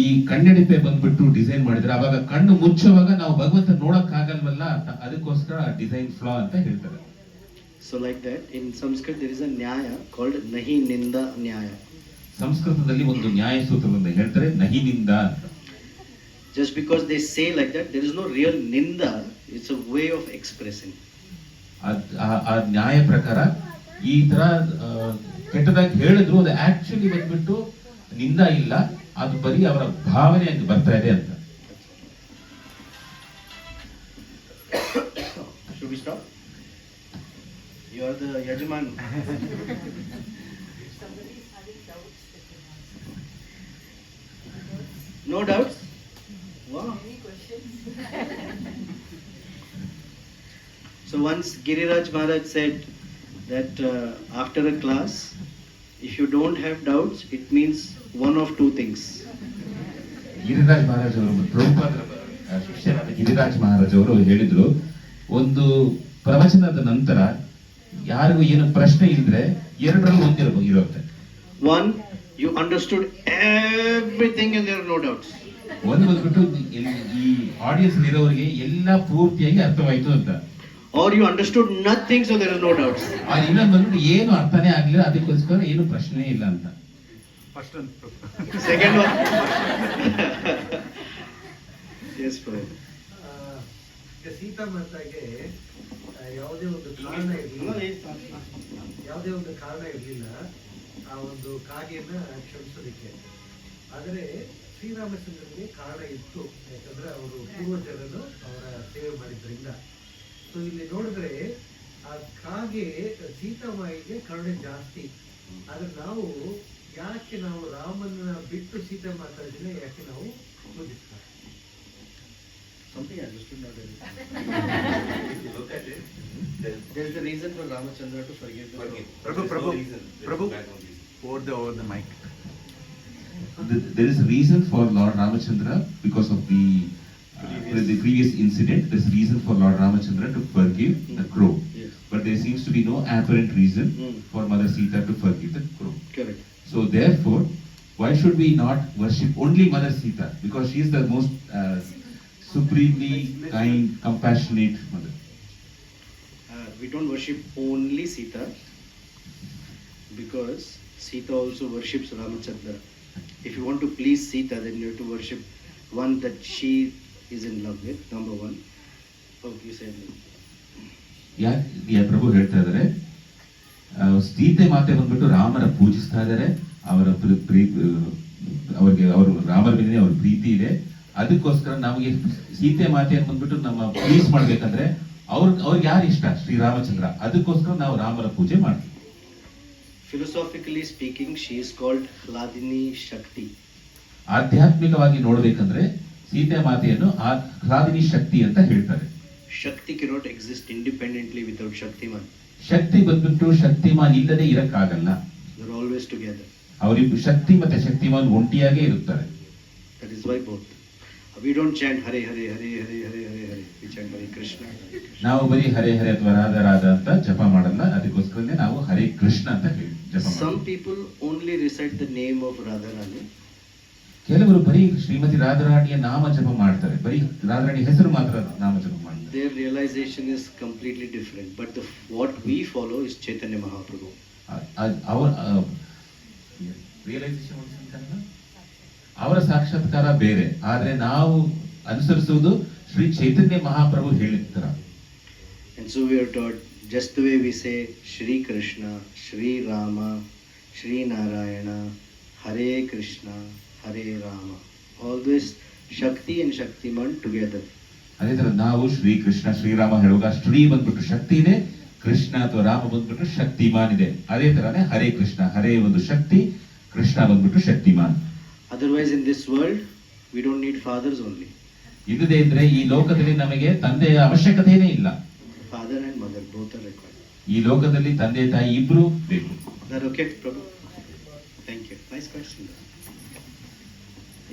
ಈ ಕಣ್ಣೆಡಿಪೆ ಬಂದ್ಬಿಟ್ಟು ಡಿಸೈನ್ ಮಾಡಿದ್ರೆ ಅವಾಗ ಕಣ್ಣು ಮುಚ್ಚುವಾಗ ನಾವು ಭಗವಂತ ನೋಡಕ್ ಆಗಲ್ವಲ್ಲ ಅಂತ, ಅದಕ್ಕೋಸ್ಕರ ಡಿಸೈನ್ ಫ್ಲಾ ಅಂತ ಹೇಳ್ತಾರೆ. So like that, in Sanskrit there is a nyaya called nahi ninda nyaya. ಸಂಸ್ಕೃತದಲ್ಲಿ ಒಂದು ನ್ಯಾಯ ಸೂತ್ರವನ್ನು ಹೇಳ್ತಾರೆ, ನಹಿ ನಿಂದ ಅಂತ. Just because they say like that, there is no real ninda. It's a way of expressing. ಆ ನ್ಯಾಯ ಪ್ರಕಾರ ಈ ತರ ಕೆಟ್ಟದಾಗಿ ಹೇಳಿದ್ರು ಅದು ಆಕ್ಚುಲಿ ಬಂದ್ಬಿಟ್ಟು ನಿಂದ ಇಲ್ಲ, ಅದು ಬರೀ ಅವರ ಭಾವನೆ ಅಂತ ಬರ್ತಾ ಇದೆ ಅಂತ. Should we stop? You are the yajaman. If somebody is having doubts, they can answer. No doubts? Wow. Any questions? So once Giriraj Maharaj said that after a class, if you don't have doubts, it means one of two things. Giriraj Maharaj ಅವರು, ಪ್ರಭುಪಾದರ ಶಿಷ್ಯರಾದ ಗಿರಿರಾಜ್ ಮಹಾರಾಜ್ ಅವರು ಹೇಳಿದ್ರು, ಒಂದು ಪ್ರವಚನದ ನಂತರ ಯಾರಿಗೂ ಏನು ಪ್ರಶ್ನೆ ಇದ್ರೆ ಎರಡರಲ್ಲಿ ಒಂದಿರುತ್ತೆ. One, you understood everything and there are no doubts. ಒಂದು ಬಂದ್ಬಿಟ್ಟು ಈ ಆಡಿಯನ್ಸ್ ಇರೋರಿಗೆ ಎಲ್ಲ ಪೂರ್ತಿಯಾಗಿ ಅರ್ಥವಾಯ್ತು ಅಂತ. Or you understood nothing, so there are no doubts. ಇನ್ನೊಂದು ಬಂದ್ಬಿಟ್ಟು ಏನು ಅರ್ಥನೇ ಆಗ್ಲಿಲ್ಲ, ಅದಕ್ಕೋಸ್ಕರ ಏನು ಪ್ರಶ್ನೆ ಇಲ್ಲ ಅಂತ. First one. Second one. Yes, Prabhu. ಈಗ ಸೀತಾ ಮಾತಾಗೆ ಯಾವುದೇ ಒಂದು ಕಾರಣ ಇರಲಿಲ್ಲ ಆ ಒಂದು ಕಾಗೆಯನ್ನ ಕ್ಷಮಿಸೋದಕ್ಕೆ. ಆದರೆ ಶ್ರೀರಾಮಚಂದ್ರನಿಗೆ ಕಾರಣ ಇತ್ತು, ಯಾಕಂದ್ರೆ ಅವರು ಪೂರ್ವಜರನ್ನು ಅವರ ಸೇವೆ ಮಾಡಿದ್ರಿಂದ. ಸೊ ಇಲ್ಲಿ ನೋಡಿದ್ರೆ ಆ ಕಾಗೆ ಸೀತಾಮಾಯಿಗೆ ಕರುಣೆ ಜಾಸ್ತಿ. ಆದ್ರೆ ನಾವು ಯಾಕೆ ರಾಮನ ಬಿಟ್ಟು ಸೀತಾ ಮಾತಾಡಿದ್ರೆ ಯಾಕೆ ನಾವು ಪೂಜಿಸ್ತಾರೆ? Something I understood not really. If you look at it, there is a reason for Ramachandra to forgive the Prabhu, over the mic. There is a reason for Lord Ramachandra because of the previous incident. There is a reason for Lord Ramachandra to forgive the crow. Yes. But there seems to be no apparent reason for Mother Sita to forgive the crow. Correct. So therefore, why should we not worship only Mother Sita? Because she is the most supremely kind, compassionate mother. We don't worship only Sita because Sita also worships Ramachandra. If you want to please Sita, then you have to worship one that she is in love with, number one. Oh, you said it. ಯಾಕೆ ಪ್ರಭು ಹೇಳ್ತಾ ಇದ್ದಾರೆ, ಸೀತೆ ಮಾತೆ ಬಂದ್ಬಿಟ್ಟು ರಾಮನ ಪೂಜಿಸ್ತಾ ಇದ್ದಾರೆ, ಅವರ ಅವ್ರಿಗೆ ಅವರು ರಾಮರ ಮೇಲೆ ಅವ್ರ ಪ್ರೀತಿ ಇದೆ. ಅದಕ್ಕೋಸ್ಕರ ನಮಗೆ ಸೀತೆ ಮಾತೆ ಬಂದ್ಬಿಟ್ಟು ನಮ್ಮ ಪ್ಲೀಸ್ ಮಾಡ್ಬೇಕಂದ್ರೆ ಅವ್ರಿಗೆ ಯಾರು ಇಷ್ಟ, ಶ್ರೀರಾಮಚಂದ್ರ, ಅದಕ್ಕೋಸ್ಕರ ನಾವು ರಾಮರ ಪೂಜೆ ಮಾಡ್ತೀವಿ. Philosophically speaking, she is called Hladini Shakti. ಆಧ್ಯಾತ್ಮಿಕವಾಗಿ ನೋಡ್ಬೇಕಂದ್ರೆ ಸೀತೆ ಮಾತೆಯನ್ನು ಹ್ಲಾದಿನಿ ಶಕ್ತಿ ಅಂತ ಹೇಳ್ತಾರೆ. Shakti cannot exist independently without Shaktiman. ಶಕ್ತಿ ಬಂದ್ಬಿಟ್ಟು ಶಕ್ತಿಮಾನ್ ಇಲ್ಲದೆ ಇರಕ್ಕಾಗಲ್ಲ. They are always together. ಅವರಿಬ್ಬರು ಶಕ್ತಿ ಮತ್ತೆ ಶಕ್ತಿಮಾನ್ ಒಂಟಿಯಾಗೇ ಇರುತ್ತಾರೆ. That is why both. We don't chant Hare Hare Hare Hare Hare Hare Hare. We chant Hare Krishna. ನಾವು ಬರೀ ಹರೇ ಹರೇ ಅಥವಾ ರಾಧಾ ರಾಧಾ ಅಂತ ಜಪ ಮಾಡಲ್ಲ, ಅದಕ್ಕೋಸ್ಕರನೇ ನಾವು ಹರೇ ಕೃಷ್ಣ ಅಂತ ಹೇಳಿ ಜಪ ಮಾಡ್ತೀವಿ. Some people only recite the name of Radharani. ಕೆಲವರು ಬರೀ ಶ್ರೀಮತಿ ರಾಧಾರಾಣಿಯ ನಾಮ ಜಪ ಮಾಡ್ತಾರೆ, ಬರೀ ರಾಧಾರಾಣಿ ಹೆಸರು ಮಾತ್ರ ನಾಮ ಜಪ ಮಾಡ್ತಾರೆ. Their realization is completely different. But what we follow is Chaitanya Mahaprabhu. ಅವರ ಸಾಕ್ಷಾತ್ಕಾರ ಬೇರೆ, ಆದ್ರೆ ನಾವು ಅನುಸರಿಸುವುದು ಶ್ರೀ ಚೈತನ್ಯ ಮಹಾಪ್ರಭು ಹೇಳಿರ್ತಾರ. And so we are taught, just the way we say Shri Krishna, Shri Rama, Shri Narayana, Hare Krishna, Hare Rama, always Shakti and Shaktiman together. ಅದೇ ತರ ನಾವು ಶ್ರೀ ಕೃಷ್ಣ ಶ್ರೀರಾಮ ಹೇಳುವಾಗ ಶ್ರೀ ಬಂದ್ಬಿಟ್ಟು ಶಕ್ತಿ ಇದೆ, ಕೃಷ್ಣ ಅಥವಾ ರಾಮ ಬಂದ್ಬಿಟ್ಟು ಶಕ್ತಿಮಾನ್ ಇದೆ. ಅದೇ ತರಾನೇ ಹರೇ ಕೃಷ್ಣ, ಹರೇ ಒಂದು ಶಕ್ತಿ, ಕೃಷ್ಣ ಬಂದ್ಬಿಟ್ಟು Shaktimaan. Otherwise in this world we don't need fathers only. ಇಲ್ಲದೆ ಇದ್ರೆ ಈ ಲೋಕದಲ್ಲಿ ನಮಗೆ ತಂದೆಯ ಅವಶ್ಯಕತೆನೇ ಇಲ್ಲ. Father and mother both are required. ಈ ಲೋಕದಲ್ಲಿ ತಂದೆ ತಾಯಿ ಇಬ್ರು ಬೇಕು. Is that okay, Prabhu? Thank you. Nice question.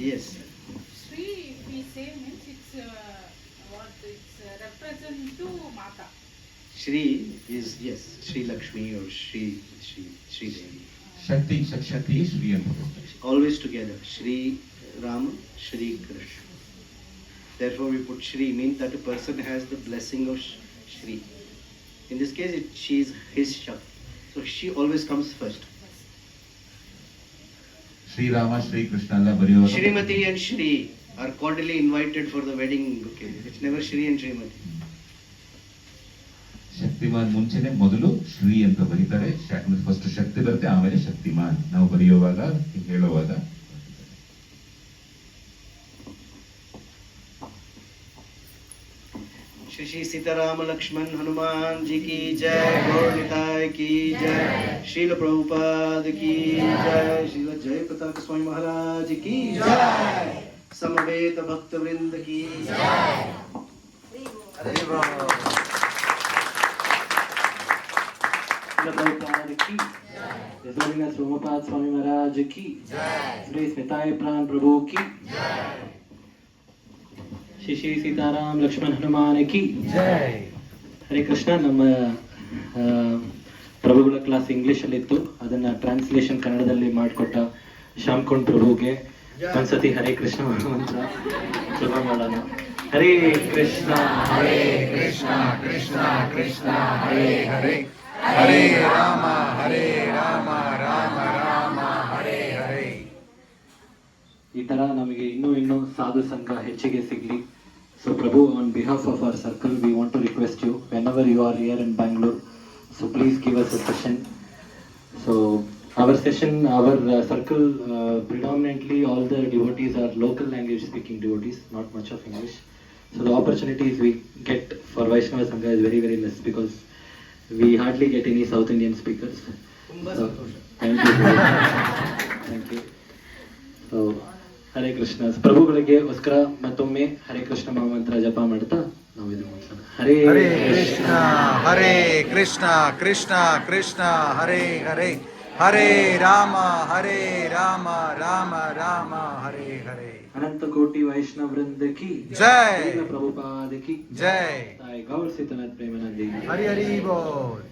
Yes. Shri, we say means it's represent to Mata. Shri is, yes, Shri Lakshmi or Shri Devi. ಶಕ್ತಿ ಶಕ್ತಿ ಶ್ರೀ ಅಂತ. Always together. Shri Rama, Shri Krishna. Therefore we put Shri, means that a person has the blessing of Shri. In this case, she is his Shakti. So she always comes first. Shriram Shri Krishna ಎಲ್ಲ ಬರೆಯುವಾಗ Shrimati and Shri are cordially invited for the wedding bouquet. It's never Shri and Shrimati. Shaktimaan ಮುಂಚೆನೆ ಮೊದಲು ಶ್ರೀ ಅಂತ ಬರೀತಾರೆ. First ಶಕ್ತಿ ಬರುತ್ತೆ, ಆಮೇಲೆ ಶಕ್ತಿಮಾನ್ ನಾವು ಬರೆಯುವಾಗ ಹೇಳುವಾಗ. श्री श्री सीताराम लक्ष्मण हनुमान जी की जय, गौर निताय की जय, श्रील प्रभुपाद की जय, श्रील जय प्रताप स्वामी महाराज की जय, समवेत भक्त वृंद की जय. हरे बोल. प्रभुपाद की जय, प्रभुपाद स्वामी महाराज की जय, श्री स्मिताय प्राण प्रभु की जय, श्री श्री सीताराम लक्ष्मण हनुमान की जय. ಹರೇ ಕೃಷ್ಣ. ನಮ್ಮ ಪ್ರಭುಗಳ ಕ್ಲಾಸ್ ಇಂಗ್ಲಿಷ್ ಅಲ್ಲಿ ಇತ್ತು, ಅದನ್ನ ಟ್ರಾನ್ಸ್ಲೇಷನ್ ಕನ್ನಡದಲ್ಲಿ ಮಾಡಿಕೊಟ್ಟ ಶ್ಯಾಮ್ಕೊಂಡ್ ಪ್ರಭುಗೆ ಒಂದ್ಸತಿ ಹರೇ ಕೃಷ್ಣ ಮಂತ್ರ ಜಪ ಮಾಡೋಣ. ಹರೇ ಕೃಷ್ಣ ಕೃಷ್ಣ ಕೃಷ್ಣ ಕೃಷ್ಣ ಹರೇ ಹರೇ, ಹರೇ ರಾಮ ರಾಮ ರಾಮ ಹರೇ ಹರೇ. ಈ ತರ ನಮಗೆ ಇನ್ನೂ ಸಾಧು ಸಂಘ ಹೆಚ್ಚಿಗೆ ಸಿಗ್ಲಿ. So Prabhu, on behalf of our circle, we want to request you, whenever you are here in Bangalore, so please give us a session. So our circle, predominantly all the devotees are local language speaking devotees, not much of English. So the opportunities we get for Vaishnava Sangha is very, very less because we hardly get any South Indian speakers. So, thank you. Thank you. So, Hare Krishna. ಪ್ರಭುಗಳಿಗೆ ಗೋಸ್ಕರ ಮತ್ತೊಮ್ಮೆ ಹರೇ ಕೃಷ್ಣ ಮಹಾಮಂತ್ರ ಜಪ ಮಾಡ್ತಾ ನಾವು ಇದು ಮಾಡೋಣ. ಹರೇ ಕೃಷ್ಣ ಹರೇ ಕೃಷ್ಣ ಕೃಷ್ಣ ಕೃಷ್ಣ ಹರೇ ಹರೇ, ಹರೇ ರಾಮ ರಾಮ ರಾಮ ಹರೇ ಹರೇ. ಅನಂತ ಕೋಟಿ ವೈಷ್ಣವ ವೃಂದ ಕಿ ಜೈ, ಪ್ರಭುಪಾದ ಕಿ ಜೈ. ಗೌರ್ ಸೀತನಾಥ್ ಪ್ರೇಮಾನಂದಿ. ಹರಿ ಹರಿ ಬೋಲ್.